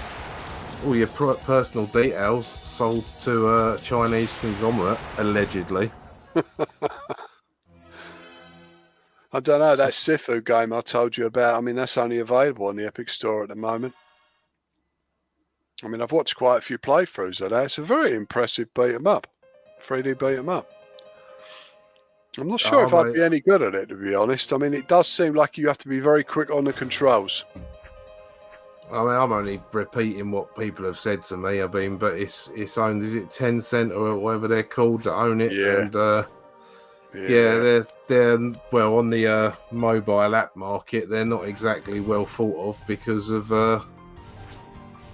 personal details sold to a Chinese conglomerate, allegedly. I don't know, that Sifu game I told you about, I mean, that's only available on the Epic Store at the moment. I mean, I've watched quite a few playthroughs of that. It's a very impressive beat 'em up, 3D beat 'em up. I'm not sure if I'd be any good at it, to be honest. I mean, it does seem like you have to be very quick on the controls. I mean, I'm only repeating what people have said to me. I mean, but it's owned, is it Tencent or whatever they're called that own it? Yeah. And they're well, on the mobile app market, they're not exactly well thought of because of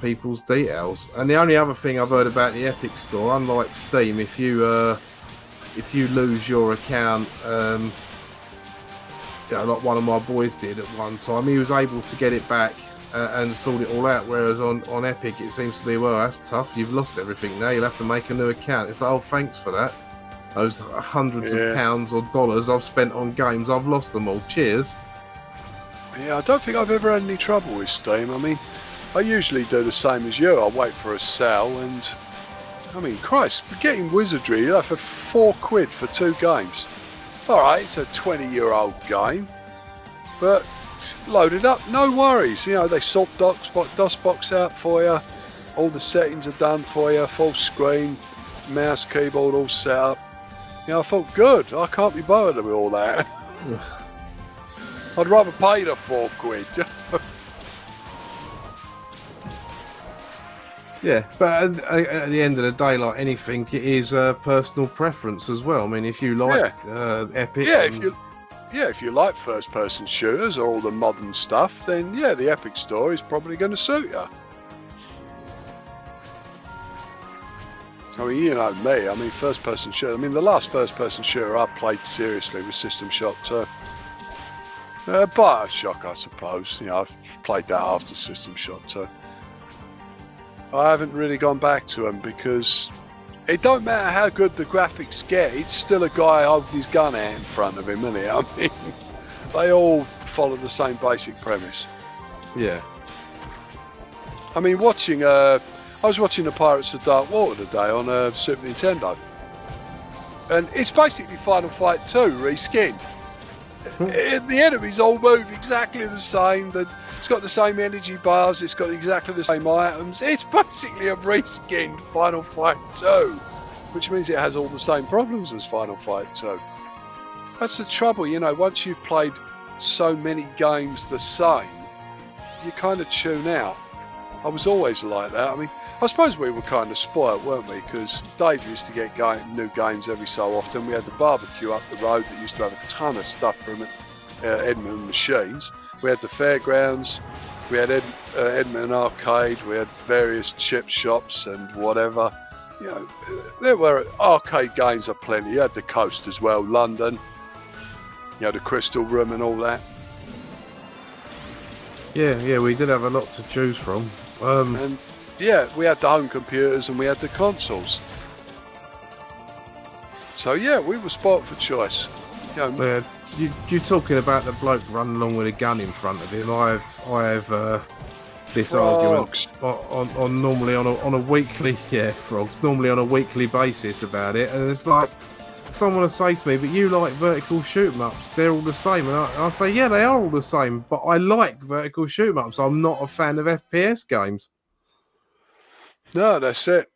people's details. And the only other thing I've heard about the Epic Store, unlike Steam, if you lose your account, like one of my boys did at one time, he was able to get it back and sort it all out. Whereas on Epic, it seems to be, well, that's tough. You've lost everything now. You'll have to make a new account. It's like, oh, thanks for that. Those hundreds of pounds or dollars I've spent on games, I've lost them all. Cheers. Yeah, I don't think I've ever had any trouble with Steam. I mean, I usually do the same as you. I wait for a sale and, I mean, Christ, getting Wizardry for £4 for 2 games. All right, it's a 20-year-old game, but load it up, no worries. They sort DOSBox out for you. All the settings are done for you, full screen, mouse, keyboard, all set up. I thought, good, I can't be bothered with all that. I'd rather pay the £4. Yeah, but at the end of the day, like anything, it is personal preference as well. I mean, if you like Epic, if you like first-person shooters or all the modern stuff, then the Epic Store is probably going to suit you. I mean, you know me. I mean, first-person shooter. I mean, the last first-person shooter I played seriously was System Shock 2. Bioshock, I suppose. I've played that after System Shock 2. I haven't really gone back to them because it don't matter how good the graphics get, it's still a guy holding his gun out in front of him, isn't it? I mean, they all follow the same basic premise. Yeah. I mean, I was watching the Pirates of Dark Water today on Super Nintendo. And it's basically Final Fight 2 reskinned. The enemies all move exactly the same. It's got the same energy bars. It's got exactly the same items. It's basically a reskinned Final Fight 2, which means it has all the same problems as Final Fight 2. That's the trouble, once you've played so many games the same, you kind of tune out. I was always like that. I mean, I suppose we were kind of spoilt, weren't we? Because Dave used to get new games every so often. We had the barbecue up the road that used to have a ton of stuff from Edmonton Machines. We had the fairgrounds, we had Edmonton Arcade, we had various chip shops and whatever. There were arcade games aplenty. You had the coast as well, London. The Crystal Room and all that. Yeah, we did have a lot to choose from. And we had the home computers and we had the consoles. So we were spoilt for choice. You're talking about the bloke running along with a gun in front of him. I have this argument on normally on a weekly frogs normally on a weekly basis about it, and it's like someone will say to me, "But you like vertical shoot 'em ups? They're all the same." And I say, "Yeah, they are all the same, but I like vertical shoot 'em ups. I'm not a fan of FPS games." No, that's it.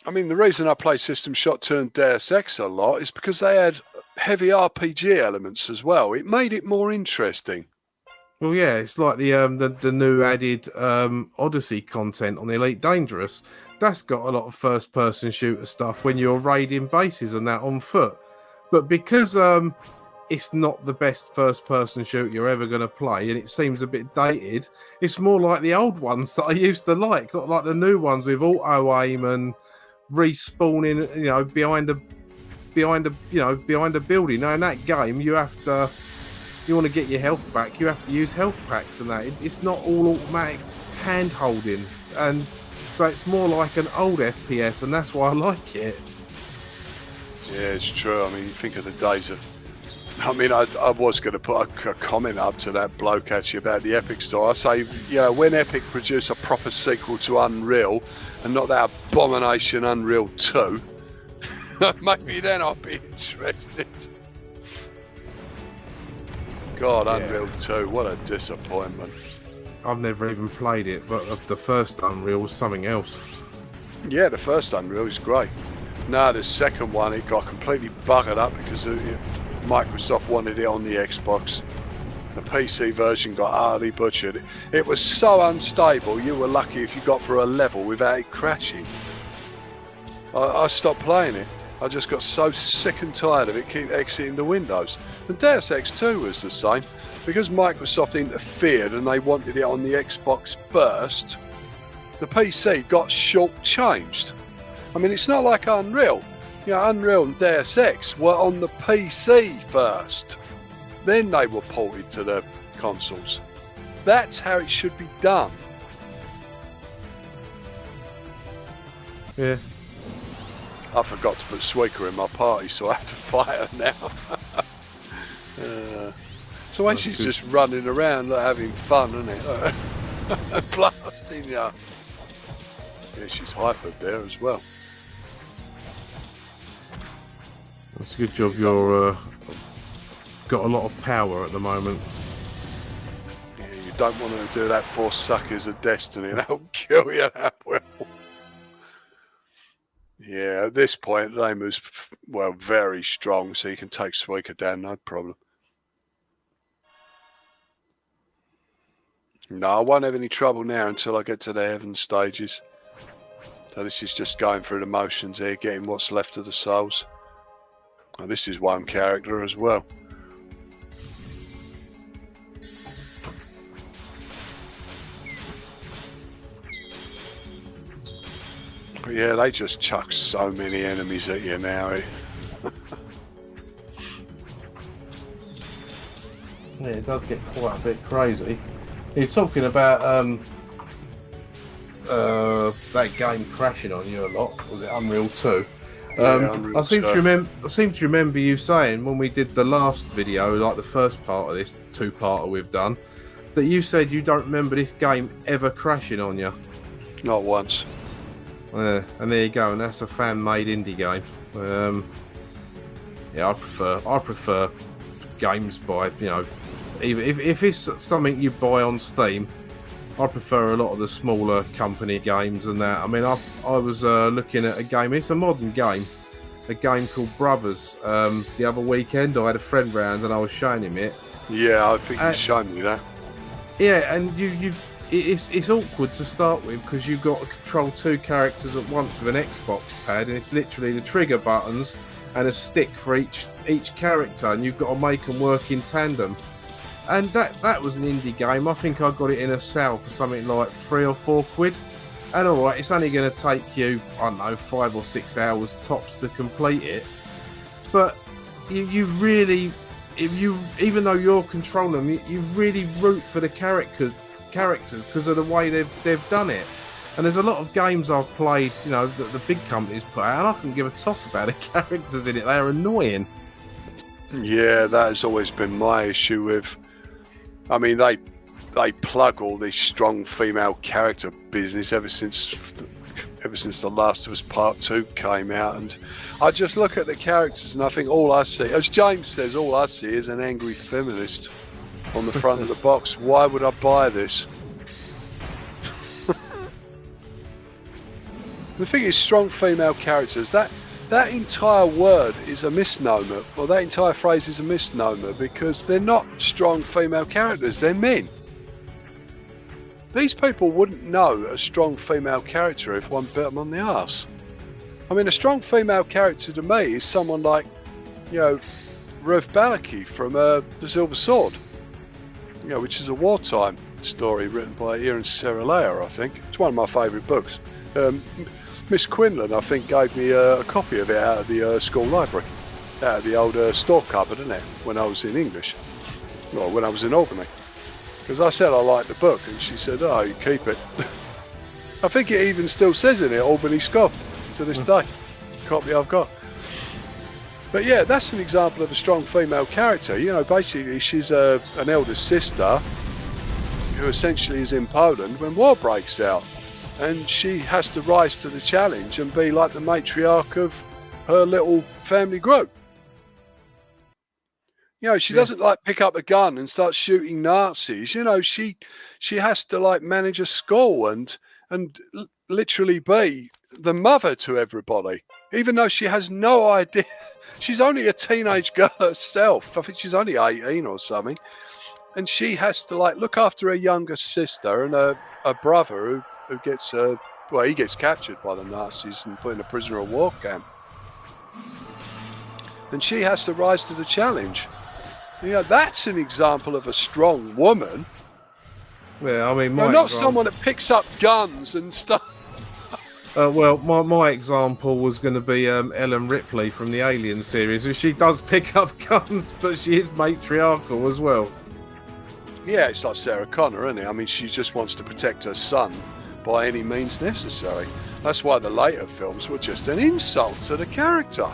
I mean, the reason I play System Shock 2 and Deus Ex a lot is because they had heavy RPG elements as well. It made it more interesting. Well, yeah, it's like the new added Odyssey content on the Elite Dangerous. That's got a lot of first-person shooter stuff when you're raiding bases and that on foot. But because it's not the best first-person shooter you're ever going to play, and it seems a bit dated. It's more like the old ones that I used to like, not like the new ones with auto aim and respawning, behind a building. Now in that game, you want to get your health back, you have to use health packs and that. It's not all automatic hand holding, and so it's more like an old FPS, and that's why I like it. Yeah, it's true. I mean, you think of the days of... I mean, I was going to put a comment up to that bloke actually about the Epic Store. I say, when Epic produce a proper sequel to Unreal and not that abomination Unreal 2, maybe then I'll be interested. God, yeah. Unreal 2, what a disappointment. I've never even played it, but the first Unreal was something else. Yeah, the first Unreal is great. No, the second one, it got completely buggered up because Microsoft wanted it on the Xbox. The PC version got hardly butchered. It was so unstable, you were lucky if you got through a level without it crashing. I stopped playing it. I just got so sick and tired of it keep exiting the windows. And Deus Ex 2 was the same. Because Microsoft interfered and they wanted it on the Xbox first, the PC got short-changed. I mean, it's not like Unreal. Unreal and Deus Ex were on the PC first. Then they were ported to the consoles. That's how it should be done. Yeah. I forgot to put Suika in my party, so I have to fight her now. So when she's just running around having fun, isn't it? Blasting you. Yeah, she's hypered there as well. That's a good job you're got a lot of power at the moment. Yeah, you don't want to do that 4 suckers of destiny, that'll kill you that well. Yeah, at this point, Lamu's, very strong, so you can take Suika down, no problem. No, I won't have any trouble now until I get to the heaven stages. So this is just going through the motions here, getting what's left of the souls. Oh, this is one character as well. But yeah, they just chuck so many enemies at you now. Yeah, it does get quite a bit crazy. You're talking about that game crashing on you a lot. Was it Unreal 2? Unreal I seem to remember you saying when we did the last video, like the first part of this 2-parter we've done, that you said you don't remember this game ever crashing on you. Not once. And there you go, and that's a fan-made indie game. Yeah, I prefer games by even if it's something you buy on Steam, I prefer a lot of the smaller company games and that. I mean, I was looking at a game. It's a modern game, a game called Brothers. The other weekend, I had a friend round and I was showing him it. Yeah, I think you showed me that. Yeah, and it's awkward to start with because you've got to control 2 characters at once with an Xbox pad, and it's literally the trigger buttons and a stick for each character, and you've got to make them work in tandem. And that was an indie game. I think I got it in a sale for something like £3 or £4. And alright, it's only going to take you, I don't know, 5 or 6 hours tops to complete it. But you really, even though you're controlling them, you really root for the characters because of the way they've done it. And there's a lot of games I've played, that the big companies put out, and I couldn't give a toss about the characters in it. They're annoying. Yeah, that has always been my issue with. I mean, they plug all this strong female character business ever since The Last of Us Part 2 came out, and I just look at the characters and I think all I see, as James says, all I see is an angry feminist on the front of the box. Why would I buy this? The thing is, strong female characters, that entire word is a misnomer, or that entire phrase is a misnomer, because they're not strong female characters, they're men. These people wouldn't know a strong female character if one bit them on the arse. I mean, a strong female character to me is someone like, Ruth Balaki from The Silver Sword, which is a wartime story written by Ian Serralea, I think. It's one of my favourite books. Miss Quinlan, I think, gave me a copy of it out of the school library, out of the old store cupboard, isn't it, when I was in English, well, when I was in Albany. Because I said I liked the book, and she said, oh, you keep it. I think it even still says in it, Albany School, to this day. Copy I've got. But yeah, that's an example of a strong female character. Basically she's an elder sister who essentially is in Poland when war breaks out. And she has to rise to the challenge and be like the matriarch of her little family group. She doesn't like pick up a gun and start shooting Nazis. She has to like manage a school and literally be the mother to everybody, even though she has no idea. She's only a teenage girl herself. I think she's only 18 or something. And she has to like look after her younger sister and a brother who gets he gets captured by the Nazis and put in a prisoner of war camp. And she has to rise to the challenge. That's an example of a strong woman. Yeah, I mean, not someone that picks up guns and stuff. Well, my example was going to be Ellen Ripley from the Alien series. She does pick up guns, but she is matriarchal as well. Yeah, it's like Sarah Connor, isn't it? I mean, she just wants to protect her son by any means necessary. That's why the later films were just an insult to the character.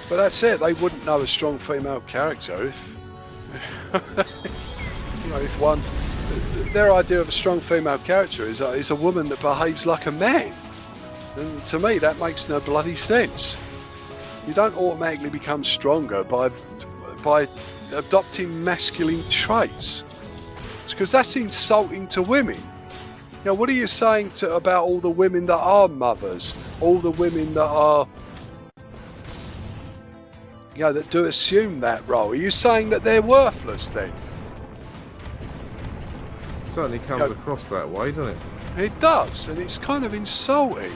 But that's it. They wouldn't know a strong female character if one. Their idea of a strong female character is a woman that behaves like a man. And to me, that makes no bloody sense. You don't automatically become stronger by adopting masculine traits. It's because that's insulting to women. What are you saying about all the women that are mothers, all the women that are, that do assume that role? Are you saying that they're worthless then? Certainly comes across that way, doesn't it? It does, and it's kind of insulting.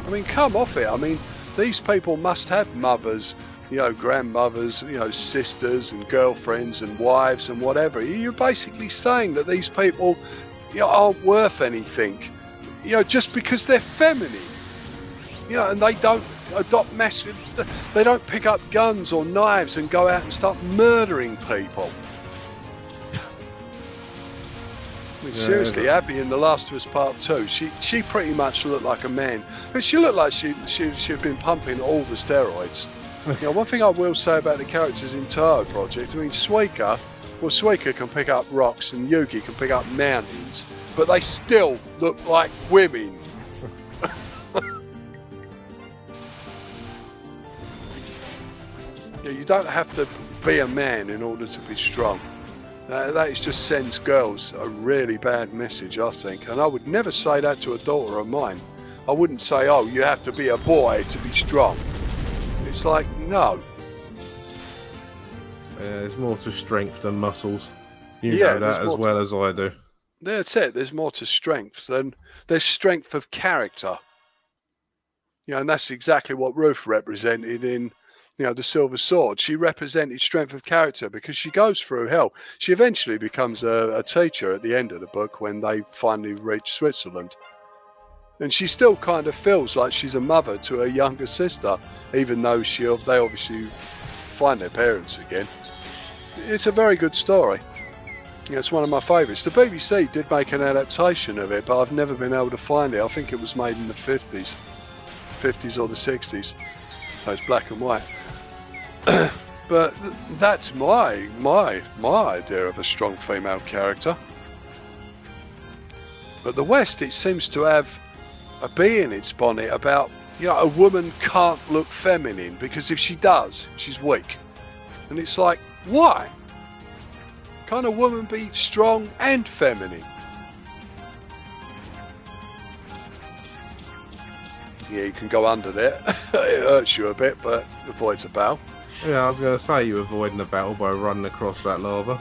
I mean, come off it. I mean, these people must have mothers, grandmothers, sisters and girlfriends and wives and whatever. You're basically saying that these people aren't worth anything, just because they're feminine. And they don't adopt masculine, they don't pick up guns or knives and go out and start murdering people. I mean, seriously, Abby in The Last of Us Part 2, she pretty much looked like a man. I mean, she looked like she'd been pumping all the steroids. One thing I will say about the characters in Touhou Project, I mean, Suika can pick up rocks and Yugi can pick up mountains, but they still look like women. You don't have to be a man in order to be strong. That just sends girls a really bad message, I think. And I would never say that to a daughter of mine. I wouldn't say, oh, you have to be a boy to be strong. It's like, no. There's more to strength than muscles. You know that as well as I do. That's it. There's more to strength than there's strength of character. And that's exactly what Ruth represented in The Silver Sword. She represented strength of character because she goes through hell. She eventually becomes a teacher at the end of the book when they finally reach Switzerland. And she still kind of feels like she's a mother to her younger sister, even though they obviously find their parents again. It's a very good story. It's one of my favourites. The BBC did make an adaptation of it, but I've never been able to find it. I think it was made in the 50s or the 60s. So it's black and white. But that's my idea of a strong female character. But the West, it seems to have a bee in its bonnet about, a woman can't look feminine because if she does, she's weak. And it's like, why? Can't a woman be strong and feminine? Yeah, you can go under there. It hurts you a bit, but avoids a battle. Yeah, I was going to say you're avoiding a battle by running across that lava.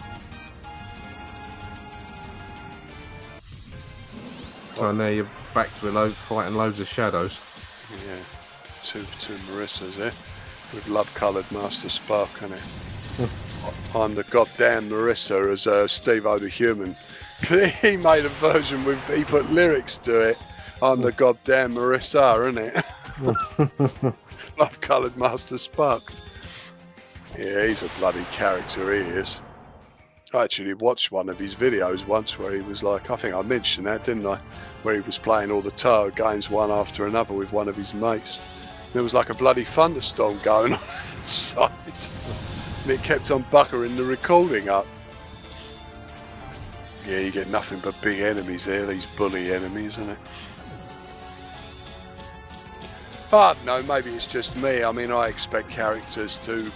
So now you're back to fighting loads of shadows. Yeah, two Marissas there with love-coloured Master Spark on it. I'm the goddamn Marissa as Steve-O the Human. He made a version he put lyrics to it. I'm the goddamn Marissa, isn't it? Love-coloured Master Spark. Yeah, he's a bloody character, he is. I actually watched one of his videos once where he was like, I think I mentioned that, didn't I? Where he was playing all the Touhou games one after another with one of his mates. There was like a bloody thunderstorm going on outside. And it kept on buckering the recording up. Yeah, you get nothing but big enemies there, these bully enemies, isn't it? I don't know, maybe it's just me. I mean, I expect characters to...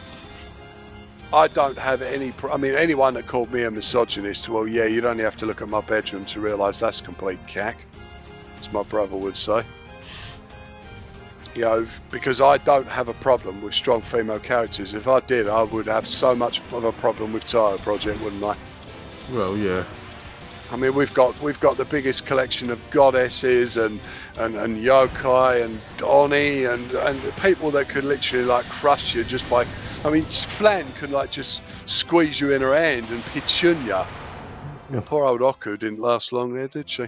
I don't have any... I mean, anyone that called me a misogynist, well, yeah, you'd only have to look at my bedroom to realise that's complete cack, as my brother would say. You know, because I don't have a problem with strong female characters. If I did, I would have so much of a problem with Touhou Project, wouldn't I? Well, yeah. I mean, we've got the biggest collection of goddesses and yokai and oni and people that could literally like crush you just by. I mean, Flint could like just squeeze you in her hand and pitchun ya. Yeah. Poor old Oku didn't last long there, did she?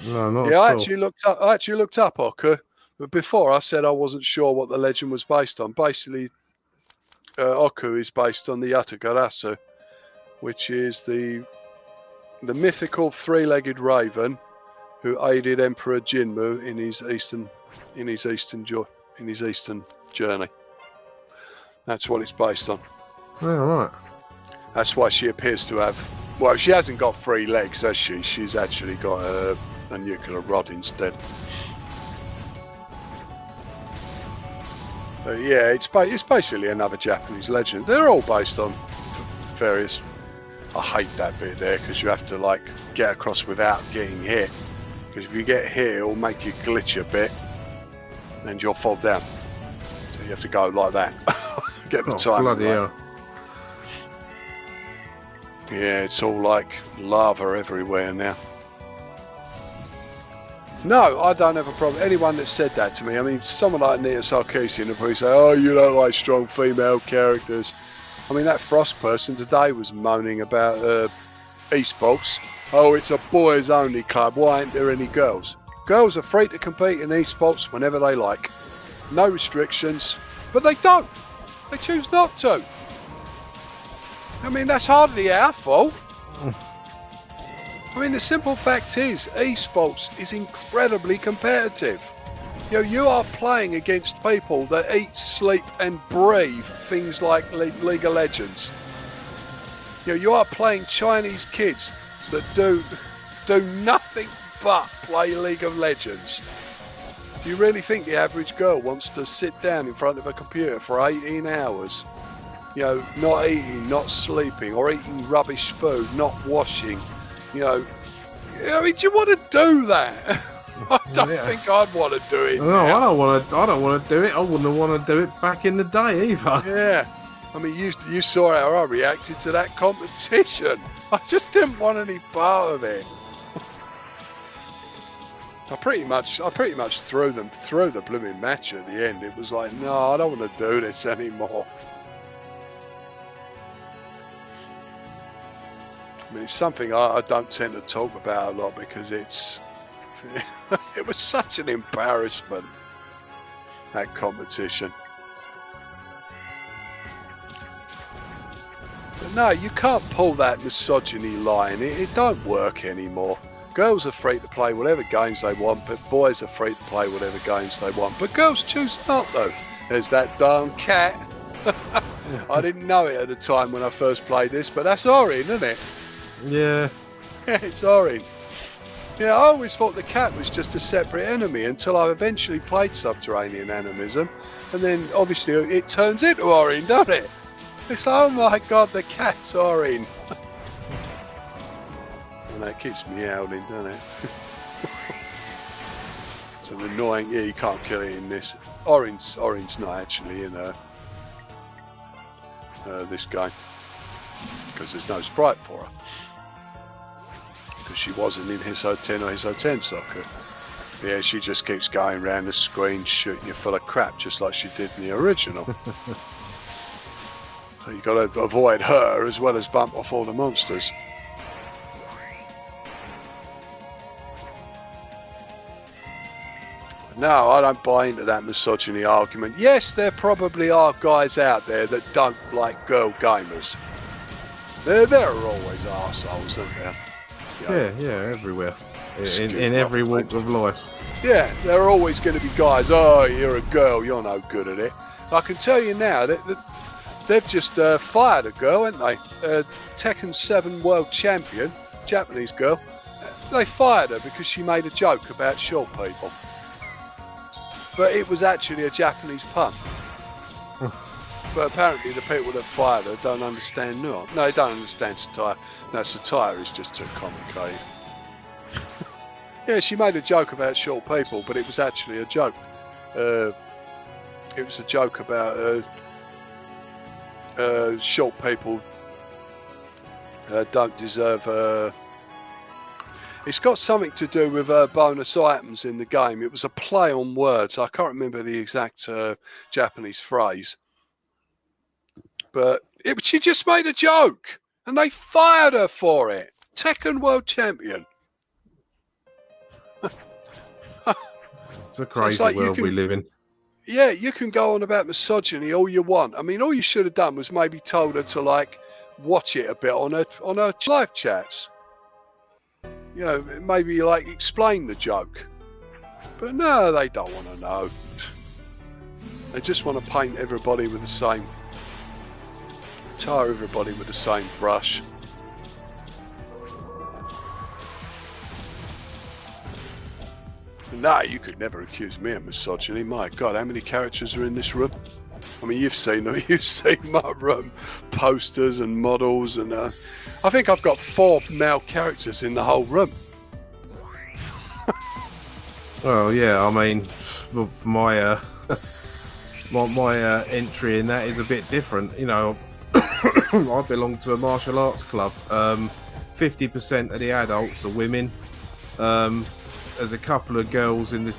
No, not yeah, at I actually looked up Oku, but before I said I wasn't sure what the legend was based on. Basically, Oku is based on the Yatagarasu, which is the mythical three-legged raven who aided Emperor Jinmu in his eastern journey. That's what it's based on. Yeah, right. That's why she appears to have. Well, she hasn't got 3 legs, has she? She's actually got a nuclear rod instead. Yeah, it's basically another Japanese legend. They're all based on various. I hate that bit there because you have to like get across without getting hit. Because if you get hit, it'll make you glitch a bit, and you'll fall down. So you have to go like that. Get the time. Bloody hell. Yeah, it's all like lava everywhere now. No, I don't have a problem. Anyone that said that to me, I mean, someone like Nita Sarkeesian would probably say, "Oh, you don't like strong female characters." I mean, that Frost person today was moaning about esports. Oh, it's a boys-only club. Why aren't there any girls? Girls are free to compete in esports whenever they like. No restrictions. But they don't. They choose not to. I mean, that's hardly our fault. I mean, the simple fact is, esports is incredibly competitive. You know, you are playing against people that eat, sleep and breathe things like League of Legends. You know, you are playing Chinese kids that do nothing but play League of Legends. Do you really think the average girl wants to sit down in front of a computer for 18 hours? You know, not eating, not sleeping, or eating rubbish food, not washing. You know, I mean, do you want to do that? I don't think I'd want to do it. No, now. I don't want to do it. I wouldn't want to do it back in the day either. Yeah. I mean, you saw how I reacted to that competition. I just didn't want any part of it. I pretty much threw the blooming match at the end. It was like, no, I don't want to do this anymore. I mean, it's something I don't tend to talk about a lot because it was such an embarrassment, that competition. But no, you can't pull that misogyny line. It don't work anymore. Girls are free to play whatever games they want, but boys are free to play whatever games they want. But girls choose not, though. There's that darn cat. I didn't know it at the time when I first played this, but that's Orin, isn't it? Yeah. Yeah, it's Orin. Yeah, I always thought the cat was just a separate enemy until I eventually played Subterranean Animism, and then obviously it turns into Orin, doesn't it? It's like, oh my god, the cat's Orin. And that keeps me howling, doesn't it? It's an annoying. Yeah, you can't kill it in this. Orin's not actually in this game because there's no sprite for her. because she wasn't in Hiso 10 or Hiso 10 soccer. Yeah, she just keeps going around the screen shooting you full of crap just like she did in the original. So you've got to avoid her as well as bump off all the monsters. No, I don't buy into that misogyny argument. Yes, there probably are guys out there that don't like girl gamers. There are always arseholes, aren't there? Yeah, everywhere. In every walk of life. Yeah, there are always going to be guys, oh, you're a girl, you're no good at it. I can tell you now that they've just fired a girl, haven't they? Tekken 7 world champion, Japanese girl. They fired her because she made a joke about short people. But it was actually a Japanese pun. But apparently the people that fired her don't understand nuance. No, they don't understand satire. No, satire is just too complicated. Yeah, she made a joke about short people, but it was actually a joke. It was a joke about short people don't deserve... It's got something to do with bonus items in the game. It was a play on words. I can't remember the exact Japanese phrase. But she just made a joke. And they fired her for it. Tekken world champion. It's a crazy world we live in. Yeah, you can go on about misogyny all you want. I mean, all you should have done was maybe told her to, like, watch it a bit on her live chats. You know, maybe like explain the joke. But no, they don't want to know. They just want to paint everybody with the same, tar everybody with the same brush. No, you could never accuse me of misogyny. My God, how many characters are in this room? I mean, you've seen them. You've seen my room, posters and models, and I think I've got 4 male characters in the whole room. Well, yeah, I mean, my entry in that is a bit different. You know, I belong to a martial arts club. 50% of the adults are women. There's a couple of girls in the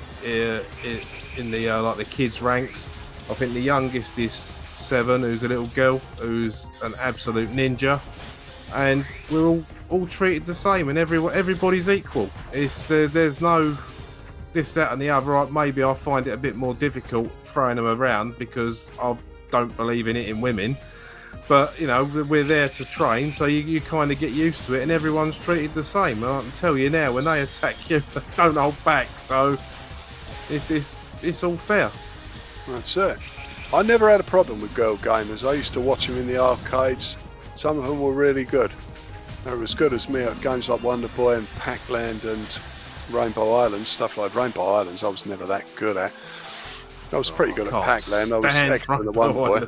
like the kids ranks. I think the youngest is 7, who's a little girl, who's an absolute ninja, and we're all treated the same, and everybody's equal. It's there's no this, that, and the other. Maybe I find it a bit more difficult throwing them around because I don't believe in it in women. But, you know, we're there to train, so you kind of get used to it, and everyone's treated the same. And I can tell you now, when they attack you, they don't hold back. So it's all fair. That's it. I never had a problem with girl gamers. I used to watch them in the arcades. Some of them were really good. They were as good as me at games like Wonder Boy and Pac-Land and Rainbow Islands. Stuff like Rainbow Islands I was never that good at. I was pretty good at Pac-Land. I was excellent at Wonder Boy.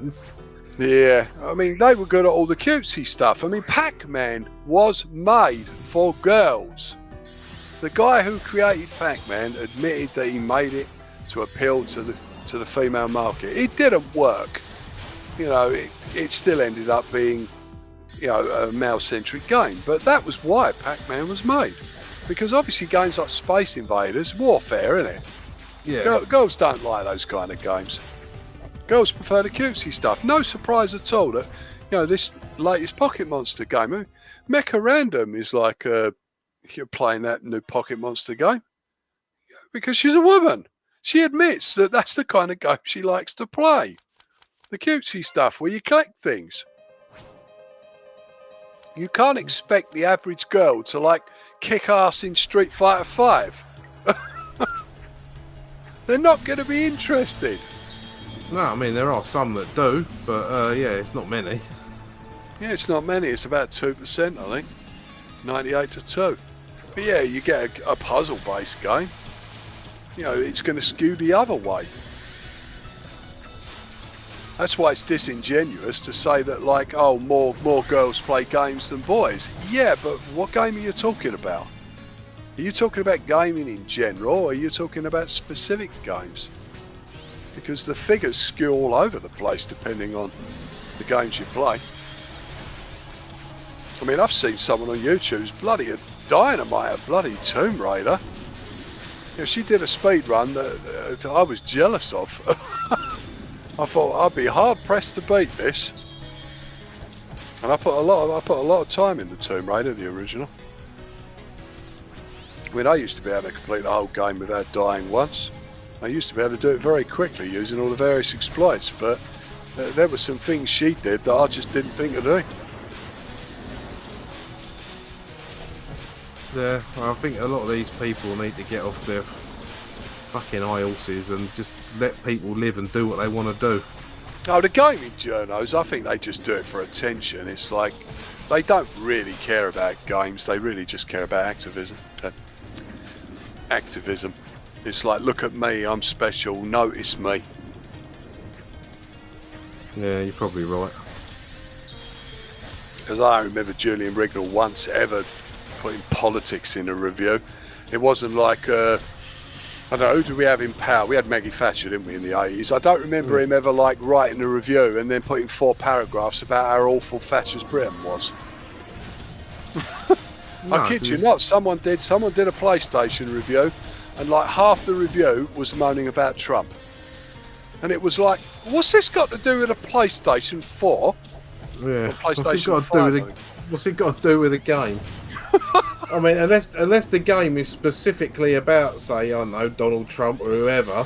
Yeah, I mean, they were good at all the cutesy stuff. I mean, Pac-Man was made for girls. The guy who created Pac-Man admitted that he made it to appeal to the female market. It didn't work. You know, it still ended up being, you know, a male-centric game. But that was why Pac-Man was made. Because obviously games like Space Invaders, warfare, isn't it? Yeah. Girls don't like those kind of games. Girls prefer the cutesy stuff. No surprise at all that, you know, this latest Pocket Monster game, Mecha Random is like you're playing that new Pocket Monster game because she's a woman. She admits that that's the kind of game she likes to play. The cutesy stuff where you collect things. You can't expect the average girl to like kick ass in Street Fighter 5. They're not going to be interested. No, I mean, there are some that do, but yeah, it's not many. Yeah, it's not many. It's about 2%, I think. 98 to 2. But yeah, you get a puzzle-based game. You know, it's going to skew the other way. That's why it's disingenuous to say that, like, oh, more girls play games than boys. Yeah, but what game are you talking about? Are you talking about gaming in general, or are you talking about specific games? Because the figures skew all over the place depending on the games you play. I mean, I've seen someone on YouTube who's bloody dynamite a bloody Tomb Raider. You know, she did a speed run that I was jealous of. I thought I'd be hard pressed to beat this, and I put a lot of time in the Tomb Raider, the original. I mean, I used to be able to complete the whole game without dying once. I used to be able to do it very quickly using all the various exploits, but there were some things she did that I just didn't think of doing. Yeah, I think a lot of these people need to get off their fucking high horses and just let people live and do what they want to do. Oh, the gaming journos, I think they just do it for attention. It's like they don't really care about games, they really just care about activism. It's like, look at me, I'm special, notice me. Yeah, you're probably right. Because I remember Julian Rignall once ever putting politics in a review. It wasn't like, I don't know, who did we have in power? We had Maggie Thatcher, didn't we, in the 80s? I don't remember him ever like writing a review and then putting 4 paragraphs about how awful Thatcher's Britain was. No, I kid you not, someone did a PlayStation review, and like half the review was moaning about Trump. And it was like, what's this got to do with a PlayStation 4? Yeah, PlayStation 5, what's it got to do with a game? I mean, unless the game is specifically about, say, I don't know, Donald Trump or whoever,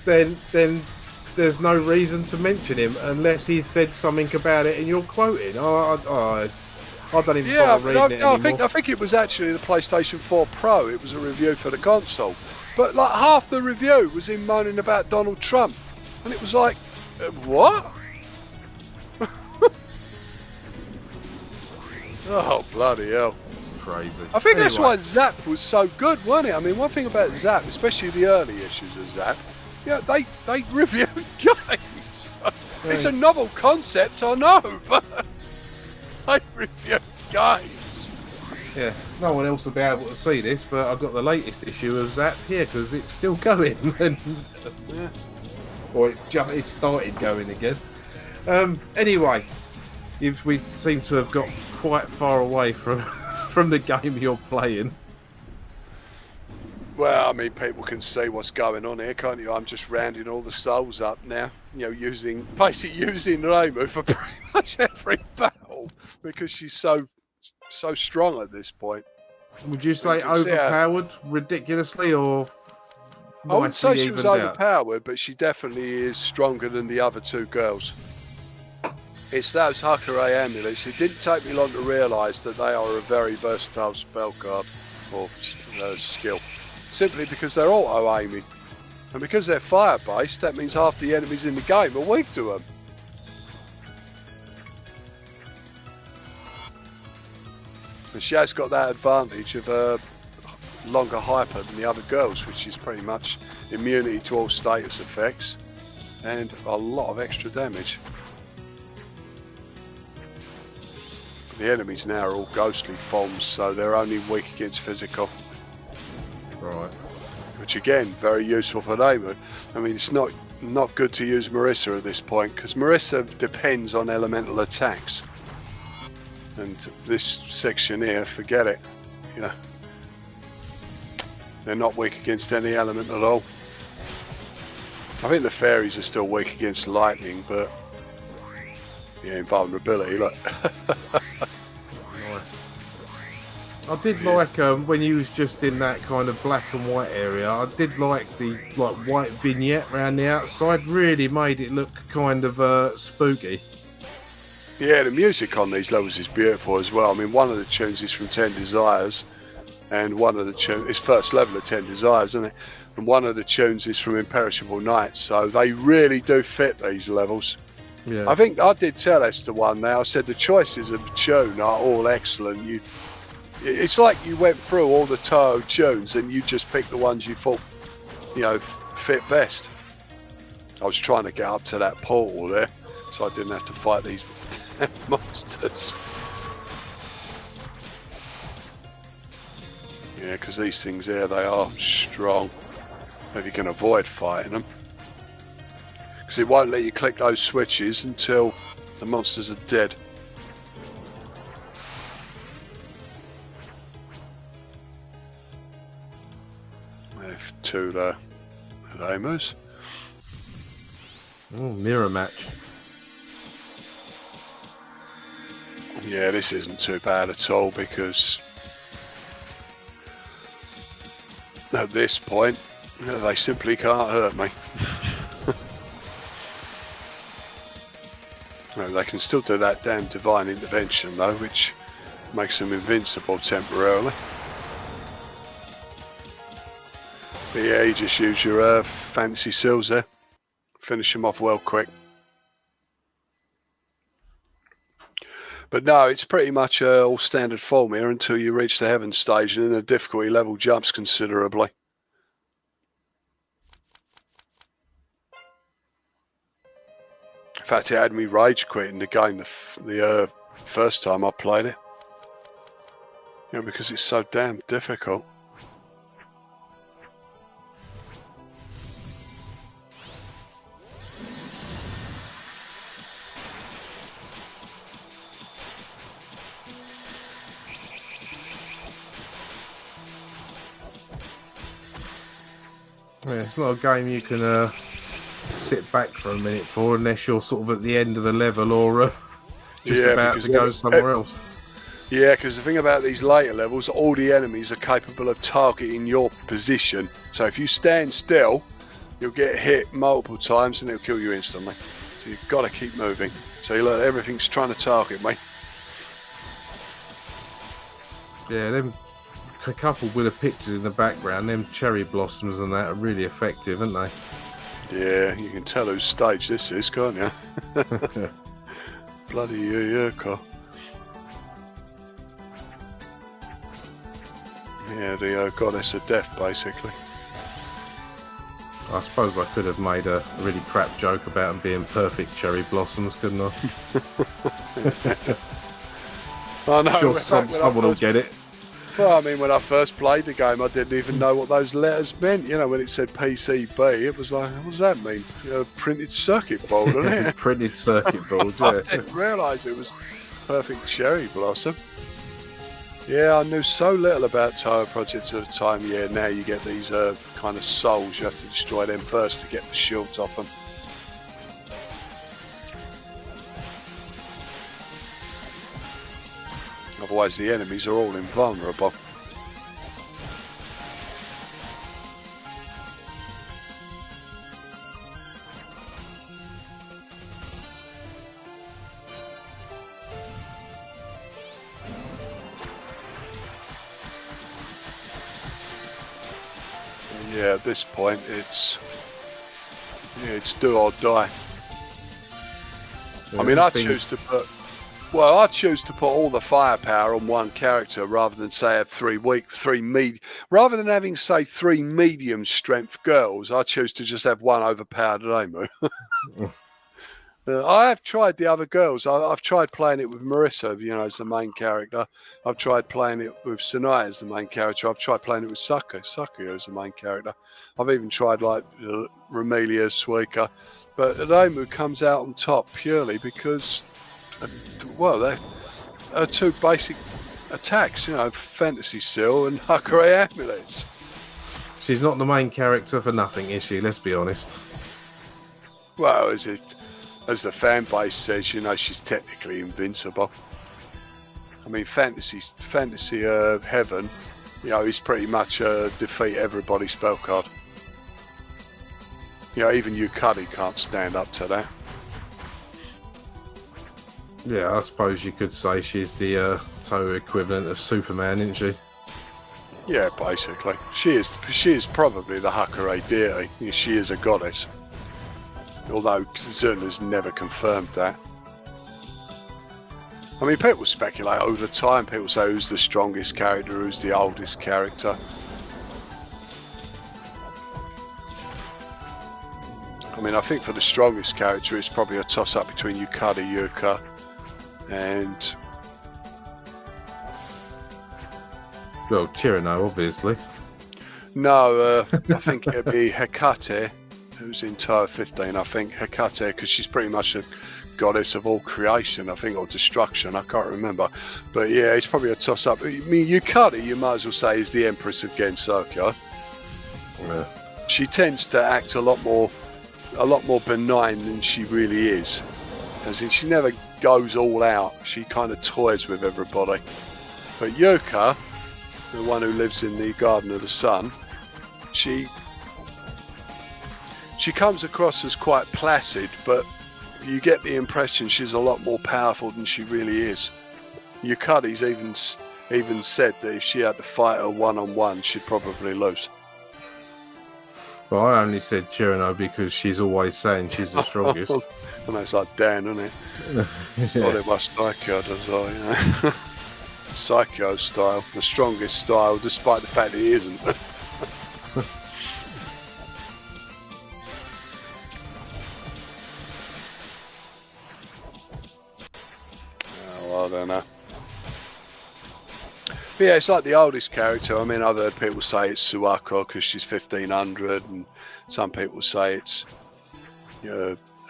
then there's no reason to mention him unless he's said something about it and you're quoting. I don't even bother reading it anymore. I think it was actually the PlayStation 4 Pro. It was a review for the console. But like half the review was him moaning about Donald Trump. And it was like, what? Oh, bloody hell. It's crazy. I think that's why Zap was so good, wasn't it? I mean, one thing about Zap, especially the early issues of Zap, yeah, they reviewed games. It's a novel concept, I know, but they reviewed games. Yeah, no one else will be able to see this, but I've got the latest issue of Zap here because it's still going. Yeah. Or it's started going again. Anyway, we seem to have got quite far away from the game you're playing. Well, I mean, people can see what's going on here, can't you? I'm just rounding all the souls up now. You know, basically using Reimu for pretty much every battle because she's so strong at this point. Would you say overpowered ridiculously, or I wouldn't say she was out? overpowered, but she definitely is stronger than the other two girls. It's those Hakurei amulets. It didn't take me long to realise that they are a very versatile spell card or skill. Simply because they're auto-aiming. And because they're fire-based, that means half the enemies in the game are weak to them. And she has got that advantage of longer hyper than the other girls, which is pretty much immunity to all status effects and a lot of extra damage. The enemies now are all ghostly forms, so they're only weak against physical. Right. Which again, very useful for Reimu. I mean, it's not good to use Marissa at this point, because Marissa depends on elemental attacks. And this section here, forget it. You know, they're not weak against any element at all. I think the fairies are still weak against lightning, but yeah, invulnerability, look. Nice. I did like when you was just in that kind of black and white area. I did like the white vignette around the outside. Really made it look kind of spooky. Yeah, the music on these levels is beautiful as well. I mean, one of the tunes is from 10 Desires, and one of the tunes is first level of 10 Desires, isn't it? And one of the tunes is from Imperishable Night, so they really do fit these levels. Yeah. I think I did tell Esther one now. I said the choices of tune are all excellent. It's like you went through all the Touhou tunes and you just picked the ones you thought, fit best. I was trying to get up to that portal there, so I didn't have to fight these monsters. Yeah, because these things here, they are strong. If you can avoid fighting them. Because it won't let you click those switches until the monsters are dead. to the amiss. Oh, mirror match. Yeah, this isn't too bad at all because at this point, they simply can't hurt me. No, they can still do that damn divine intervention though, which makes them invincible temporarily. But yeah, you just use your fantasy seals there. Finish them off well quick. But no, it's pretty much all standard form here until you reach the heaven stage, and then the difficulty level jumps considerably. In fact, it had me rage quitting the game the first time I played it. You know, because it's so damn difficult. Yeah, it's not a game you can sit back for a minute for unless you're sort of at the end of the level or just about to go somewhere else. Yeah, because the thing about these later levels, all the enemies are capable of targeting your position. So if you stand still, you'll get hit multiple times and it'll kill you instantly. So you've got to keep moving. So you look, everything's trying to target me. Yeah, them coupled with the pictures in the background, them cherry blossoms and that are really effective, aren't they? Yeah, you can tell whose stage this is, can't you? Bloody Yurko. Yeah, the goddess of death, basically. I suppose I could have made a really crap joke about them being perfect cherry blossoms, couldn't I? I know. Sure, someone will get it. Well, I mean, when I first played the game, I didn't even know what those letters meant. You know, when it said PCB, it was like, what does that mean? Printed circuit board, isn't it? Printed circuit board, yeah. I didn't realise it was perfect cherry blossom. Yeah, I knew so little about Touhou Project at the time. Yeah, now you get these kind of souls. You have to destroy them first to get the shields off them. Otherwise, the enemies are all invulnerable. And yeah, at this point, it's do or die. I mean, I choose to put all the firepower on one character rather than say have rather than having say three medium strength girls. I choose to just have one overpowered Reimu. I have tried the other girls. I've tried playing it with Marissa, as the main character. I've tried playing it with Sanai as the main character. I've tried playing it with Sakuya as the main character. I've even tried like Romelia, Suika, but Reimu comes out on top purely because. Well, they're two basic attacks, Fantasy Seal and Hakurai Amulets. She's not the main character for nothing, is she? Let's be honest. Well, as the fan base says, she's technically invincible. I mean, Fantasy Heaven, is pretty much defeat everybody spell card. Even Yukari can't stand up to that. Yeah, I suppose you could say she's the Touhou equivalent of Superman, isn't she? Yeah, basically. She is probably the Hakurai deity. She is a goddess. Although Zuna's never confirmed that. I mean, people speculate all the time. People say who's the strongest character, who's the oldest character. I mean, I think for the strongest character, it's probably a toss-up between Yukari, Yuka, and... Well, Chirino, obviously. No, I think it'd be Hecate, who's in Touhou 15, I think. Hecate, because she's pretty much a goddess of all creation, I think, or destruction, I can't remember. But yeah, it's probably a toss-up. I mean, Yukari, you might as well say, is the Empress of Gensokyo. Yeah. she tends to act a lot more benign than she really is. As in, she never goes all out. She kind of toys with everybody. But Yuka, the one who lives in the Garden of the Sun, she comes across as quite placid, but you get the impression she's a lot more powerful than she really is. Yuka's even said that if she had to fight her one-on-one, she'd probably lose. Well, I only said Chirino because she's always saying she's the strongest. And that's like Dan, isn't it? Yeah. Well, it was Psycho as well, you know. Psycho style, the strongest style, despite the fact that he isn't. Oh, I don't know. But yeah, it's like the oldest character. I mean, I've heard people say it's Suako because she's 1500, and some people say it's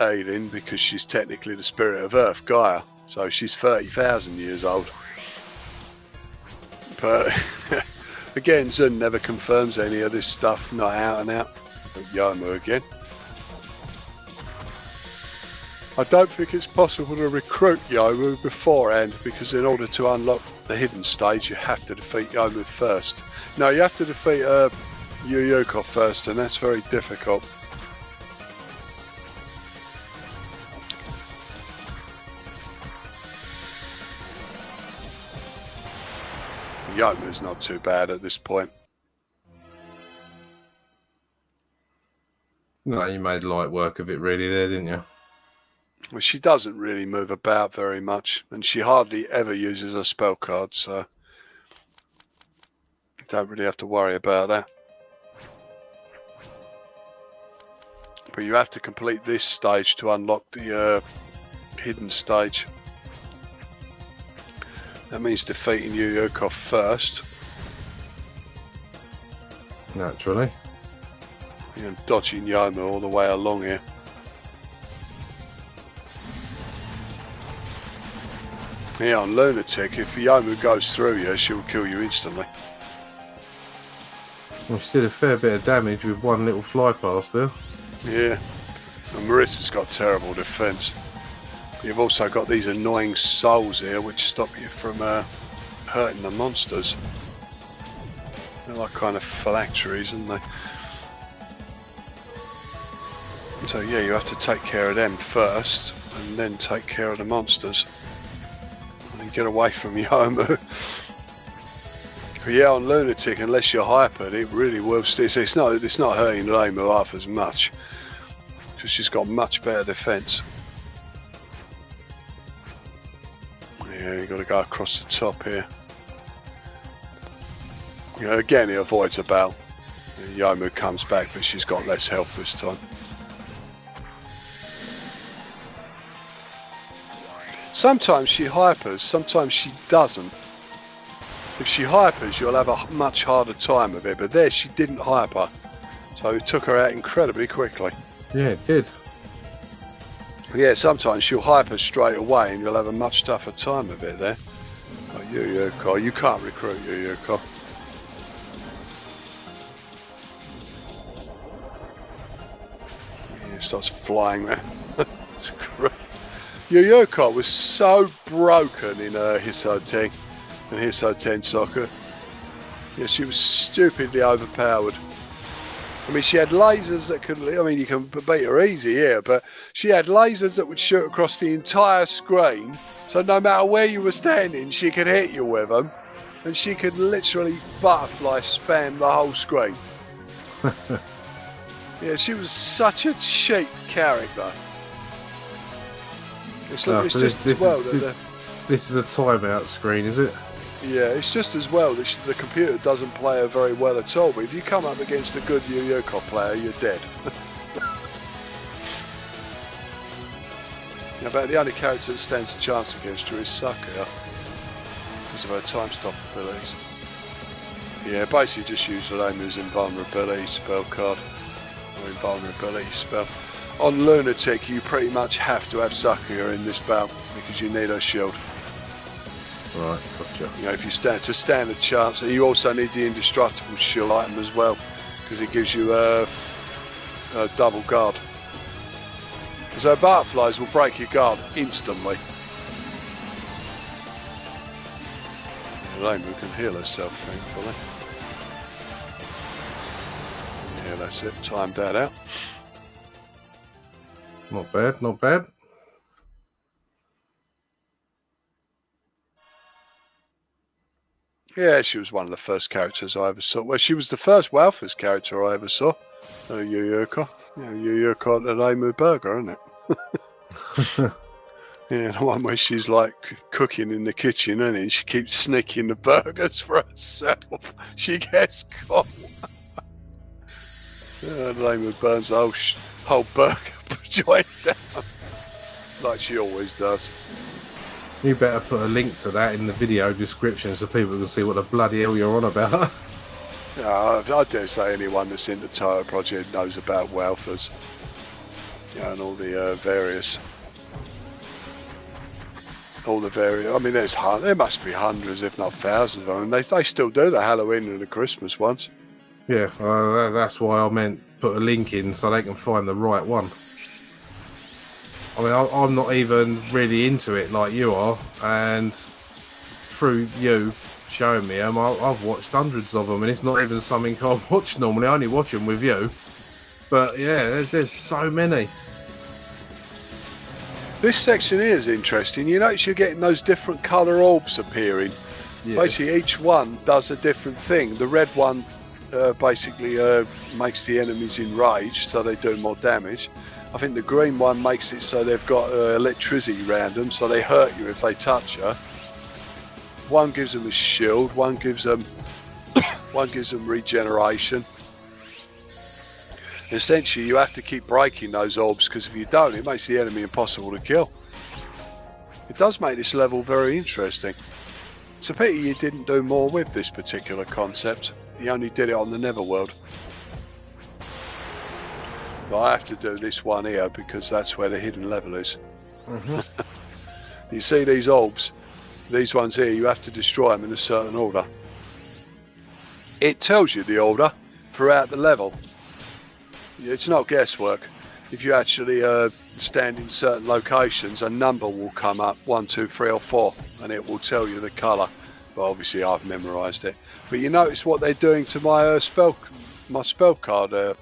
Aileen because she's technically the spirit of Earth, Gaia. So she's 30,000 years old. But again, Zun never confirms any of this stuff, not out and out. Yomu again. I don't think it's possible to recruit Yomu beforehand, because in order to unlock the hidden stage you have to defeat Yomu first. No, you have to defeat Yuyuko first, and that's very difficult. Yomu's not too bad at this point. No, you made light work of it really there, didn't you? Well, she doesn't really move about very much, and she hardly ever uses her spell cards, so you don't really have to worry about that. But you have to complete this stage to unlock the hidden stage. That means defeating Yuyuko first. Naturally. And dodging Yomu all the way along here. Yeah, on Lunatic, if Yomu goes through you, she'll kill you instantly. Well, she did a fair bit of damage with one little fly past there. Yeah, and Marissa's got terrible defense. You've also got these annoying souls here which stop you from hurting the monsters. They're like kind of phylacteries, aren't they? So yeah, you have to take care of them first, and then take care of the monsters. And then get away from Yomu. But yeah, on Lunatic, unless you're hypered, it really will. It's not hurting Yomu half as much, because she's got much better defense. Yeah, you got to go across the top here. You know, again, he avoids a battle. Yomu comes back, but she's got less health this time. Sometimes she hypers, sometimes she doesn't. If she hypers, you'll have a much harder time of it, but there she didn't hyper. So it took her out incredibly quickly. Yeah, it did. Yeah, sometimes she'll hyper straight away and you'll have a much tougher time of it there. Oh, Yuyuko, you can't recruit Yuyuko. Yeah, it starts flying there. Yuyuko was so broken in Hisoten and Hisoten Soccer. Yeah, she was stupidly overpowered. I mean, she had lasers that could, I mean, you can beat her easy here, but she had lasers that would shoot across the entire screen. So no matter where you were standing, she could hit you with them. And she could literally butterfly spam the whole screen. Yeah, she was such a cheap character. It's This is a timeout screen, is it? Yeah, it's just as well that the computer doesn't play her very well at all, but if you come up against a good Yuyuko player, you're dead. Now, about the only character that stands a chance against her is Sakuya, because of her time stop abilities. Yeah, basically just use Reimu's invulnerability spell card, or invulnerability spell. On Lunatic, you pretty much have to have Sakuya in this battle, because you need her shield. Right, gotcha. You know, if you stand a chance, and you also need the indestructible shield item as well, because it gives you double guard. Because her butterflies will break your guard instantly. Elaine can heal herself, thankfully. Yeah, that's it. Timed that out. Not bad, not bad. Yeah, she was one of the first characters I ever saw. Well, she was the first Walthers character I ever saw. Yuyuka. Yeah, Yuyuka at Amu Burger, isn't it? Yeah, the one where she's like cooking in the kitchen, isn't it? She keeps sneaking the burgers for herself. She gets caught. Amu burns the whole burger joint down. Like she always does. You better put a link to that in the video description so people can see what the bloody hell you're on about. Yeah, I dare say anyone that's in the Touhou Project knows about Walthers. Yeah, and all the various. I mean, there must be hundreds, if not thousands of them. They still do the Halloween and the Christmas ones. Yeah, that's why I meant put a link in so they can find the right one. I mean, I'm not even really into it like you are, and through you showing me them, I've watched hundreds of them, and it's not even something I watch normally. I only watch them with you. But yeah, there's so many. This section here is interesting. You notice you're getting those different colour orbs appearing. Yeah. Basically, each one does a different thing. The red one basically makes the enemies enraged, so they do more damage. I think the green one makes it so they've got electricity around them, so they hurt you if they touch you. One gives them a shield, one gives them regeneration. Essentially, you have to keep breaking those orbs, because if you don't, it makes the enemy impossible to kill. It does make this level very interesting. It's a pity you didn't do more with this particular concept. You only did it on the Netherworld. But I have to do this one here because that's where the hidden level is. Mm-hmm. You see these orbs? These ones here, you have to destroy them in a certain order. It tells you the order throughout the level. It's not guesswork. If you actually stand in certain locations, a number will come up, 1, 2, 3 or 4, and it will tell you the colour. But obviously I've memorised it. But you notice what they're doing to my spell card.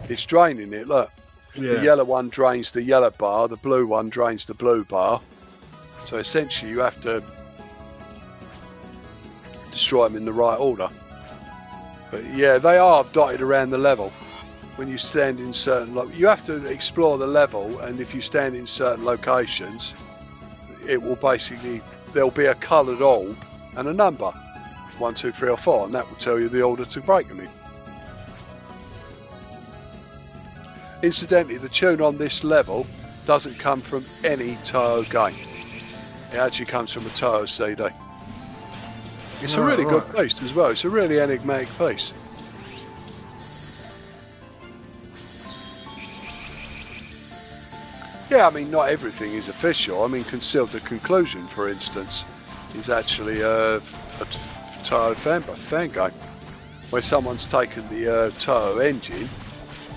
It's draining it, look. Yeah. The yellow one drains the yellow bar, the blue one drains the blue bar. So essentially you have to destroy them in the right order. But yeah, they are dotted around the level. When you stand in certain you have to explore the level, and if you stand in certain locations, it will basically, there'll be a coloured orb and a number, 1, 2, 3 or 4, and that will tell you the order to break them in. Incidentally, the tune on this level doesn't come from any Touhou game. It actually comes from a Touhou CD. It's a really good piece as well. It's a really enigmatic piece. Yeah, I mean, not everything is official. I mean, Concealed the Conclusion, for instance, is actually a Touhou fan game, where someone's taken the Touhou engine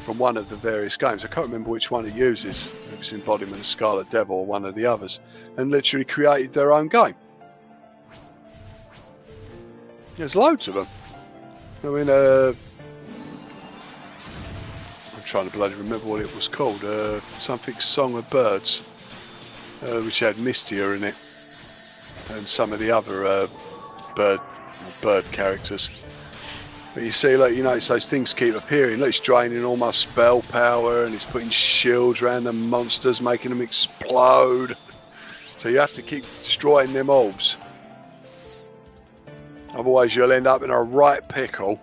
from one of the various games. I can't remember which one it uses. It was Embodiment of Scarlet Devil or one of the others, and literally created their own game. There's loads of them. I mean, I'm trying to bloody remember what it was called. Something Song of Birds, which had Mistia in it, and some of the other bird characters. But you see, look, you notice those things keep appearing. Look, it's draining all my spell power, and it's putting shields around the monsters, making them explode. So you have to keep destroying them orbs. Otherwise, you'll end up in a right pickle.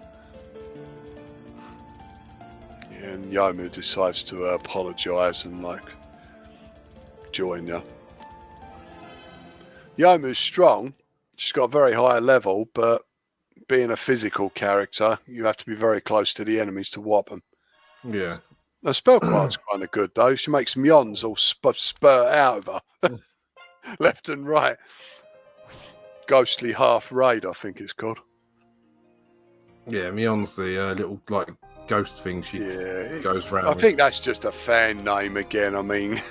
And Yomu decides to apologise and join you. Yomu's strong. She's got a very high level, but being a physical character, you have to be very close to the enemies to whop them. Yeah. The spell card's kind of good though. She makes Myons all spurt out of her, left and right. Ghostly half raid, I think it's called. Yeah, Myon's the little ghost thing she goes round. I think that's just a fan name again. I mean,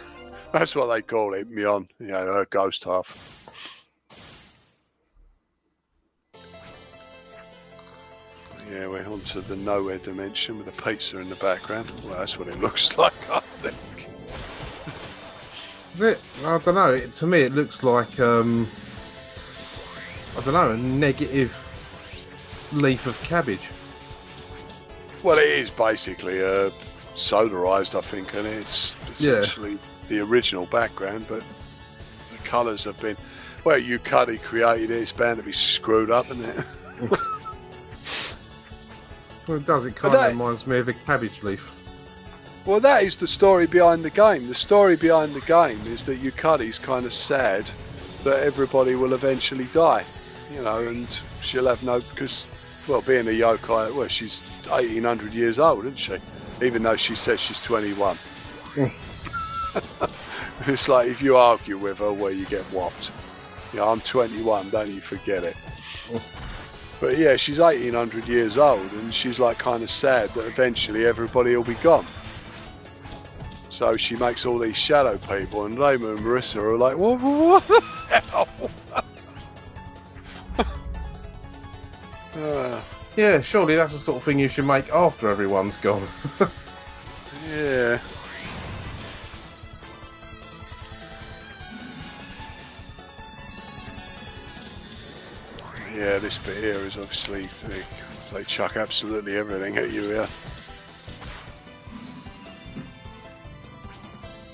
that's what they call it, Myon. You know, her ghost half. Yeah, we're onto the nowhere dimension with a pizza in the background. Well, that's what it looks like, I think. I don't know. To me, it looks like I don't know, a negative leaf of cabbage. Well, it is basically sodarized, I think, and it's essentially the original background, but the colours have been. Well, Cuddy created it. It's bound to be screwed up, isn't it? Well, it does. It kind of reminds me of a cabbage leaf. Well, that is the story behind the game. The story behind the game is that Yukade's kind of sad that everybody will eventually die, you know, and she'll have no, because, well, being a yokai, well, she's 1800 years old, isn't she? Even though she says she's 21. It's like if you argue with her, well, you get whopped. You know, I'm 21, don't you forget it. But yeah, she's 1800 years old, and she's like kind of sad that eventually everybody will be gone. So she makes all these shadow people, and Raymond and Marissa are like, what the hell? Yeah, surely that's the sort of thing you should make after everyone's gone. Yeah. Yeah, this bit here is obviously, they chuck absolutely everything at you here.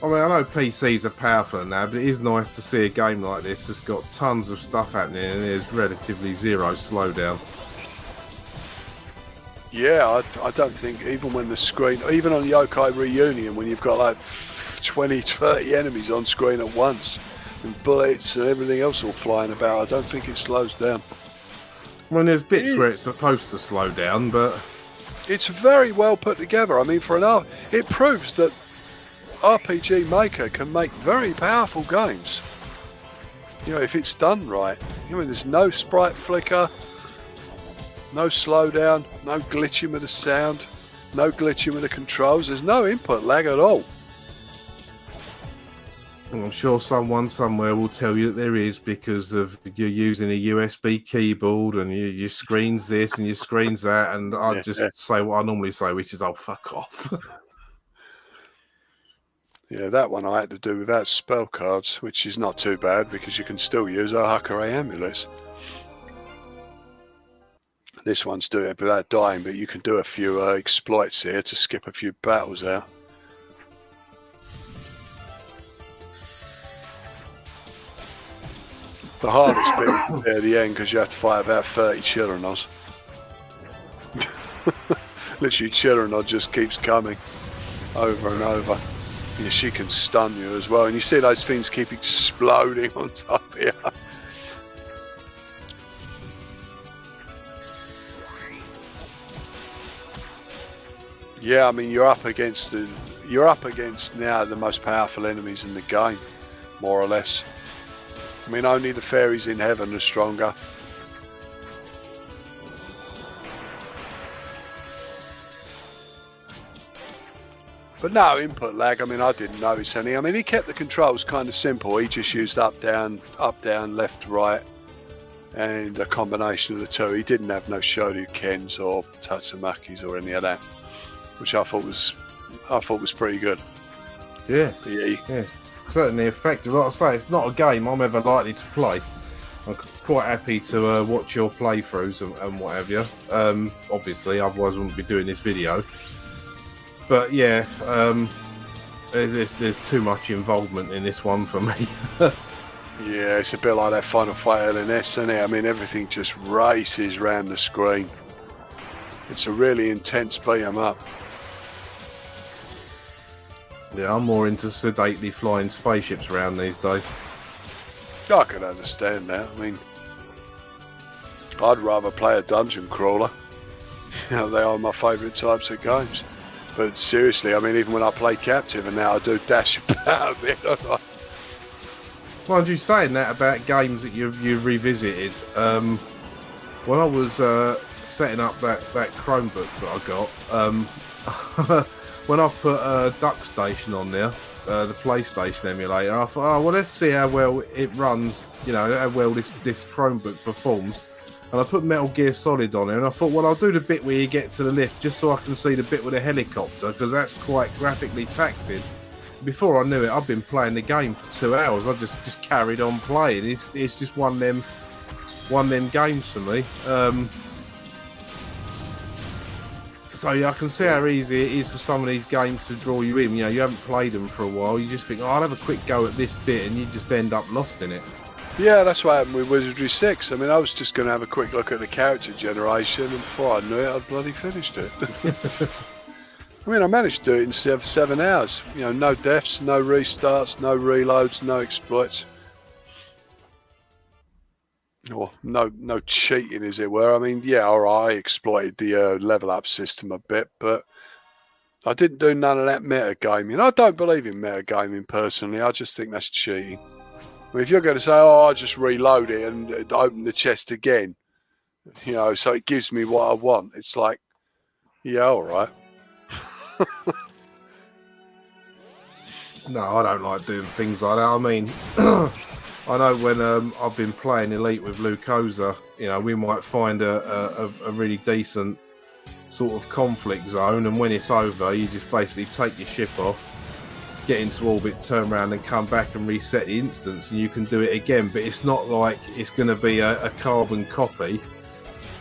I mean, I know PCs are powerful now, but it is nice to see a game like this that's got tons of stuff happening and there's relatively zero slowdown. Yeah, I don't think, even when the screen, even on Yokai Reunion, when you've got like 20, 30 enemies on screen at once, and bullets and everything else all flying about, I don't think it slows down. Well, there's bits where it's supposed to slow down, but... It's very well put together. I mean, for an art, it proves that RPG Maker can make very powerful games. You know, if it's done right. You know, there's no sprite flicker, no slowdown, no glitching with the sound, no glitching with the controls. There's no input lag at all. I'm sure someone somewhere will tell you that there is, because of you're using a USB keyboard and your screen's this and your screen's that, and I'll just say what I normally say, which is, oh, fuck off. Yeah, that one I had to do without spell cards, which is not too bad because you can still use Ahakure amulets. This one's doing it without dying, but you can do a few exploits here to skip a few battles out. The hardest bit is at the end because you have to fight about 30 Chironos. Literally, Chironod just keeps coming over and over. Yeah, she can stun you as well, and you see those things keep exploding on top here. Yeah, I mean you're up against now the most powerful enemies in the game, more or less. I mean, only the fairies in heaven are stronger. But no input lag. I mean, I didn't notice any. I mean, he kept the controls kind of simple. He just used up, down, left, right, and a combination of the two. He didn't have no Shoryukens or Tatsumakis or any of that, which I thought was pretty good. Yeah. Certainly effective. Like I say, it's not a game I'm ever likely to play. I'm quite happy to watch your playthroughs and what have you. Obviously, otherwise I wouldn't be doing this video. But yeah, there's too much involvement in this one for me. Yeah, it's a bit like that Final Fight LNS, isn't it? I mean, everything just races around the screen. It's a really intense beat 'em up. Yeah, I'm more into sedately flying spaceships around these days. I can understand that. I mean, I'd rather play a dungeon crawler. You know, they are my favourite types of games. But seriously, I mean, even when I play Captive and now I do dash about a bit, don't I? Mind you saying that about games that you've revisited, when I was setting up that Chromebook that I got, when I put Duck Station on there, the PlayStation emulator, I thought, oh well, let's see how well it runs. You know, how well this Chromebook performs. And I put Metal Gear Solid on it, and I thought, well, I'll do the bit where you get to the lift just so I can see the bit with the helicopter, because that's quite graphically taxing. Before I knew it, I've been playing the game for 2 hours. I just carried on playing. It's just one of them games for me. So yeah, I can see how easy it is for some of these games to draw you in. You know, you haven't played them for a while. You just think, oh, I'll have a quick go at this bit, and you just end up lost in it. Yeah, that's what happened with Wizardry 6. I mean, I was just going to have a quick look at the character generation, and before I knew it, I'd bloody finished it. I mean, I managed to do it in 7 hours. You know, no deaths, no restarts, no reloads, no exploits. Or no cheating, as it were. I mean, yeah, all right, I exploited the level up system a bit, but I didn't do none of that metagaming. I don't believe in metagaming personally. I just think that's cheating. I mean, if you're going to say, oh, I'll just reload it and open the chest again, you know, so it gives me what I want, it's like, yeah, all right. No, I don't like doing things like that. I mean, I know when I've been playing Elite with Lucosa, you know, we might find a really decent sort of conflict zone, and when it's over, you just basically take your ship off, get into orbit, turn around and come back and reset the instance, and you can do it again. But it's not like it's going to be a carbon copy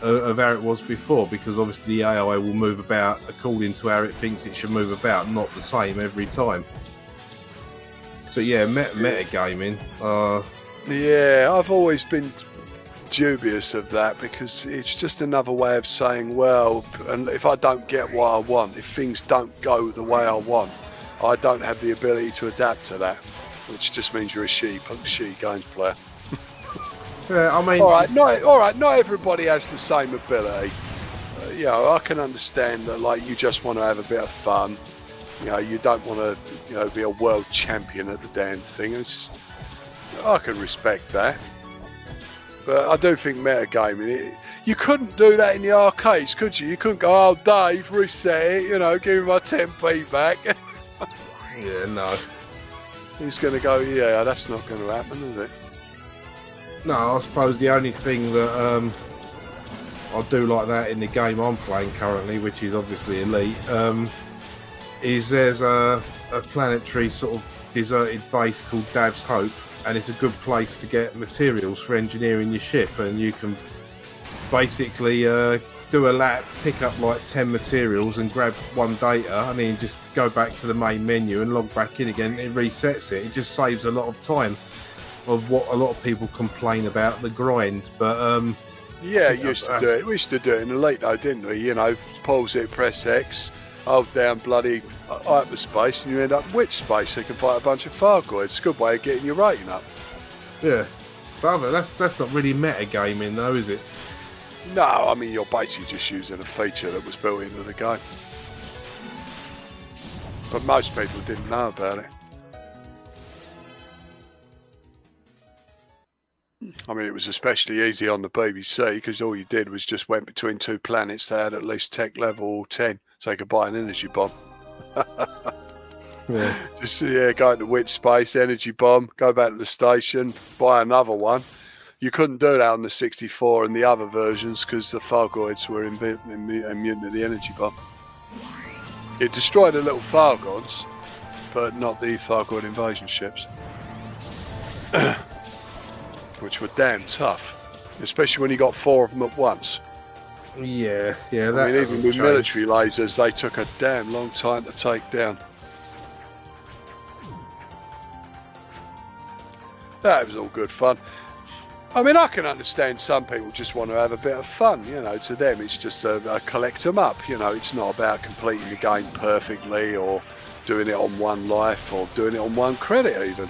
of how it was before, because obviously the AI will move about according to how it thinks it should move about, not the same every time. But yeah, metagaming. Yeah, I've always been dubious of that, because it's just another way of saying, well, and if I don't get what I want, if things don't go the way I want, I don't have the ability to adapt to that, which just means you're a shitty games player. Yeah, I mean, all right. Not everybody has the same ability. You know, I can understand that. Like, you just want to have a bit of fun. You know, you don't want to, you know, be a world champion at the damn thing. I can respect that. But I do think metagaming, you couldn't do that in the arcades, could you? You couldn't go, oh, Dave, reset it. You know, give me my 10p back. Yeah, no. He's going to go, yeah, that's not going to happen, is it? No, I suppose the only thing that I do like that in the game I'm playing currently, which is obviously Elite, is there's a planetary sort of deserted base called Dav's Hope, and it's a good place to get materials for engineering your ship, and you can basically do a lap, pick up like 10 materials and grab one data, and then just go back to the main menu and log back in again. It resets it. It just saves a lot of time of what a lot of people complain about, the grind. But yeah, we used to do it in Elite though, didn't we? You know, pause it, press X, hold down bloody hyperspace, and you end up in witch space, so you can fight a bunch of Fargoids. It's a good way of getting your rating up. Yeah, but that's not really metagaming though, is it? No, I mean, you're basically just using a feature that was built into the game. But most people didn't know about it. I mean, it was especially easy on the BBC, because all you did was just went between two planets that had at least tech level 10, so you could buy an energy bomb. Yeah. Just go into witch space, energy bomb, go back to the station, buy another one. You couldn't do that on the 64 and the other versions, because the Fargoids were immune to the energy bomb. It destroyed the little Fargods, but not the Fargoid invasion ships. Which were damn tough, especially when you got 4 of them at once. Yeah. I mean, even with military lasers, they took a damn long time to take down. That was all good fun. I mean, I can understand some people just want to have a bit of fun, you know. To them, it's just a collect 'em up, you know. It's not about completing the game perfectly or doing it on one life or doing it on one credit even.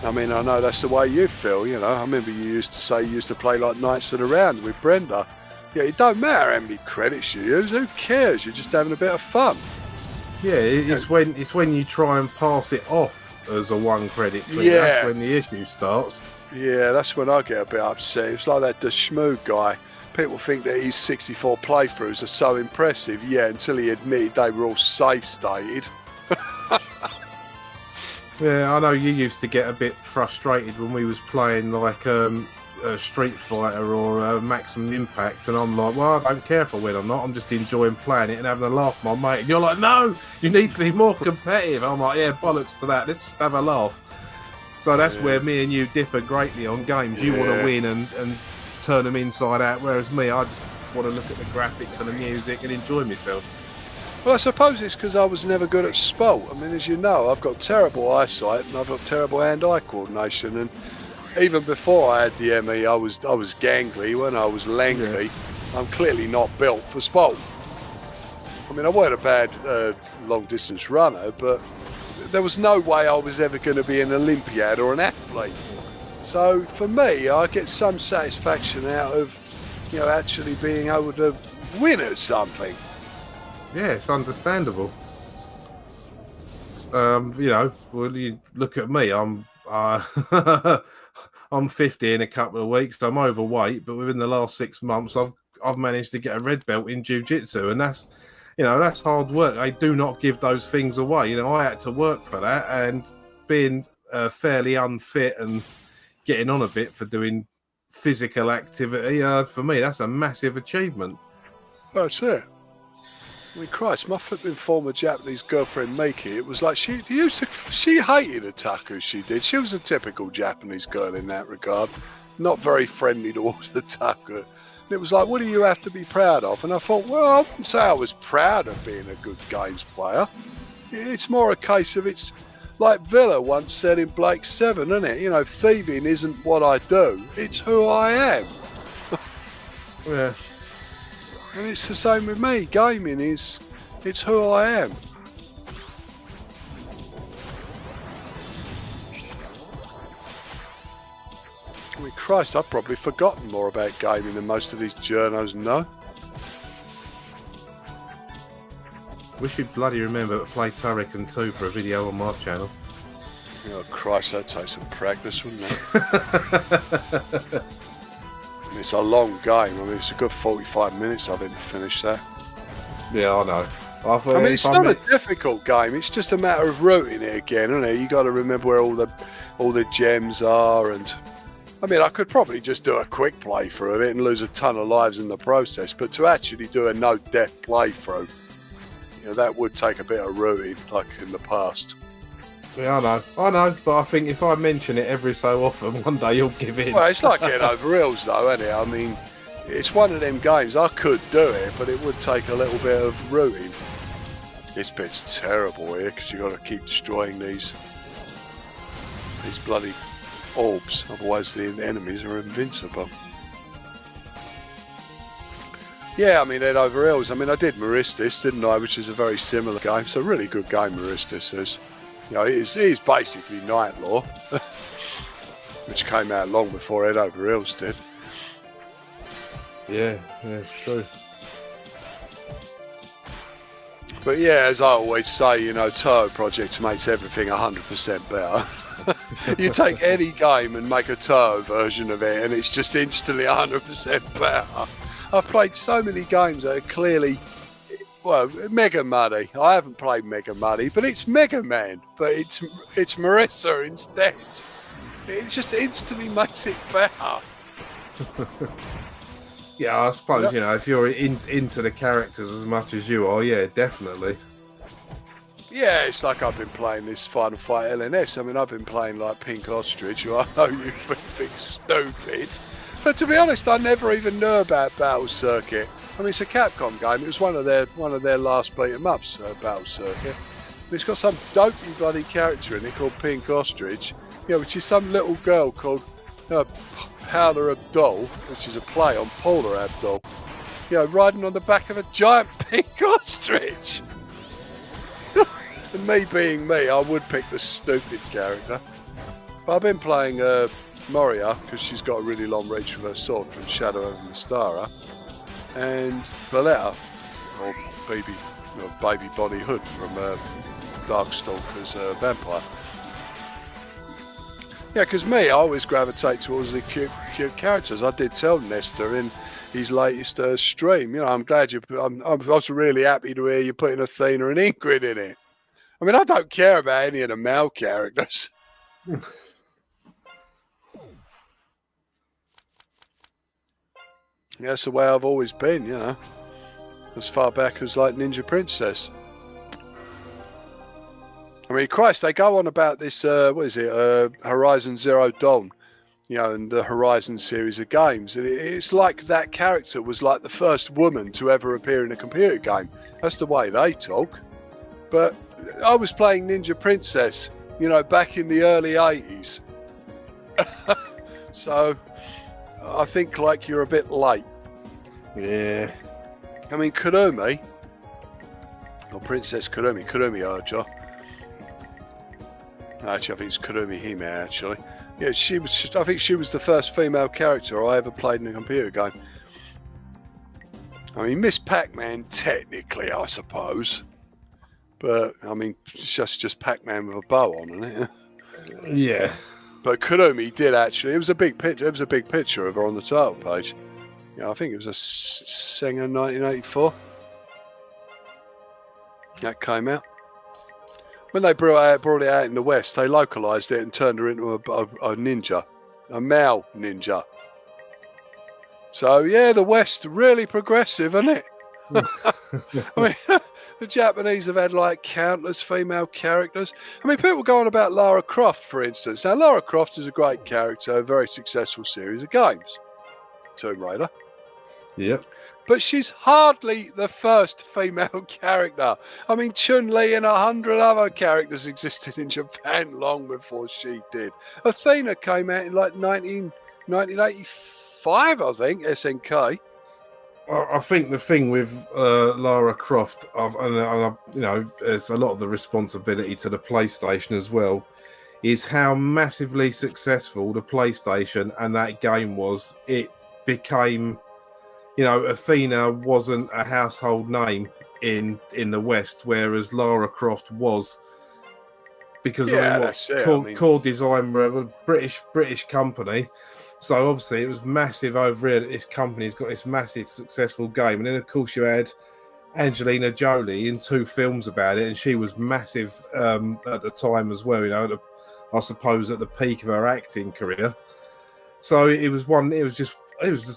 I mean, I know that's the way you feel, you know. I remember you used to say you used to play like Knights of the Round with Brenda. Yeah, it don't matter how many credits you use. Who cares? You're just having a bit of fun. Yeah, it's when you try and pass it off as a one credit thing. Yeah. That's when the issue starts. Yeah, that's when I get a bit upset. It's like that Deshmoo guy people think that his 64 playthroughs are so impressive. Yeah, until he admitted they were all save stated. Yeah, I know you used to get a bit frustrated when we was playing like a Street Fighter or Maximum Impact, and I'm like, well, I don't care if I win or not. I'm just enjoying playing it and having a laugh, my mate. And you're like, no, you need to be more competitive. I'm like, yeah, bollocks to that. Let's just have a laugh. So that's where me and you differ greatly on games. You want to win and turn them inside out, whereas me, I just want to look at the graphics and the music and enjoy myself. Well, I suppose it's because I was never good at sport. I mean, as you know, I've got terrible eyesight and I've got terrible hand-eye coordination. And even before I had the ME, I was gangly when I was lanky. Yeah. I'm clearly not built for sport. I mean, I weren't a bad long-distance runner, but there was no way I was ever going to be an Olympiad or an athlete. So for me, I get some satisfaction out of, actually being able to win at something. Yeah, it's understandable. Well, you look at me. I'm 50 in a couple of weeks. I'm overweight, but within the last 6 months, I've managed to get a red belt in jiu-jitsu, and that's hard work. I do not give those things away. I had to work for that, and being fairly unfit and getting on a bit for doing physical activity, for me, that's a massive achievement. That's it. I mean, Christ, my flipping former Japanese girlfriend Miki, it was like she hated otaku, she did. She was a typical Japanese girl in that regard. Not very friendly towards otaku. And it was like, what do you have to be proud of? And I thought, well, I wouldn't say I was proud of being a good games player. It's more a case of, it's like Villa once said in Blake 7, isn't it? Thieving isn't what I do, it's who I am. Yeah. And it's the same with me. Gaming it's who I am. I mean, Christ, I've probably forgotten more about gaming than most of these journos know. We should bloody remember to play Turrican 2 for a video on my channel. Oh, Christ, that'd take some practice, wouldn't it? It's a long game. I mean, it's a good 45 minutes I think to finish that. Yeah, I know. I mean, it's not a difficult game. It's just a matter of routing it again, isn't it? You got to remember where all the gems are, and I mean, I could probably just do a quick playthrough of it and lose a ton of lives in the process. But to actually do a no-death playthrough, that would take a bit of routing, like in the past. Yeah, I know, but I think if I mention it every so often, one day you'll give in. Well, it's like getting over hills, though, isn't it? I mean, it's one of them games. I could do it, but it would take a little bit of routing. This bit's terrible here, because you've got to keep destroying these bloody orbs, otherwise the enemies are invincible. Yeah, I mean, Head Over Hills. I mean, I did Maristis, didn't I? Which is a very similar game. It's a really good game, Maristis is. It is basically Night Law, which came out long before Head Over Hills did. Yeah, it's true. But yeah, as I always say, Touhou Project makes everything 100% better. You take any game and make a Touhou version of it, and it's just instantly 100% better. I've played so many games that are clearly, Mega Muddy. I haven't played Mega Muddy, but it's Mega Man. But it's Marissa instead. It just instantly makes it better. Yeah, I suppose, if you're into the characters as much as you are, yeah, definitely. Yeah, it's like I've been playing this Final Fight LNS. I mean, I've been playing like Pink Ostrich, who I know you think stupid. But to be honest, I never even knew about Battle Circuit. I mean, it's a Capcom game. It was one of their last beat 'em ups, Battle Circuit. And it's got some dopey bloody character in it called Pink Ostrich, which is some little girl called Paula Abdul, which is a play on Paula Abdul. Riding on the back of a giant pink ostrich. And me being me, I would pick the stupid character. But I've been playing Moria, because she's got a really long reach with her sword from Shadow over Mystara, and Valletta, or baby Bonnie Hood from Darkstalker's Vampire. Yeah, because me, I always gravitate towards the cute characters. I did tell Nestor in his latest stream. I'm glad I was really happy to hear you putting Athena and Ingrid in it. I mean, I don't care about any of the male characters. Yeah, that's the way I've always been, as far back as like Ninja Princess. I mean, Christ, they go on about this, Horizon Zero Dawn, and the Horizon series of games. And it's like that character was like the first woman to ever appear in a computer game. That's the way they talk. But I was playing Ninja Princess, back in the early 80s. So I think like you're a bit late. Yeah. I mean, Kurumi, or Princess Kurumi Archer. Actually, I think it's Kurumi Hime, actually. Yeah, I think she was the first female character I ever played in a computer game. I mean, Miss Pac-Man, technically, I suppose. But, I mean, it's just Pac-Man with a bow on, isn't it? Yeah. But Kurumi did actually. It was a big picture. It was a big picture of her on the title page. I think it was a Singer 1984. That came out. When they brought it out in the West, they localised it and turned her into a ninja, a male ninja. So yeah, the West really progressive, isn't it? I mean, the Japanese have had like countless female characters. I mean, people go on about Lara Croft, for instance. Now, Lara Croft is a great character, a very successful series of games. Tomb Raider. Yep. But she's hardly the first female character. I mean, Chun-Li and 100 other characters existed in Japan long before she did. Athena came out in like 1985, I think, SNK. I think the thing with Lara Croft, there's a lot of the responsibility to the PlayStation as well, is how massively successful the PlayStation and that game was. It became... Athena wasn't a household name in the West, whereas Lara Croft was, because Core Design were a British company, so obviously it was massive over here that this company's got this massive successful game. And then of course you had Angelina Jolie in 2 films about it, and she was massive at the time as well. I suppose at the peak of her acting career. So it was just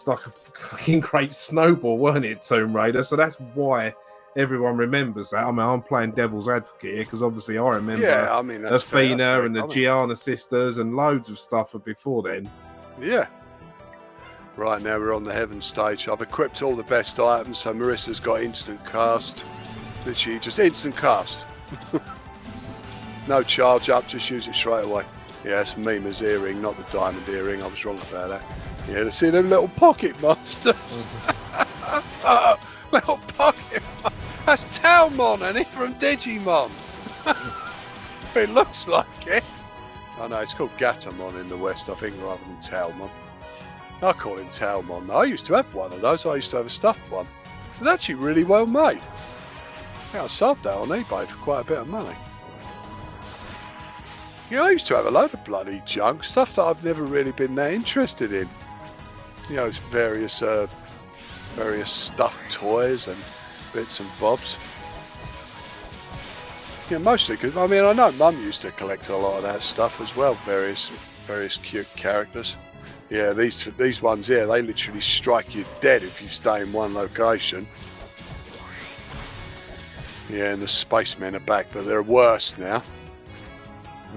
like a fucking great snowball, weren't it, Tomb Raider? So that's why everyone remembers that. I mean, I'm playing devil's advocate here because obviously I remember Athena and the Gianna sisters and loads of stuff before then. Yeah. Right, now we're on the Heaven stage. I've equipped all the best items, so Marissa's got instant cast. Literally just instant cast. No charge up, just use it straight away. Yeah, it's Mima's earring, not the diamond earring. I was wrong about that. Yeah, see them little pocket monsters. Little pocket monsters. That's Talmon, and it's from Digimon. It looks like it. I know, it's called Gatomon in the West, I think, rather than Talmon. I call him Talmon. I used to have one of those. I used to have a stuffed one. It's actually really well made. Yeah, I sold that on eBay for quite a bit of money. Yeah, I used to have a load of bloody junk, stuff that I've never really been that interested in. It's various stuffed toys and bits and bobs. Yeah, mostly because, I mean, I know Mum used to collect a lot of that stuff as well, various cute characters. Yeah, these ones here, they literally strike you dead if you stay in one location. Yeah, and the spacemen are back, but they're worse now.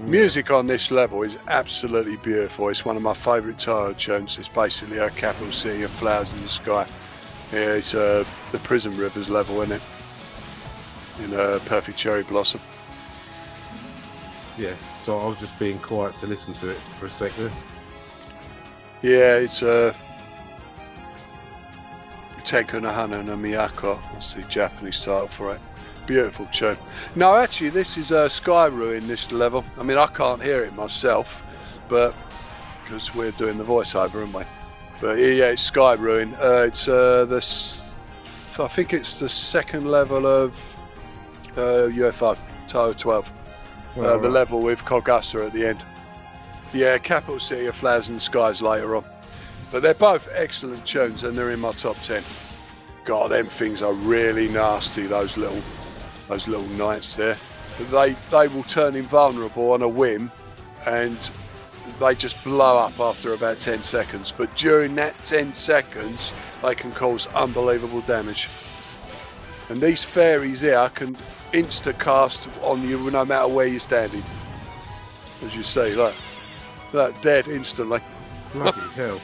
Music on this level is absolutely beautiful. It's one of my favourite Touhou tunes. It's basically a capital city of flowers in the sky. Yeah, it's the Prison Rivers level, isn't it? In Perfect Cherry Blossom. Yeah, so I was just being quiet to listen to it for a second. Yeah, it's Teiko no Hana no Miyako. That's the Japanese title for it. Beautiful tune. No, actually, this is Sky Ruin, this level. I mean, I can't hear it myself, but because we're doing the voiceover, aren't we? But yeah, it's Sky Ruin. It's I think it's the second level of UFO, Touhou 12. The level with Kogasa at the end. Yeah, Capital City of Flowers in the Skies later on. But they're both excellent tunes and they're in my top 10. God, them things are really nasty, those little knights there. They will turn invulnerable on a whim and they just blow up after about 10 seconds. But during that 10 seconds, they can cause unbelievable damage. And these fairies here can insta-cast on you no matter where you're standing. As you see, look, dead instantly. Bloody hell.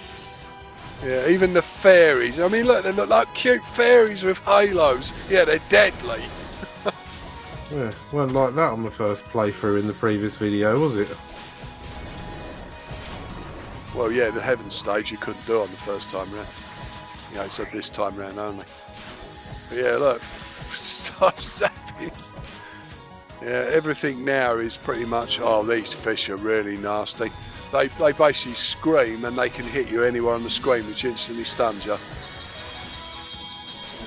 Yeah, even the fairies. I mean, look, they look like cute fairies with halos. Yeah, they're deadly. Yeah, weren't like that on the first playthrough in the previous video, was it? Well, yeah, the heaven stage you couldn't do on the first time round. You know, it's at this time round only. But yeah, look, start zapping. Yeah, everything now is pretty much, oh, these fish are really nasty. They basically scream and they can hit you anywhere on the screen, which instantly stuns you.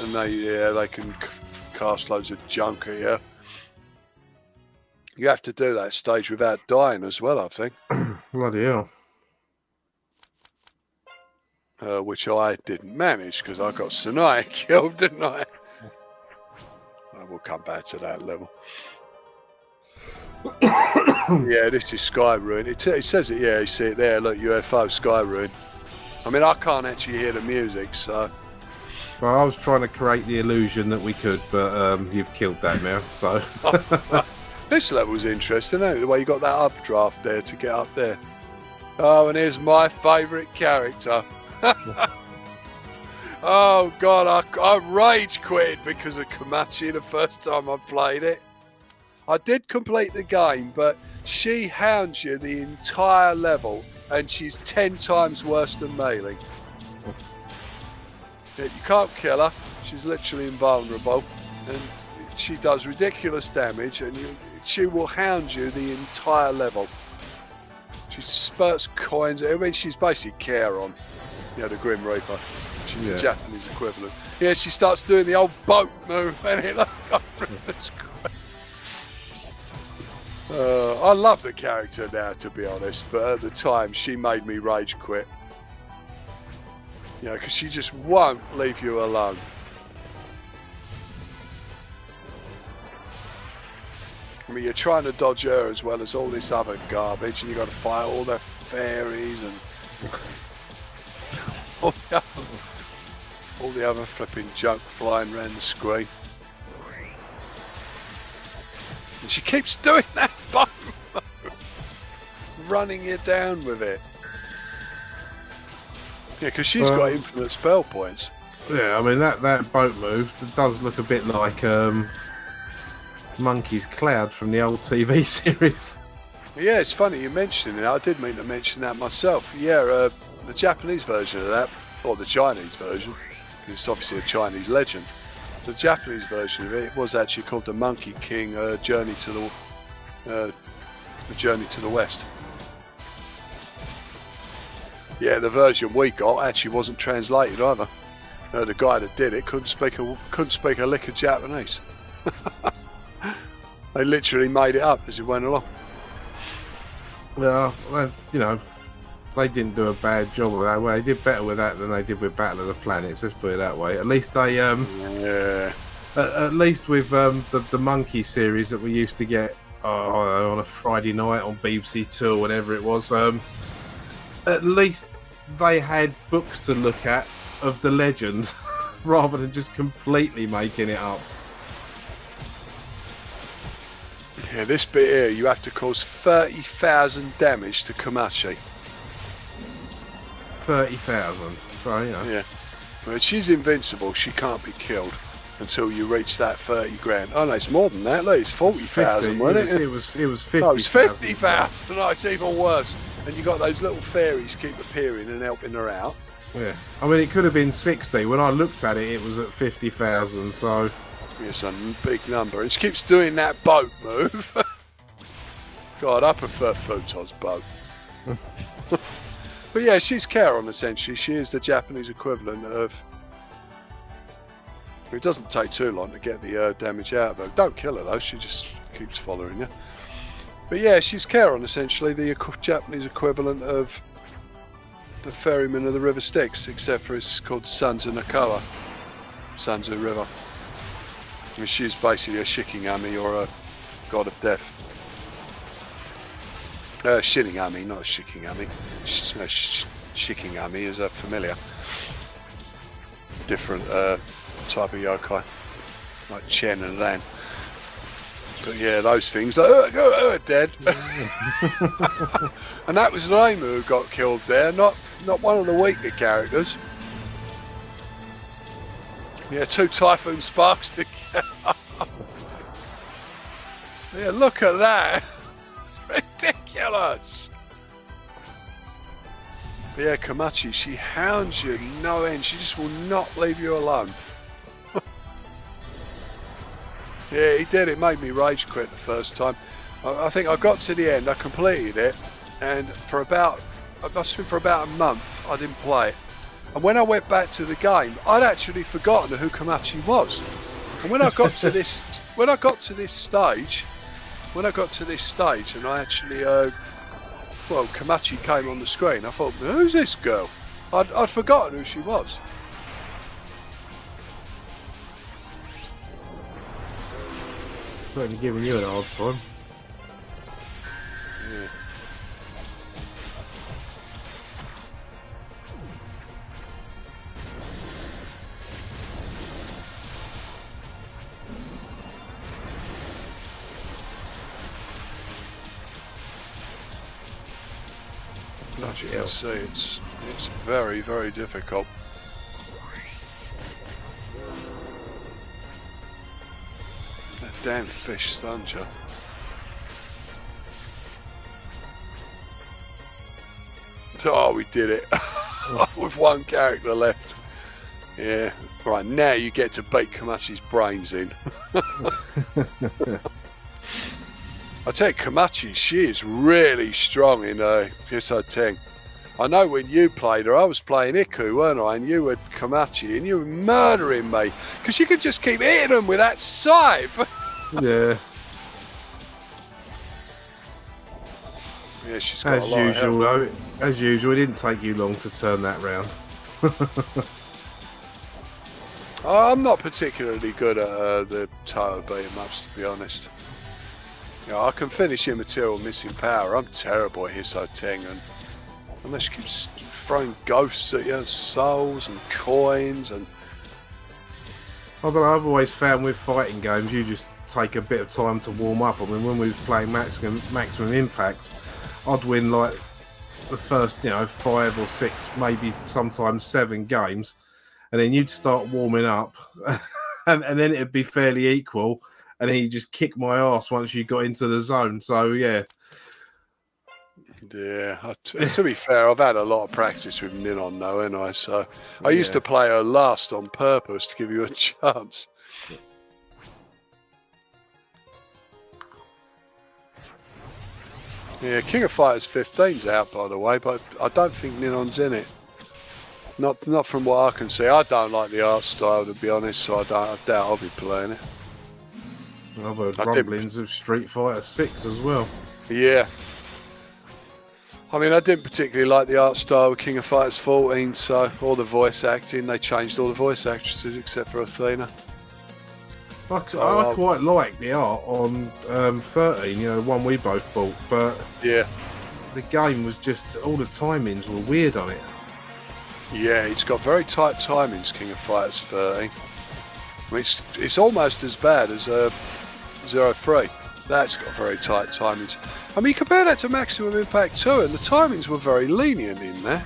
And they can cast loads of junk at you. You have to do that stage without dying as well, I think. Bloody hell. Which I didn't manage because I got Sinai killed, didn't I? We'll come back to that level. Yeah, this is Sky Ruin. It says it, yeah, you see it there, look, UFO Sky Ruin. I mean, I can't actually hear the music, so... Well, I was trying to create the illusion that we could, but you've killed that now, so... This level's interesting, isn't it? The way you got that updraft there to get up there. Oh, and here's my favourite character. Oh, God, I rage quit because of Komachi the first time I played it. I did complete the game, but she hounds you the entire level, and she's 10 times worse than Melee. Yeah, you can't kill her. She's literally invulnerable, and she does ridiculous damage, and she will hound you the entire level. She spurts coins. I mean, she's basically Charon, you know, the Grim Reaper. She's the Japanese equivalent. Yeah, she starts doing the old boat move, and it looks I love the character now, to be honest, but at the time she made me rage quit. You know, because she just won't leave you alone. I mean, you're trying to dodge her as well as all this other garbage, and you've got to fight all the fairies and all the other flipping junk flying around the screen. And she keeps doing that boat move, running you down with it. Yeah, because she's got infinite spell points. Yeah, I mean, that boat move does look a bit like Monkey's Cloud from the old TV series. Yeah, it's funny you mentioned it. I did mean to mention that myself. Yeah, the Japanese version of that, or the Chinese version, because it's obviously a Chinese legend. The Japanese version of it was actually called the Monkey King Journey to the West. Yeah, the version we got actually wasn't translated either. The guy that did it couldn't speak a lick of Japanese. They literally made it up as it went along. Well, you know, they didn't do a bad job of that. Well, they did better with that than they did with Battle of the Planets. Let's put it that way. At least they, yeah. At least with the Monkey series that we used to get on a Friday night on BBC Two or whatever it was. At least they had books to look at of the legend, rather than just completely making it up. Yeah, this bit here, you have to cause 30,000 damage to Komachi. 30,000. So, you know. Yeah. But she's invincible. She can't be killed until you reach that 30 grand. Oh no, it's more than that. Look, it's 40,000, wasn't it? It was 50,000. No, it's 50,000. No, it's even worse. And you got those little fairies keep appearing and helping her out. Yeah. I mean, it could have been 60. When I looked at it, it was at 50,000, so... It's a big number. And she keeps doing that boat move. God, I prefer Futon's boat. But yeah, she's Charon, essentially. She is the Japanese equivalent of... It doesn't take too long to get the damage out of her. Don't kill her, though. She just keeps following you. But yeah, she's Charon, essentially, the Japanese equivalent of the ferryman of the River Styx, except for it's called Sanzu Nakawa, Sanzu River. And she's basically a Shikigami or a god of death. Shinigami, not a Shikigami. Shikigami is a familiar. Different type of yokai, like Chen and Lan. But yeah, those things like dead. And that was Reimu who got killed there, not one of the weaker characters. Yeah, 2 Typhoon Sparks together. Yeah, look at that. It's ridiculous. But yeah, Komachi, she hounds you no end. She just will not leave you alone. Yeah, he did. It made me rage quit the first time. I think I got to the end, I completed it, and for about a month, I didn't play it. And when I went back to the game, I'd actually forgotten who Komachi was. And when I got to this, stage, and I actually, Komachi came on the screen, I thought, who's this girl? I'd forgotten who she was. Certainly giving you a hard time. Yeah. As you can see, it's very, very difficult. That damn fish stuns you. Oh, we did it. With 1 character left. Yeah. Right, now you get to bake Komachi's brains in. I tell you, Komachi, she is really strong in Hiso Teng. I know when you played her, I was playing Iku, weren't I? And you were Komachi, and you were murdering me. Because you could just keep hitting them with that scythe. Yeah. Yeah, she's got As a lot usual, of though, as usual, it didn't take you long to turn that round. I'm not particularly good at the Touhou beat-em-ups, to be honest. You know, I can finish Immaterial Missing Power. I'm terrible at Hiso Teng, and unless she keeps throwing ghosts at you, souls and coins, and I don't know, I've always found with fighting games, you just take a bit of time to warm up. I mean, when we was playing Maximum Impact, I'd win like the first, 5 or 6, maybe sometimes 7 games, and then you'd start warming up, and then it'd be fairly equal, and then you just kick my ass once you got into the zone. So yeah. Yeah, to be fair, I've had a lot of practice with Ninon though, ain't I? So I used to play her last on purpose to give you a chance. Yeah, King of Fighters 15's out, by the way, but I don't think Ninon's in it. Not from what I can see. I don't like the art style, to be honest, so I doubt I'll be playing it. I've heard rumblings of Street Fighter 6 as well. Yeah. I mean, I didn't particularly like the art style of King of Fighters 14, so all the voice acting, they changed all the voice actresses except for Athena. I quite like the art on 13, the one we both bought, but yeah, the game was just, all the timings were weird on it. Yeah, it's got very tight timings, King of Fighters 13. I mean, it's almost as bad as 03. That's got very tight timings. I mean, you compare that to Maximum Impact 2, and the timings were very lenient in there.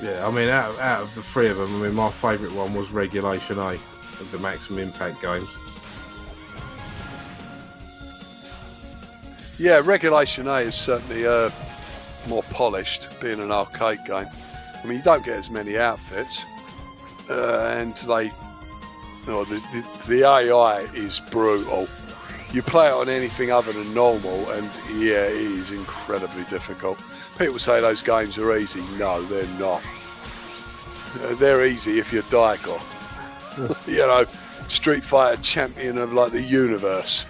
Yeah, I mean, out of the 3 of them, I mean, my favourite one was Regulation A of the Maximum Impact games. Yeah, Regulation A is certainly more polished, being an arcade game. I mean, you don't get as many outfits, and the AI is brutal. You play it on anything other than normal, and yeah, it is incredibly difficult. People say those games are easy. No, they're not. They're easy if you're Daigo. Street Fighter champion of like the universe.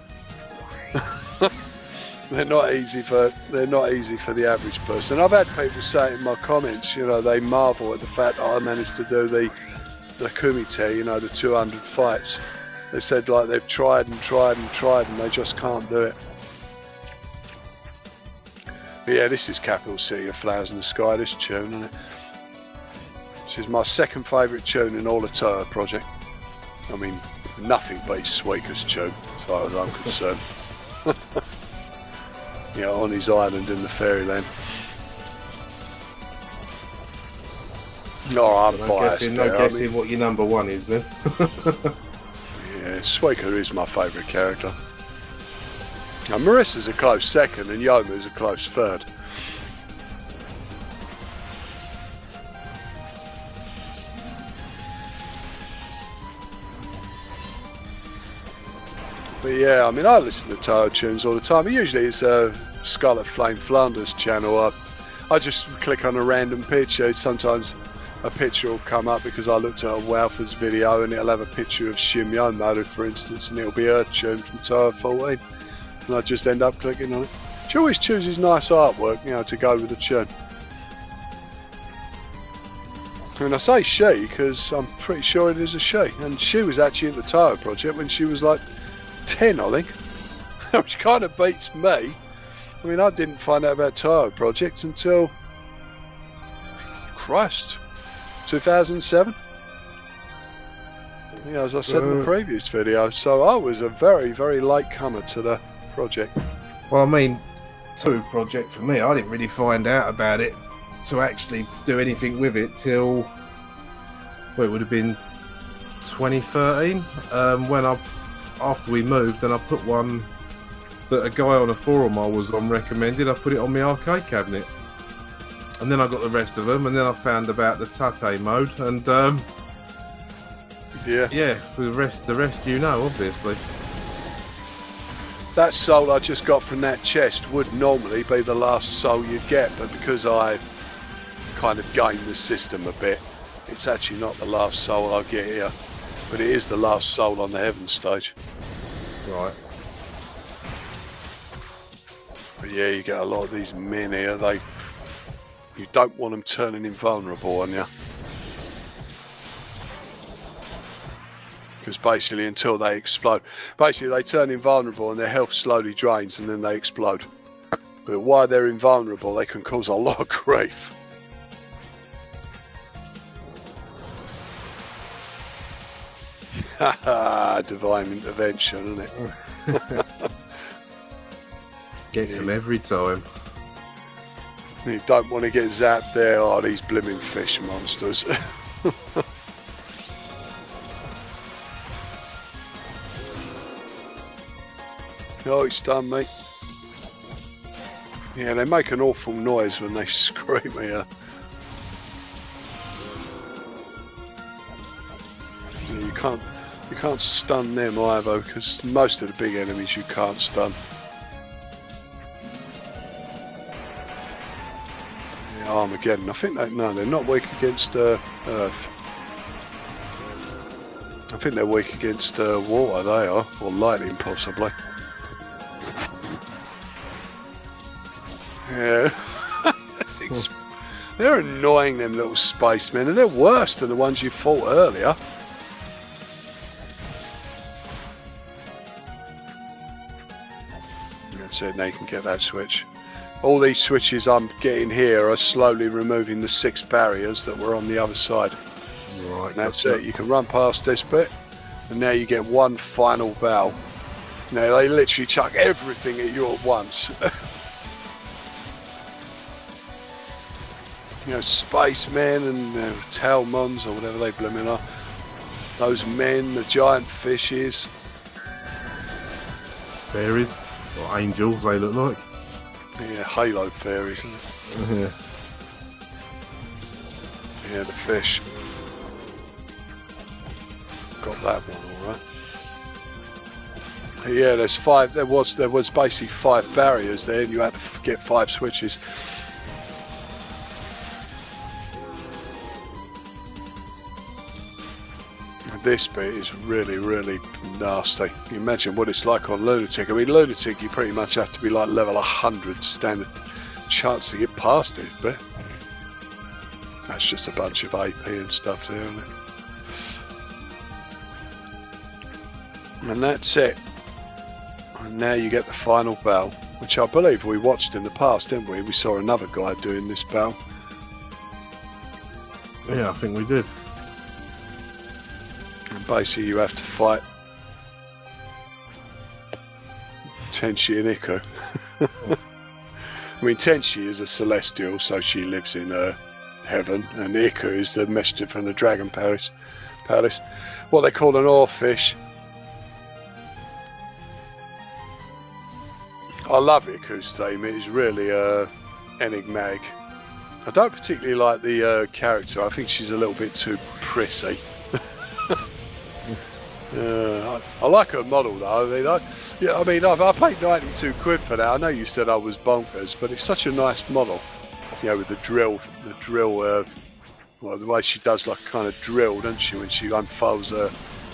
They're not easy for the average person. I've had people say in my comments, you know, they marvel at the fact that I managed to do the kumite, you know, the 200 fights. They said like they've tried and tried and tried and they just can't do it. But yeah, this is Capital City of Flowers in the Sky, this tune, isn't it? This is my second favourite tune in all the Touhou Project. I mean, nothing beats Suika's tune, as far as I'm concerned. You know, on his island in the fairyland. No, I'm biased. No guessing what your number one is then. Yeah, Suika is my favourite character. Now, Marissa's a close second and Yoma's a close third. But yeah, I mean, I listen to Touhou tunes all the time. Usually it's Scarlet Flame Flanders channel. I just click on a random picture. Sometimes a picture will come up because I looked at a Walther's video and it'll have a picture of Shimyo Maru, for instance, and it'll be her tune from Touhou 14. And I just end up clicking on it. She always chooses nice artwork, you know, to go with the tune. And I say she because I'm pretty sure it is a she. And she was actually in the Touhou Project when she was like 10, I think. Which kind of beats me. I mean, I didn't find out about Touhou Project until, Christ, 2007. Yeah, as I said in the previous video. So I was a very, very late comer to the project. Well, I mean, Touhou Project for me, I didn't really find out about it to actually do anything with it till, well, it would have been 2013 when after we moved, and I put one that a guy on a forum I was on recommended. I put it on my arcade cabinet, and then I got the rest of them, and then I found about the Tate mode, and yeah, the rest you know, obviously. That soul I just got from that chest would normally be the last soul you'd get, but because I kind of gamed the system a bit, it's actually not the last soul I'll get here, but it is the last soul on the Heaven stage. Right. But yeah, you get a lot of these men here, you don't want them turning invulnerable on you. Because basically until they explode, basically they turn invulnerable and their health slowly drains and then they explode. But while they're invulnerable, they can cause a lot of grief. Haha, divine intervention, isn't it? Gets them every time. You don't want to get zapped there. Oh, these blooming fish monsters. Oh, it's done, mate. Yeah, they make an awful noise when they scream here. You can't stun them either, because most of the big enemies you can't stun. Yeah, Armageddon. I think they're not weak against Earth. I think they're weak against water. They are, or lightning possibly. Yeah. They're annoying, them little spacemen, and they're worse than the ones you fought earlier. That's it, now you can get that switch. All these switches I'm getting here are slowly removing the 6 barriers that were on the other side. Right. And that's it, you can run past this bit, and now you get one final valve. Now they literally chuck everything at you at once. You know, spacemen and Talmons or whatever they blooming are. Those men, the giant fishes. Fairies, or angels they look like. Yeah, halo fairies, isn't it? Yeah, the fish. Got that one all right. Yeah, there's 5. There was basically 5 barriers there, and you had to get 5 switches. this bit is really, really nasty. You imagine what it's like on Lunatic. I mean, Lunatic, you pretty much have to be like level 100 to stand a chance to get past it, but that's just a bunch of AP and stuff there, isn't it? And that's it. And now you get the final battle, which I believe we watched in the past, didn't we? We saw another guy doing this battle. Yeah, I think we did. And basically you have to fight Tenchi and Iku. I mean, Tenchi is a celestial, so she lives in heaven, and Iku is the messenger from the Dragon Palace. What they call an oarfish. I love Iku's theme. It is really enigmatic. I don't particularly like the character. I think she's a little bit too prissy. I like her model though. I mean, I paid 92 quid for that. I know you said I was bonkers, but it's such a nice model. You know, with the drill, well, the way she does like kind of drill, doesn't she, when she unfolds her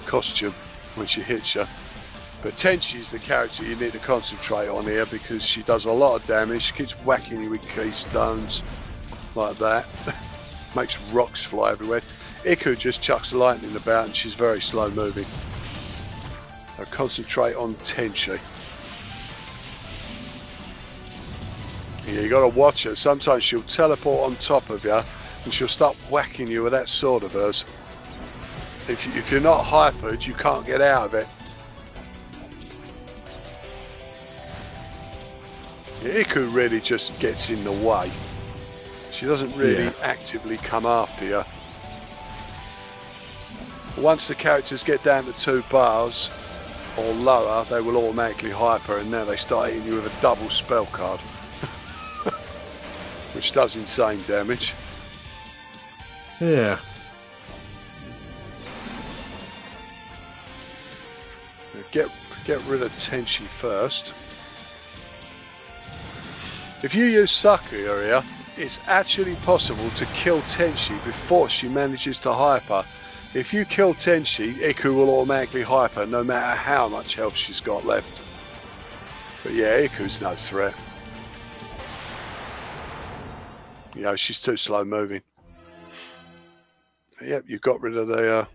costume when she hits you. But Tenchi's the character you need to concentrate on here because she does a lot of damage. She keeps whacking you with keystones like that. Makes rocks fly everywhere. Iku just chucks lightning about and she's very slow moving. So concentrate on Tenchi. Yeah, you got to watch her. Sometimes she'll teleport on top of you and she'll start whacking you with that sword of hers. If you're not hypered, you can't get out of it. Yeah, Iku really just gets in the way. She doesn't really actively come after you. Once the characters get down to 2 bars or lower, they will automatically hyper, and now they start hitting you with a double spell card. Which does insane damage. Yeah. Get rid of Tenchi first. If you use Sakuya here, it's actually possible to kill Tenchi before she manages to hyper. If you kill Tenchi, Iku will automatically hyper no matter how much health she's got left. But yeah, Iku's no threat. You know, she's too slow moving. Yep, you've got rid of the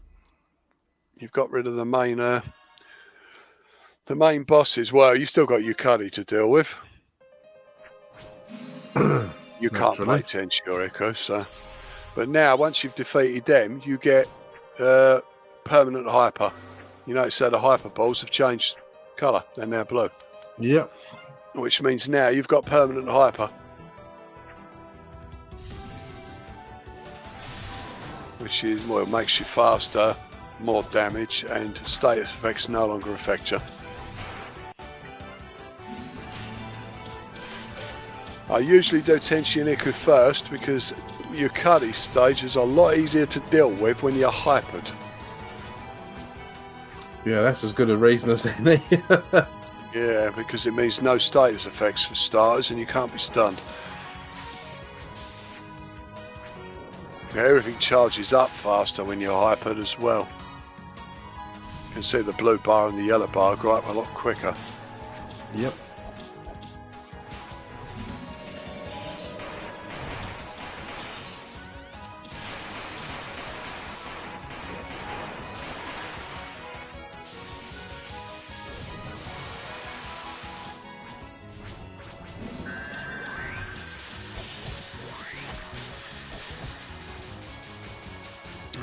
main bosses. Well, you've still got Yukari to deal with. You can't play Tenchi or Iku, so. But now, once you've defeated them, you get permanent hyper. You notice that the hyper balls have changed colour. They're now blue. Yep. Which means now you've got permanent hyper. Which is, well, makes you faster, more damage, and status effects no longer affect you. I usually do Tenchi and Iku first because Yukari stage is a lot easier to deal with when you're hypered. Yeah, that's as good a reason as any. Yeah, because it means no status effects for starters and you can't be stunned. Yeah, everything charges up faster when you're hypered as well. You can see the blue bar and the yellow bar go up a lot quicker. Yep.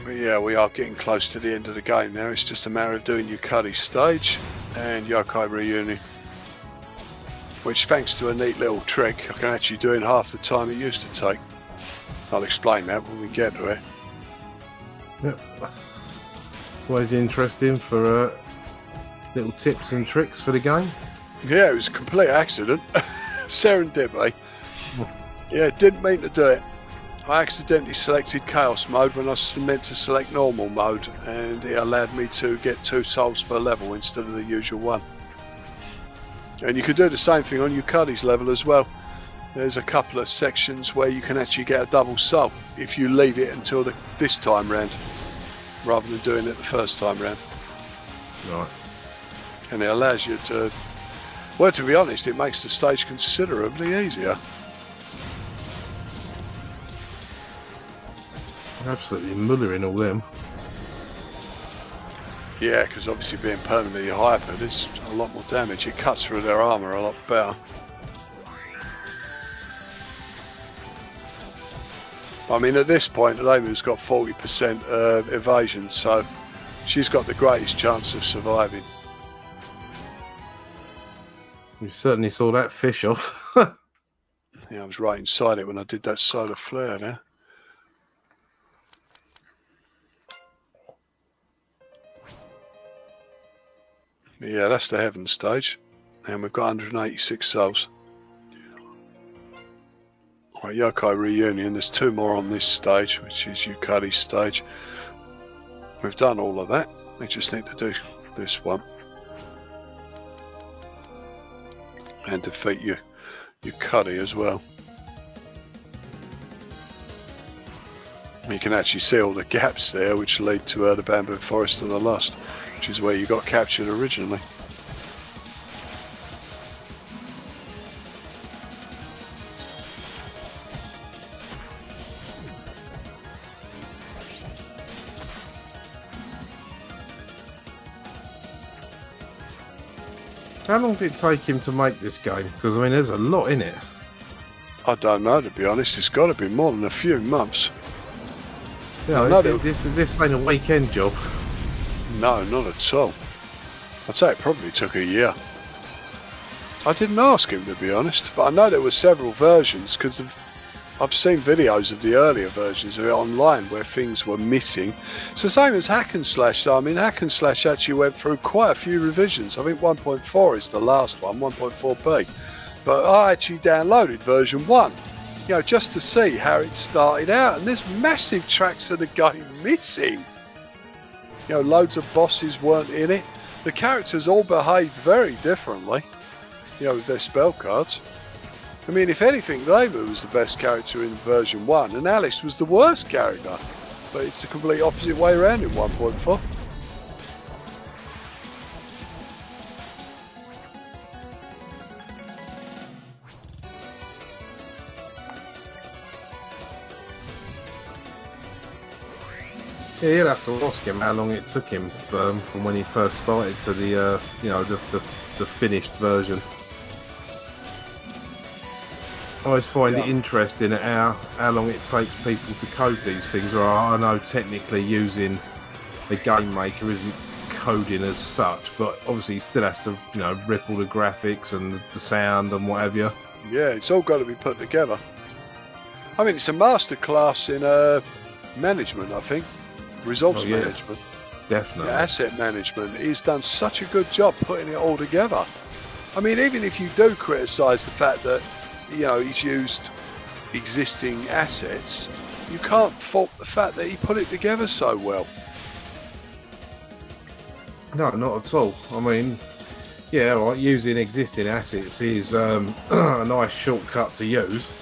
But yeah, we are getting close to the end of the game now. It's just a matter of doing Yukari's stage and Yokai Reunion. Which, thanks to a neat little trick, I can actually do in half the time it used to take. I'll explain that when we get to it. Yep. Always interesting for little tips and tricks for the game. Yeah, it was a complete accident. Serendipity. Yeah, didn't mean to do it. I accidentally selected Chaos mode when I was meant to select normal mode, and it allowed me to get 2 souls per level instead of the usual 1. And you can do the same thing on Yukari's level as well. There's a couple of sections where you can actually get a double soul if you leave it until this time round. rather than doing it the first time round. Right. And it allows you to, well, to be honest, it makes the stage considerably easier. Absolutely mullering all them. Yeah, because obviously being permanently hyper, there's a lot more damage. It cuts through their armour a lot better. I mean, at this point, Alamu's got 40% evasion, so she's got the greatest chance of surviving. You certainly saw that fish off. Yeah, I was right inside it when I did that solar flare there. Yeah, that's the heaven stage. And we've got 186 souls. Right, Yokai Reunion. There's 2 more on this stage, which is Yukari's stage. We've done all of that. We just need to do this one. And defeat Yukari as well. You can actually see all the gaps there, which lead to the Bamboo Forest of the Lust, which is where you got captured originally. How long did it take him to make this game? Because, I mean, there's a lot in it. I don't know, to be honest. It's got to be more than a few months. Yeah, this ain't a weekend job. No, not at all. I'd say it probably took a year. I didn't ask him, to be honest, but I know there were several versions because I've seen videos of the earlier versions of it online where things were missing. It's the same as Hack and Slash, though. I mean, Hack and Slash actually went through quite a few revisions. I think 1.4 is the last one, 1.4b. But I actually downloaded version 1, you know, just to see how it started out. And there's massive tracks of the game missing. You know, loads of bosses weren't in it. The characters all behaved very differently, you know, with their spell cards. I mean, if anything, Labour was the best character in version 1 and Alice was the worst character. But it's the complete opposite way around in 1.4. Yeah, you'll have to ask him how long it took him from when he first started to the, you know, the finished version. I always find it interesting at how long it takes people to code these things. Or I know technically using the game maker isn't coding as such, but obviously he still has to, you know, rip all the graphics and the sound and what have you. Yeah, it's all got to be put together. I mean, it's a masterclass in management, I think. Resource management. Definitely. Yeah, asset management. He's done such a good job putting it all together. I mean, even if you do criticise the fact that, you know, he's used existing assets, you can't fault the fact that he put it together so well. No, not at all. I mean, yeah, right, using existing assets is a nice shortcut to use.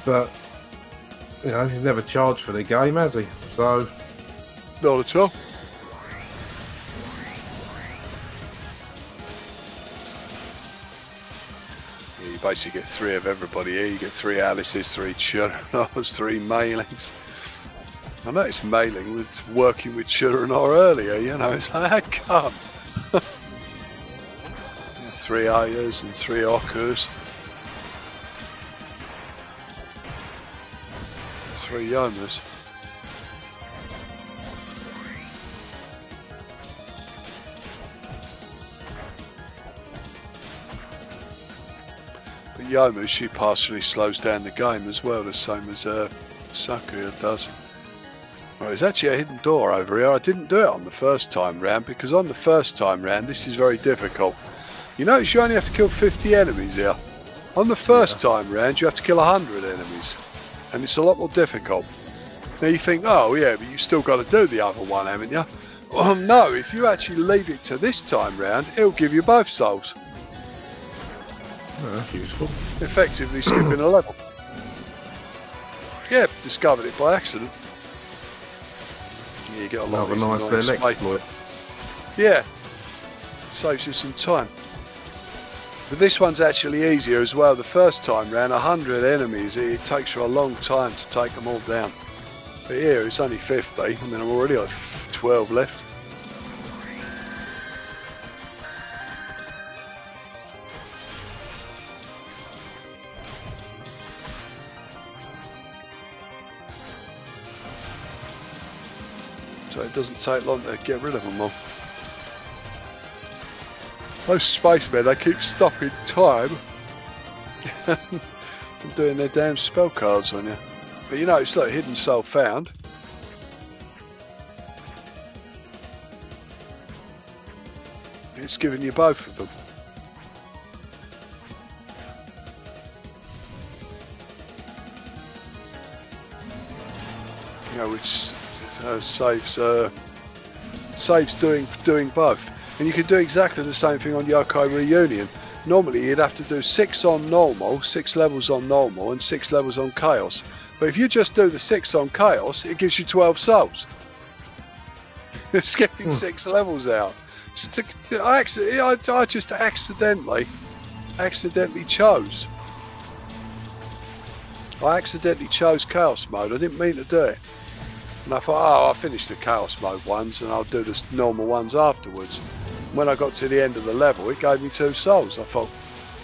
But, you know, he's never charged for the game, has he? So... Not at all. You basically get 3 of everybody here. You get 3 Alices, 3 Churanos, 3 Mailings. I noticed Mailing was working with Churanor earlier, you know, it's like, how come? 3 Ayas and 3 Okus. 3 Yomas. But Yoma, she partially slows down the game as well, the same as Sakuya does. Well, there's actually a hidden door over here. I didn't do it on the first time round because on the first time round this is very difficult. You notice you only have to kill 50 enemies here. On the first time round you have to kill 100 enemies. And it's a lot more difficult. Now you think, oh yeah, but you've still got to do the other one, haven't you? Well, no, if you actually leave it to this time round, it'll give you both souls. Oh, that's useful. Effectively skipping a level. Yeah, discovered it by accident. Yeah, you get a lot Another of nice these little annoying exploit. Yeah, saves you some time. But this one's actually easier as well. The first time round, 100 enemies, it takes you a long time to take them all down. But here it's only 50. I mean, I'm already at 12 left. So it doesn't take long to get rid of them all. Those spacemen, they keep stopping time and doing their damn spell cards on you. But you know, it's like hidden soul found. It's giving you both of them. You know, which saves doing both. And you can do exactly the same thing on Yokai Reunion. Normally you'd have to do 6 on normal, 6 levels on normal and 6 levels on chaos. But if you just do the 6 on chaos, it gives you 12 souls. You're skipping 6 levels out. I just accidentally chose. I accidentally chose chaos mode. I didn't mean to do it. And I thought, oh, I'll finish the chaos mode ones and I'll do the normal ones afterwards. When I got to the end of the level, it gave me 2 souls. I thought,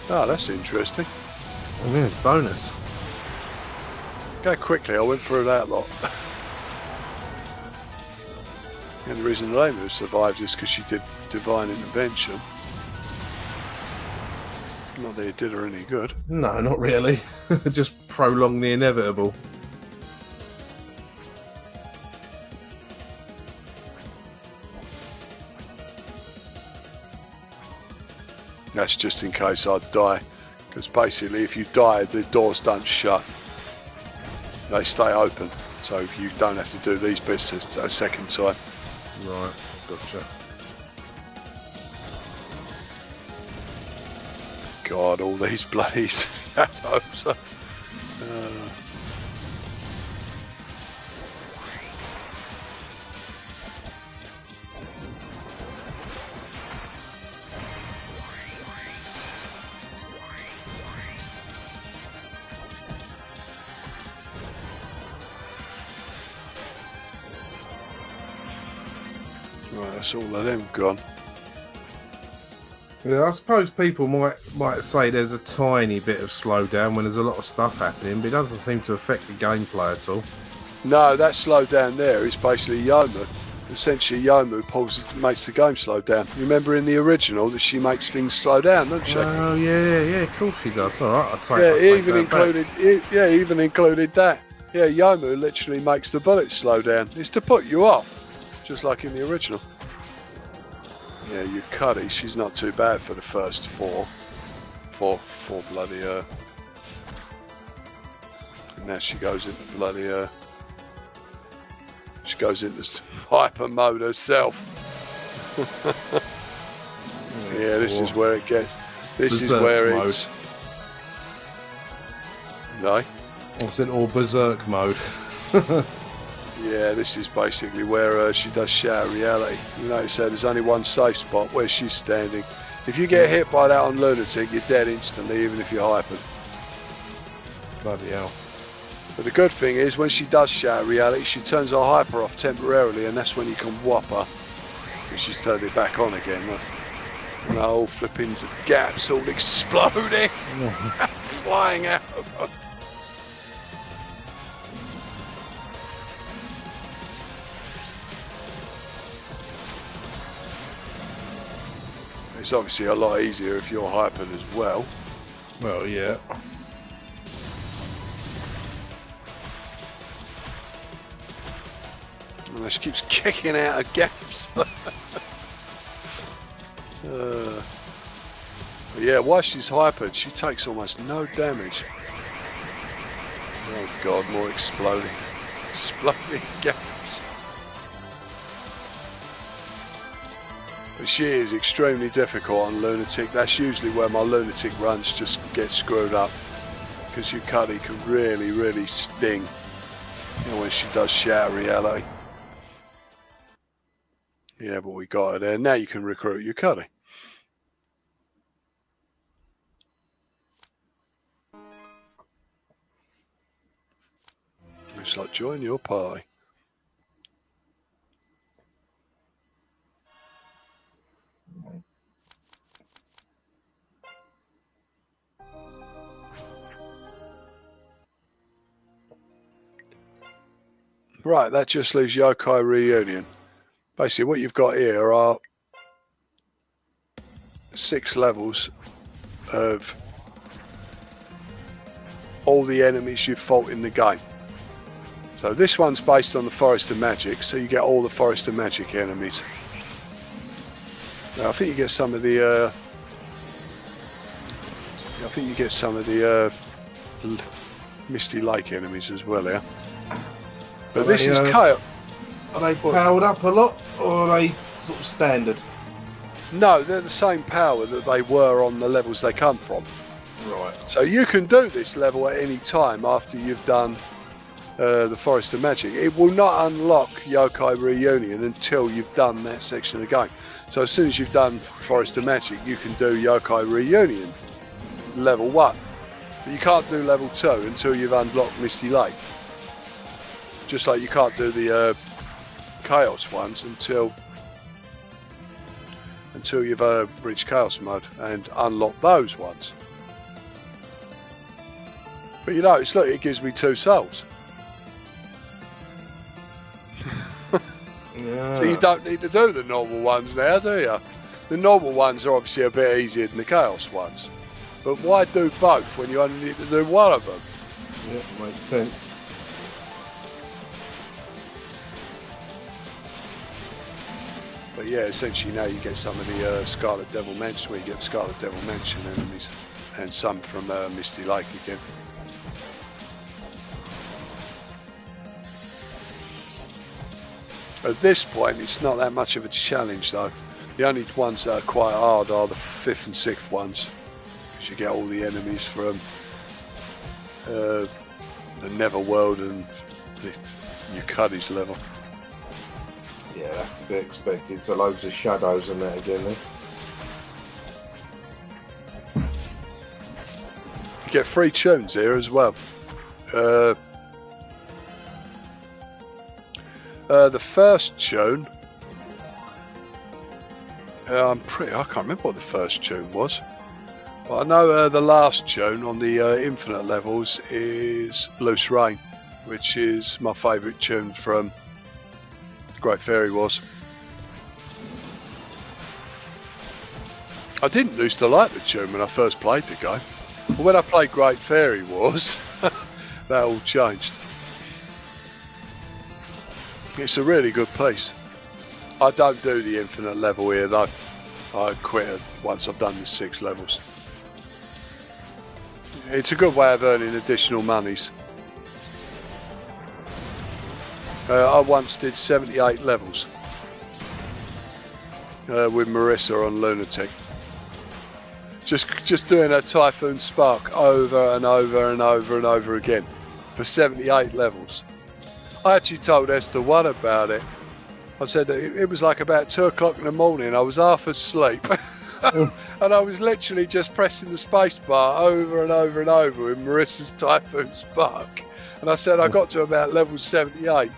oh, that's interesting. Yeah, bonus. Go quickly, I went through that lot. And the reason Lena survived is because she did divine intervention. Not that it did her any good. No, not really. Just prolong the inevitable. That's just in case I die, because basically if you die the doors don't shut, they stay open, so you don't have to do these bits a second time. Right, gotcha. God, all these bloody shadows. Right, that's all of them gone. Yeah, I suppose people might say there's a tiny bit of slowdown when there's a lot of stuff happening, but it doesn't seem to affect the gameplay at all. No, that slowdown there is basically Yomu. Essentially, Yomu makes the game slow down. You remember in the original that she makes things slow down, doesn't she? Oh yeah, of course she does. All right, I'll take. Even included that. Yeah, Yomu literally makes the bullets slow down. It's to put you off, just like in the original. Yeah, you Cuddy, she's not too bad for the first four bloody and now she goes into bloody she goes into hyper mode herself. Yeah, this is where it gets. This is where it's. No. It's in all berserk mode. Yeah, this is basically where she does shatter reality. You notice there's only one safe spot where she's standing. If you get hit by that on Lunatic, you're dead instantly, even if you're hypered. Bloody hell. But the good thing is, when she does shatter reality, she turns her hyper off temporarily, and that's when you can whop her. And she's turned it back on again. Look. And all flipping gaps, all exploding, flying out of her. It's obviously a lot easier if you're hypered as well. Well, yeah. And she keeps kicking out of gaps. Yeah, while she's hypered, she takes almost no damage. Oh God, more exploding gaps. But she is extremely difficult on Lunatic. That's usually where my Lunatic runs just get screwed up. Because Yukari can really, really sting, you know, when she does shatter reality. Yeah, but we got it there. Now you can recruit your cuddy. It's like join your party. Right, that just leaves Yokai Reunion. Basically, what you've got here are 6 levels of all the enemies you've fought in the game. So this one's based on the Forest of Magic, so you get all the Forest of Magic enemies. Now, I think you get some of the Misty Lake enemies as well here. But this is chaos. Are they powered up a lot, or are they sort of standard? No, they're the same power that they were on the levels they come from. Right. So you can do this level at any time after you've done the Forest of Magic. It will not unlock Yokai Reunion until you've done that section of the game. So as soon as you've done Forest of Magic, you can do Yokai Reunion level 1. But you can't do level 2 until you've unlocked Misty Lake. Just like you can't do the Chaos ones until you've reached Chaos mode and unlocked those ones. But you notice, look, it gives me 2 souls. Yeah. So you don't need to do the normal ones now, do you? The normal ones are obviously a bit easier than the Chaos ones. But why do both when you only need to do one of them? Yeah, makes sense. But yeah, essentially now you get some of the Scarlet Devil Mansion, where you get Scarlet Devil Mansion enemies, and some from Misty Lake again. At this point, it's not that much of a challenge though. The only ones that are quite hard are the 5th and 6th ones, because you get all the enemies from the Netherworld and the Yukadi's level. Yeah, that's to be expected. So loads of shadows and that again then. You get 3 tunes here as well. The first tune, I can't remember what the first tune was, but I know the last tune on the infinite levels is Loose Rain, which is my favourite tune from Great Fairy Wars. I didn't used to like the tune when I first played the game, but when I played Great Fairy Wars, that all changed. It's a really good piece. I don't do the infinite level here though. I quit it once I've done the 6 levels. It's a good way of earning additional monies. I once did 78 levels with Marissa on Lunatic. Just doing a Typhoon Spark over and over and over and over again for 78 levels. I actually told Esther what about it. I said that it was like about 2 o'clock in the morning. I was half asleep and I was literally just pressing the space bar over and over and over with Marissa's Typhoon Spark. And I said I got to about level 78.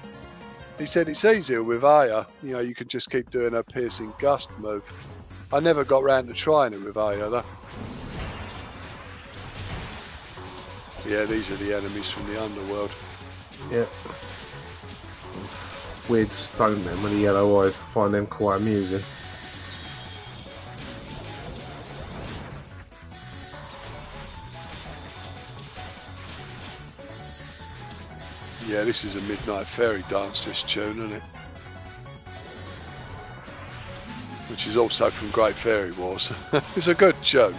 He said it's easier with Aya. You know, you can just keep doing a Piercing Gust move. I never got round to trying it with Aya though. Yeah, these are the enemies from the underworld. Yeah. Weird stone men with the yellow eyes. I find them quite amusing. Yeah, this is a Midnight Fairy Dance, this tune, isn't it? Which is also from Great Fairy Wars. It's a good tune.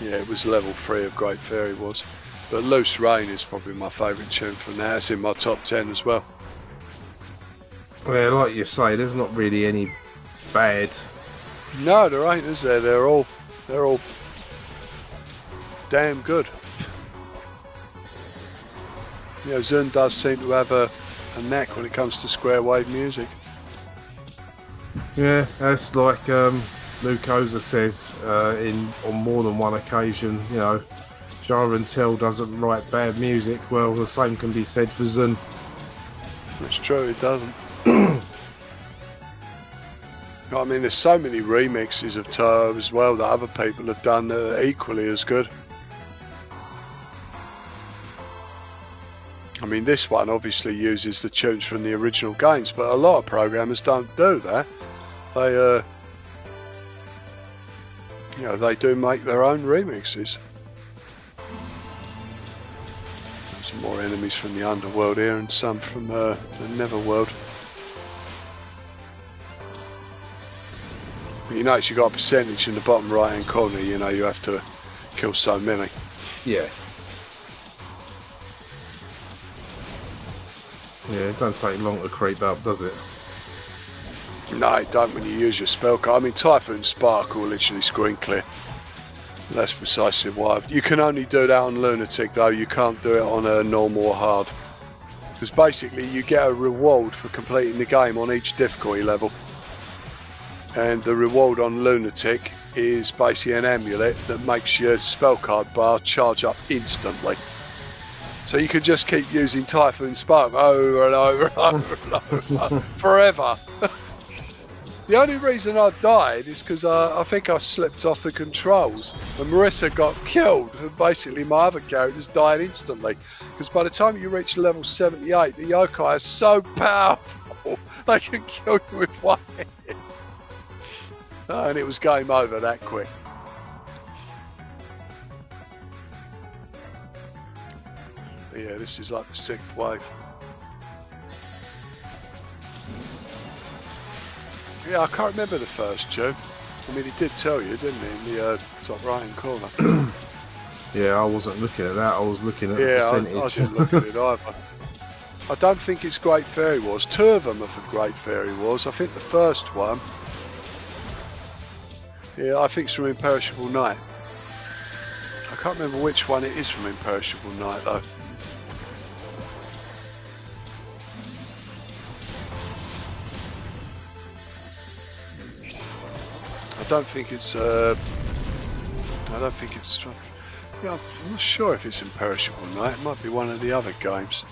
Yeah, it was level 3 of Great Fairy Wars. But Loose Rain is probably my favourite tune from there. It's in my top 10 as well. Yeah, like you say, there's not really any bad. No, there ain't, is there? They're all damn good. You know, Zun does seem to have a a knack when it comes to square wave music. Yeah, that's like Lucosa says on more than one occasion, you know, Show and Tell doesn't write bad music. Well, the same can be said for Zun. It's true, it doesn't. I mean, there's so many remixes of Touhou as well that other people have done that are equally as good. I mean, this one obviously uses the tunes from the original games, but a lot of programmers don't do that. They, you know, they do make their own remixes. Some more enemies from the underworld here, and some from the netherworld. But you notice you got a percentage in the bottom right hand corner. You know, you have to kill so many. Yeah. Yeah, it don't take long to creep up, does it? No, it don't when you use your spell card. I mean, Typhoon Spark will literally screen clear. That's precisely why. You can only do that on Lunatic though, you can't do it on a normal or hard. Because basically you get a reward for completing the game on each difficulty level. And the reward on Lunatic is basically an amulet that makes your spell card bar charge up instantly. So you could just keep using Typhoon Spark over and over and over and over, and over forever. The only reason I died is because I think I slipped off the controls and Marissa got killed, and basically my other characters died instantly. Because by the time you reach level 78, the yokai are so powerful they can kill you with one hit. And it was game over that quick. But yeah, this is like the 6th wave. Yeah, I can't remember the first tune. I mean, it did tell you, didn't it, in the top right-hand corner? Yeah, I wasn't looking at that. I was looking at the percentage. I didn't look at it either. I don't think it's Great Fairy Wars. 2 of them are for Great Fairy Wars. I think the first one... Yeah, I think it's from Imperishable Night. I can't remember which one it is from Imperishable Night, though. I don't think it's. Yeah, I'm not sure if it's Imperishable Night. It might be one of the other games.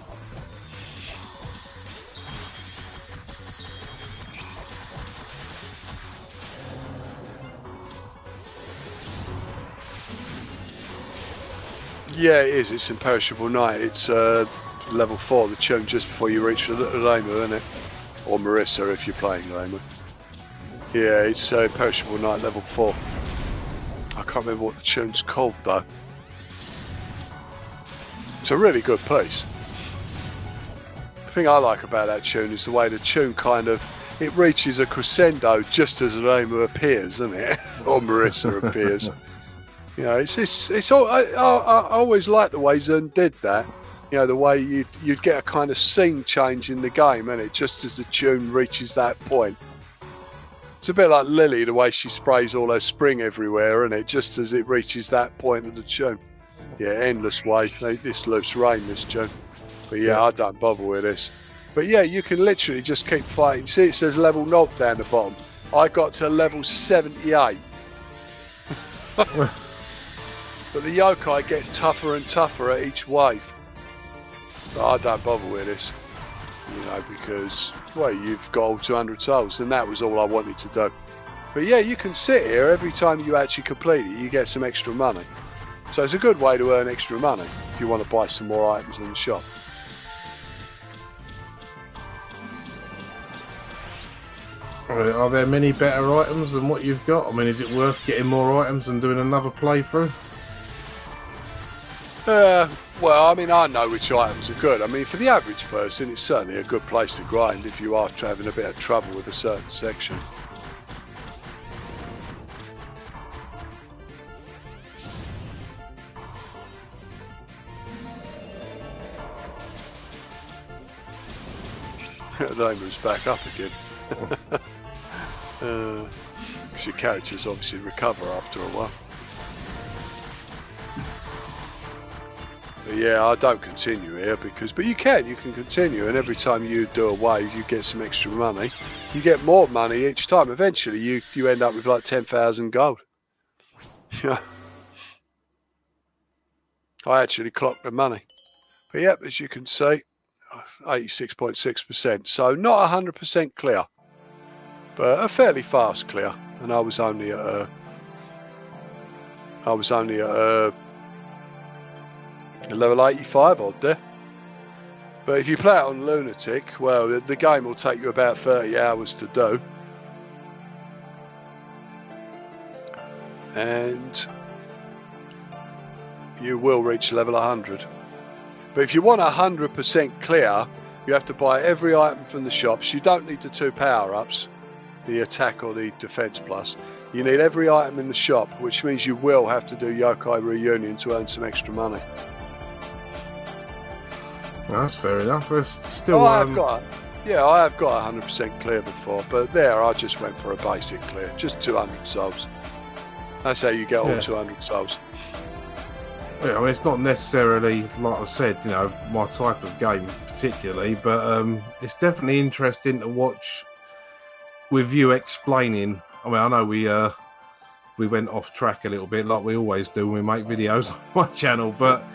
Yeah, it is. It's Imperishable Night. It's level 4, the tune just before you reach the Lamer, isn't it? Or Marissa if you're playing Lamer. Yeah, it's Imperishable Night level 4. I can't remember what the tune's called though. It's a really good piece. The thing I like about that tune is the way the tune kind of, it reaches a crescendo just as Lamer appears, doesn't it? Or Marissa appears. You know, it's all, I always liked the way Zun did that. You know, the way you'd get a kind of scene change in the game, and it just as the tune reaches that point. It's a bit like Lily, the way she sprays all her spring everywhere, and it just as it reaches that point of the tune. Yeah, endless way. This loose rain, this tune. But yeah, I don't bother with this. But yeah, you can literally just keep fighting. See, it says level 0 down the bottom. I got to level 78. But the yokai get tougher and tougher at each wave. But I don't bother with this. You know, because, well, you've got all 200 souls, and that was all I wanted to do. But yeah, you can sit here every time you actually complete it, you get some extra money. So it's a good way to earn extra money if you want to buy some more items in the shop. Are there many better items than what you've got? I mean, is it worth getting more items and doing another playthrough? Well, I mean, I know which items are good. I mean, for the average person, it's certainly a good place to grind if you are having a bit of trouble with a certain section. Lamer's back up again. Because your characters obviously recover after a while. But yeah, I don't continue here but you can continue, and every time you do a wave, you get some extra money. You get more money each time. Eventually, you end up with like 10,000 gold. Yeah. I actually clocked the money. But yep, as you can see, 86.6%. So not 100% clear, but a fairly fast clear. And I was only at level 85 odd there. But if you play it on Lunatic, well, the game will take you about 30 hours to do. And you will reach level 100. But if you want 100% clear, you have to buy every item from the shops. You don't need the 2 power-ups, the attack or the defense plus. You need every item in the shop, which means you will have to do Yokai Reunion to earn some extra money. That's fair enough. It's still. I have got 100% clear before, but there I just went for a basic clear, just 200 souls. That's how you get all 200 souls. Yeah, I mean, it's not necessarily, like I said, you know, my type of game particularly, but it's definitely interesting to watch with you explaining. I mean, I know we went off track a little bit, like we always do when we make videos on my channel, but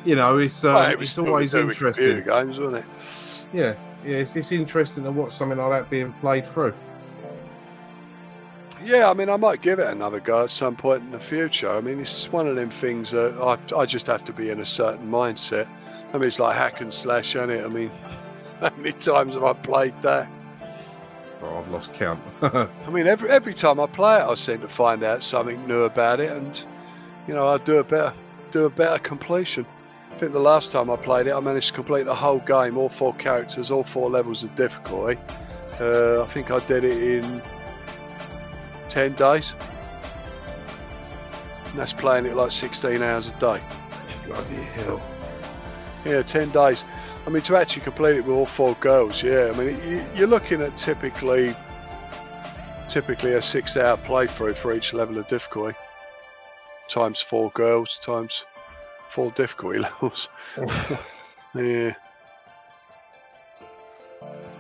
you know, it's always interesting. Games, wasn't it? Yeah, it's interesting to watch something like that being played through. Yeah, I mean, I might give it another go at some point in the future. I mean, it's one of them things that I just have to be in a certain mindset. I mean, it's like hack and slash, isn't it? I mean, how many times have I played that? Oh, I've lost count. I mean, every time I play it, I seem to find out something new about it, and you know, I do a better completion. I think the last time I played it, I managed to complete the whole game, all 4 characters, all 4 levels of difficulty. I think I did it in 10 days. And that's playing it like 16 hours a day. Bloody hell. Yeah, 10 days. I mean, to actually complete it with all 4 girls, yeah. I mean, you're looking at typically a 6-hour playthrough for each level of difficulty. Times 4 girls, times 4 difficulty levels. Yeah.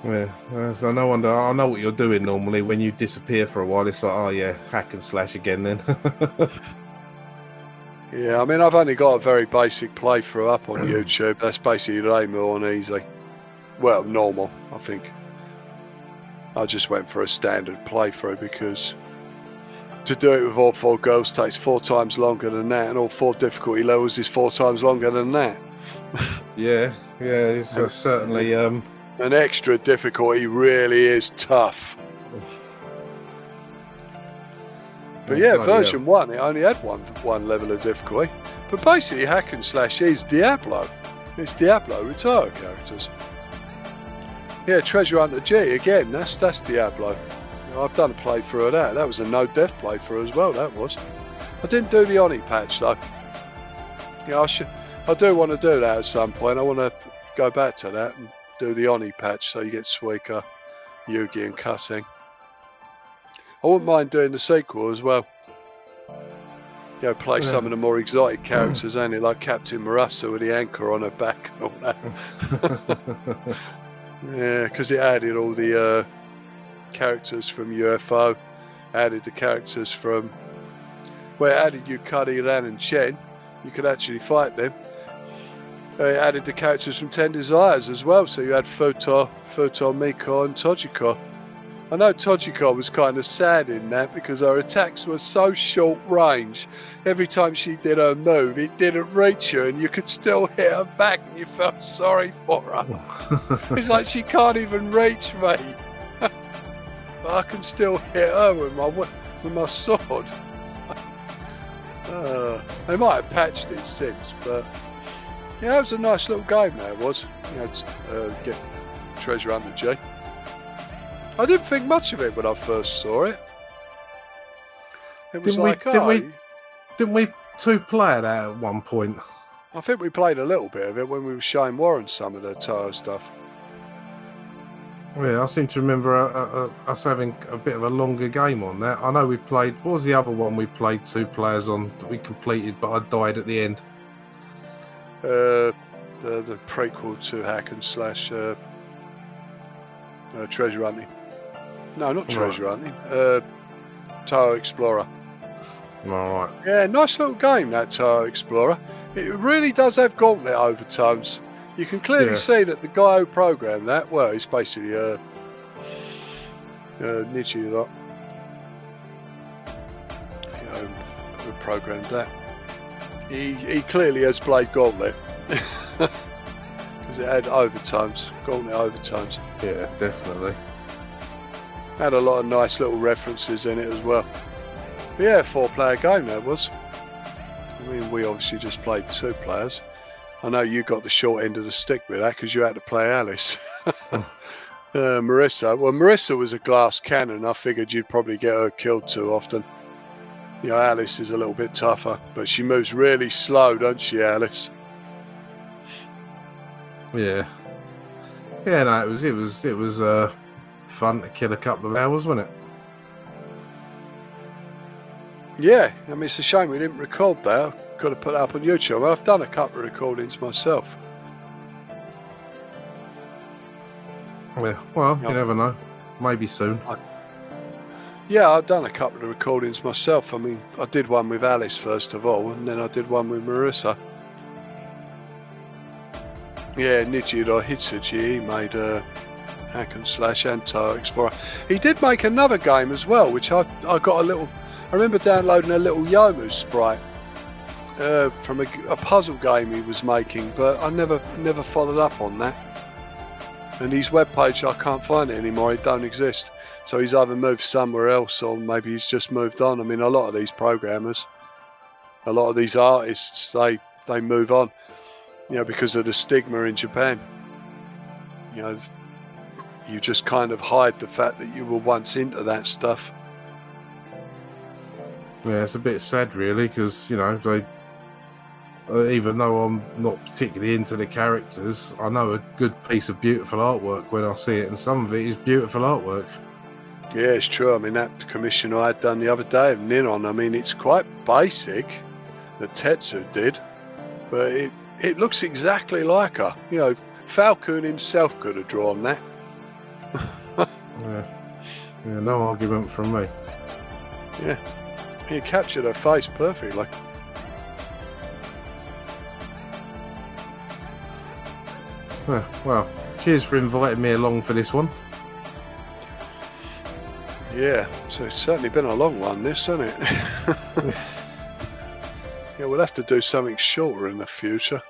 Yeah, so no wonder. I know what you're doing normally when you disappear for a while. It's like, oh yeah, hack and slash again then. Yeah, I mean, I've only got a very basic playthrough up on YouTube. That's basically normal and easy. Well, normal, I think. I just went for a standard playthrough because to do it with all 4 girls takes 4 times longer than that, and all 4 difficulty levels is 4 times longer than that. Yeah, it's certainly... An extra difficulty really is tough. But yeah, version 1, it only had one level of difficulty. But basically, hack and slash is Diablo. It's Diablo with tarot characters. Yeah, Treasure Hunter G, again, that's Diablo. You know, I've done a playthrough of that. That was a no-death playthrough as well, that was. I didn't do the Oni patch, though. Yeah, I do want to do that at some point. I want to go back to that and do the Oni patch so you get Suika, Yugi and Cutting. I wouldn't mind doing the sequel as well. You know, play some of the more exotic characters, ain't it? Like Captain Marissa with the anchor on her back and all that. Yeah, because it added all the characters from UFO, added the characters from... Well, it added Yukari, Ran and Chen. You could actually fight them. It added the characters from 10 Desires as well, so you had Futo, Miko and Tojiko. I know Tojiko was kind of sad in that because her attacks were so short range. Every time she did her move, it didn't reach her and you could still hit her back and you felt sorry for her. It's like she can't even reach me. But I can still hit her with my sword. They might have patched it since, but... Yeah, it was a nice little game there, it was. You know, get Treasure Hunter G. I didn't think much of it when I first saw it. It was didn't we 2-player that at one point? I think we played a little bit of it when we were showing Warren some of the Touhou stuff. Yeah, I seem to remember us having a bit of a longer game on that. I know we played... What was the other one we played 2 players on that we completed, but I died at the end? The prequel to Hack and Slash Treasure Hunting. No, not Treasure Hunting. Touhou Explorer. All right. Yeah, nice little game, that Touhou Explorer. It really does have gauntlet overtones. You can clearly see that the guy who programmed that, well, it's basically Nichi lot. Who programmed that. He clearly has played Gauntlet. Because it had overtones, Gauntlet overtones. Yeah, definitely. Had a lot of nice little references in it as well. But yeah, 4-player game that was. I mean, we obviously just played 2 players. I know you got the short end of the stick with that because you had to play Alice. Marissa was a glass cannon. I figured you'd probably get her killed too often. You know, Alice is a little bit tougher, but she moves really slow, don't she, Alice? Yeah. Yeah, no, it was fun to kill a couple of hours, wasn't it? Yeah, I mean, it's a shame we didn't record that. I've got to put that up on YouTube. Well, I've done a couple of recordings myself. Yeah, well, you never know. Maybe soon. Yeah, I've done a couple of recordings myself. I mean, I did one with Alice first of all, and then I did one with Marissa. Yeah, Nichiro Hitsuji, he made Hack and Slash and Touhou Explorer. He did make another game as well, which I got a little... I remember downloading a little Yomu sprite from a puzzle game he was making, but I never followed up on that. And his webpage, I can't find it anymore. It don't exist. So he's either moved somewhere else, or maybe he's just moved on. I mean, a lot of these programmers, a lot of these artists, they move on, you know, because of the stigma in Japan. You know, you just kind of hide the fact that you were once into that stuff. Yeah, it's a bit sad, really, because, you know, they, even though I'm not particularly into the characters, I know a good piece of beautiful artwork when I see it, and some of it is beautiful artwork. Yeah, it's true. I mean, that commission I had done the other day of Ninon, I mean, it's quite basic, that Tetsu did, but it looks exactly like her. You know, Falcon himself could have drawn that. Yeah, no argument from me. Yeah, he captured her face perfectly. Well, cheers for inviting me along for this one. Yeah, so it's certainly been a long one, this, hasn't it? Yeah, we'll have to do something shorter in the future.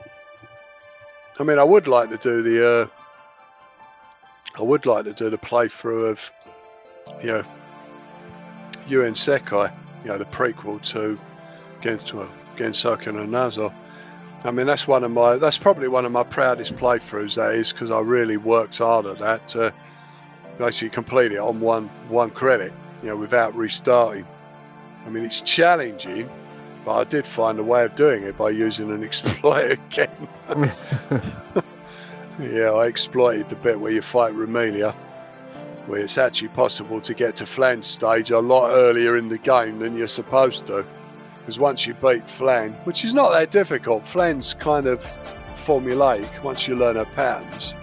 I mean, I would like to do the playthrough of, you know, UN Sekai, you know, the prequel to Gensoku no Nazo. I mean, that's probably one of my proudest playthroughs, that is, because I really worked hard at that to actually complete it on one credit, you know, without restarting. I mean, it's challenging, but I did find a way of doing it by using an exploit again. Yeah, I exploited the bit where you fight Rumelia, where it's actually possible to get to Flan's stage a lot earlier in the game than you're supposed to. Because once you beat Flan, which is not that difficult, Flan's kind of formulaic once you learn her patterns.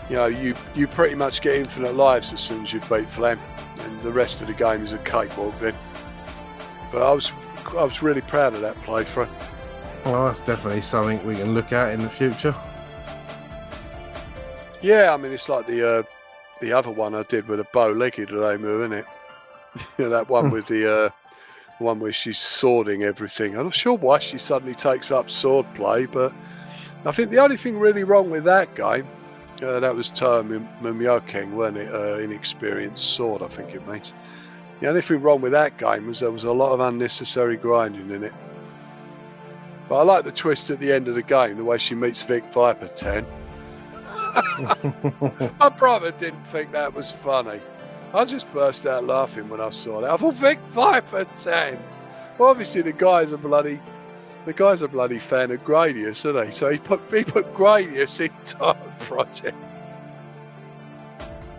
You know, you pretty much get infinite lives as soon as you beat Flan, and the rest of the game is a cakewalk then. But I was really proud of that playthrough. Well, that's definitely something we can look at in the future. Yeah, I mean, it's like the other one I did with a bow-legged Reimu, isn't it? Yeah, that one with the one where she's swording everything. I'm not sure why she suddenly takes up sword play, but I think the only thing really wrong with that game, that was Touhou Mumyokeng, wasn't it? Inexperienced sword, I think it means. The only thing wrong with that game was there was a lot of unnecessary grinding in it. But I like the twist at the end of the game, the way she meets Vic Viper 10. My brother didn't think that was funny. I just burst out laughing when I saw that. I thought, Vic Viper 10. Well, obviously the guy's a bloody fan of Gradius, isn't he? So he put Gradius in Touhou Project.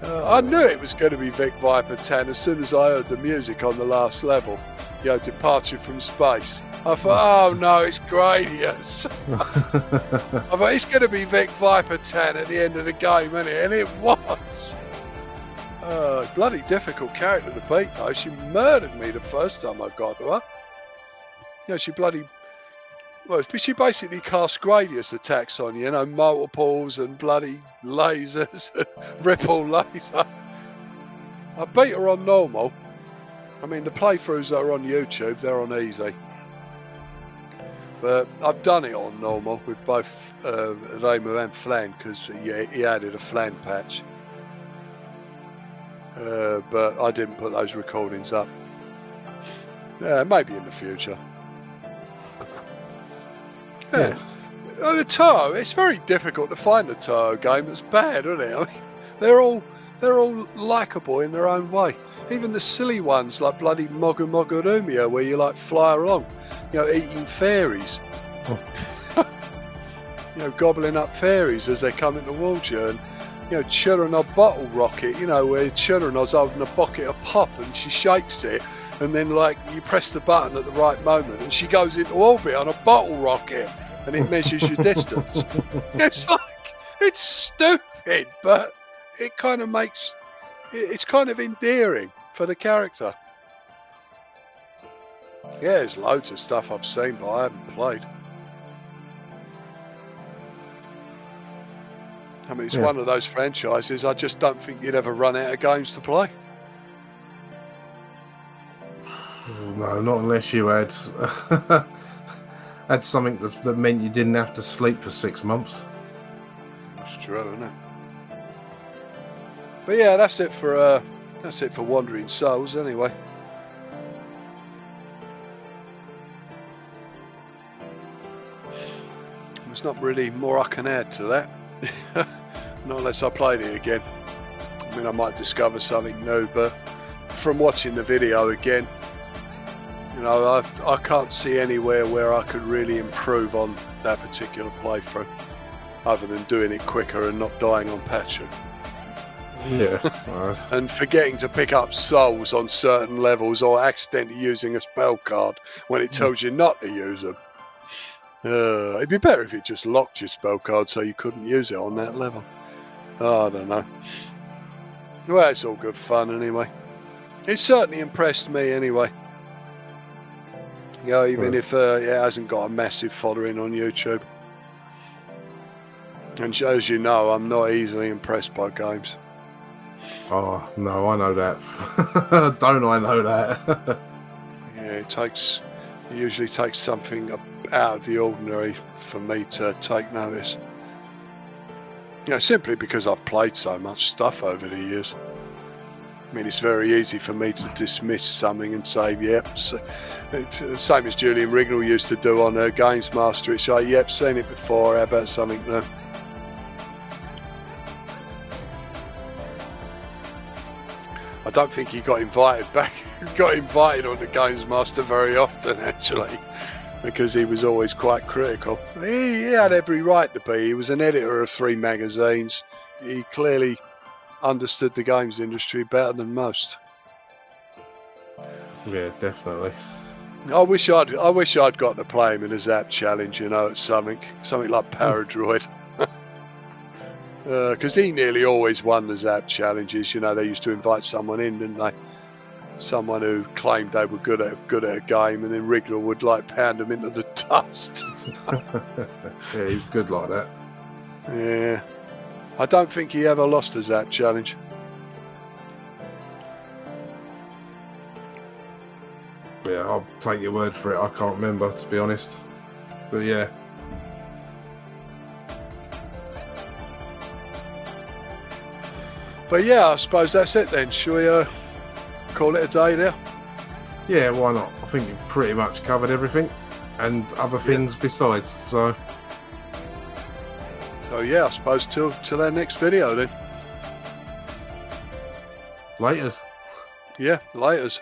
I knew it was going to be Vic Viper 10 as soon as I heard the music on the last level. departure from space. I thought, oh no, it's Gradius. I thought, it's going to be Vic Viper 10 at the end of the game, isn't it? And it was. Bloody difficult character to beat, though. She murdered me the first time I got to her. She basically cast Gradius attacks on you, multiples and bloody lasers, ripple laser. I beat her on normal. I mean, the playthroughs that are on YouTube, they're on easy. But I've done it on normal with both Ramu and Flint, because he added a Flint patch. But I didn't put those recordings up. Maybe in the future. Yeah. The Touhou, it's very difficult to find a Touhou game that's bad, isn't it? I mean, they're all likeable in their own way. Even the silly ones like bloody Mogu Mogurumia, where you like fly along, eating fairies. Gobbling up fairies as they're coming towards you, and Chirinod Bottle Rocket, where Chirinod's holding a bucket of pop and she shakes it, and then you press the button at the right moment and she goes into orbit on a bottle rocket and it measures your distance. It's stupid, but it kind of it's kind of endearing for the character. Yeah, there's loads of stuff I've seen but I haven't played. I mean, it's one of those franchises I just don't think you'd ever run out of games to play. No, not unless you had something that meant you didn't have to sleep for 6 months. That's true, isn't it? But yeah, that's it for Wandering Souls anyway. There's not really more I can add to that. Not unless I played it again. I mean, I might discover something new, but from watching the video again, I can't see anywhere where I could really improve on that particular playthrough, other than doing it quicker and not dying on patching. Yeah. And forgetting to pick up souls on certain levels, or accidentally using a spell card when it tells you not to use them. It'd be better if it just locked your spell card so you couldn't use it on that level. I don't know. Well, it's all good fun anyway. It certainly impressed me anyway. Even if it hasn't got a massive following on YouTube. And as you know, I'm not easily impressed by games. Oh, no, I know that. Don't I know that? Yeah, it usually takes something out of the ordinary for me to take notice. Simply because I've played so much stuff over the years. I mean, it's very easy for me to dismiss something and say, yep, same as Julian Rignall used to do on Games Master. It's like, yep, seen it before, how about something new? I don't think he got invited back. Got invited on the Games Master very often, actually, because he was always quite critical. He had every right to be. He was an editor of 3 magazines. He clearly understood the games industry better than most. Yeah, definitely. I wish I'd got to play him in a Zap challenge, at something like Paradroid. Because he nearly always won the Zap challenges. They used to invite someone in, didn't they? Someone who claimed they were good at a game, and then Rignall would pound them into the dust. Yeah, he's good like that. Yeah. I don't think he ever lost a Zap challenge. Yeah, I'll take your word for it. I can't remember, to be honest. But yeah. But yeah, I suppose that's it then. Shall we call it a day there? Yeah, why not? I think you've pretty much covered everything, and other things besides. So yeah, I suppose till our next video then. Laters. Yeah, laters.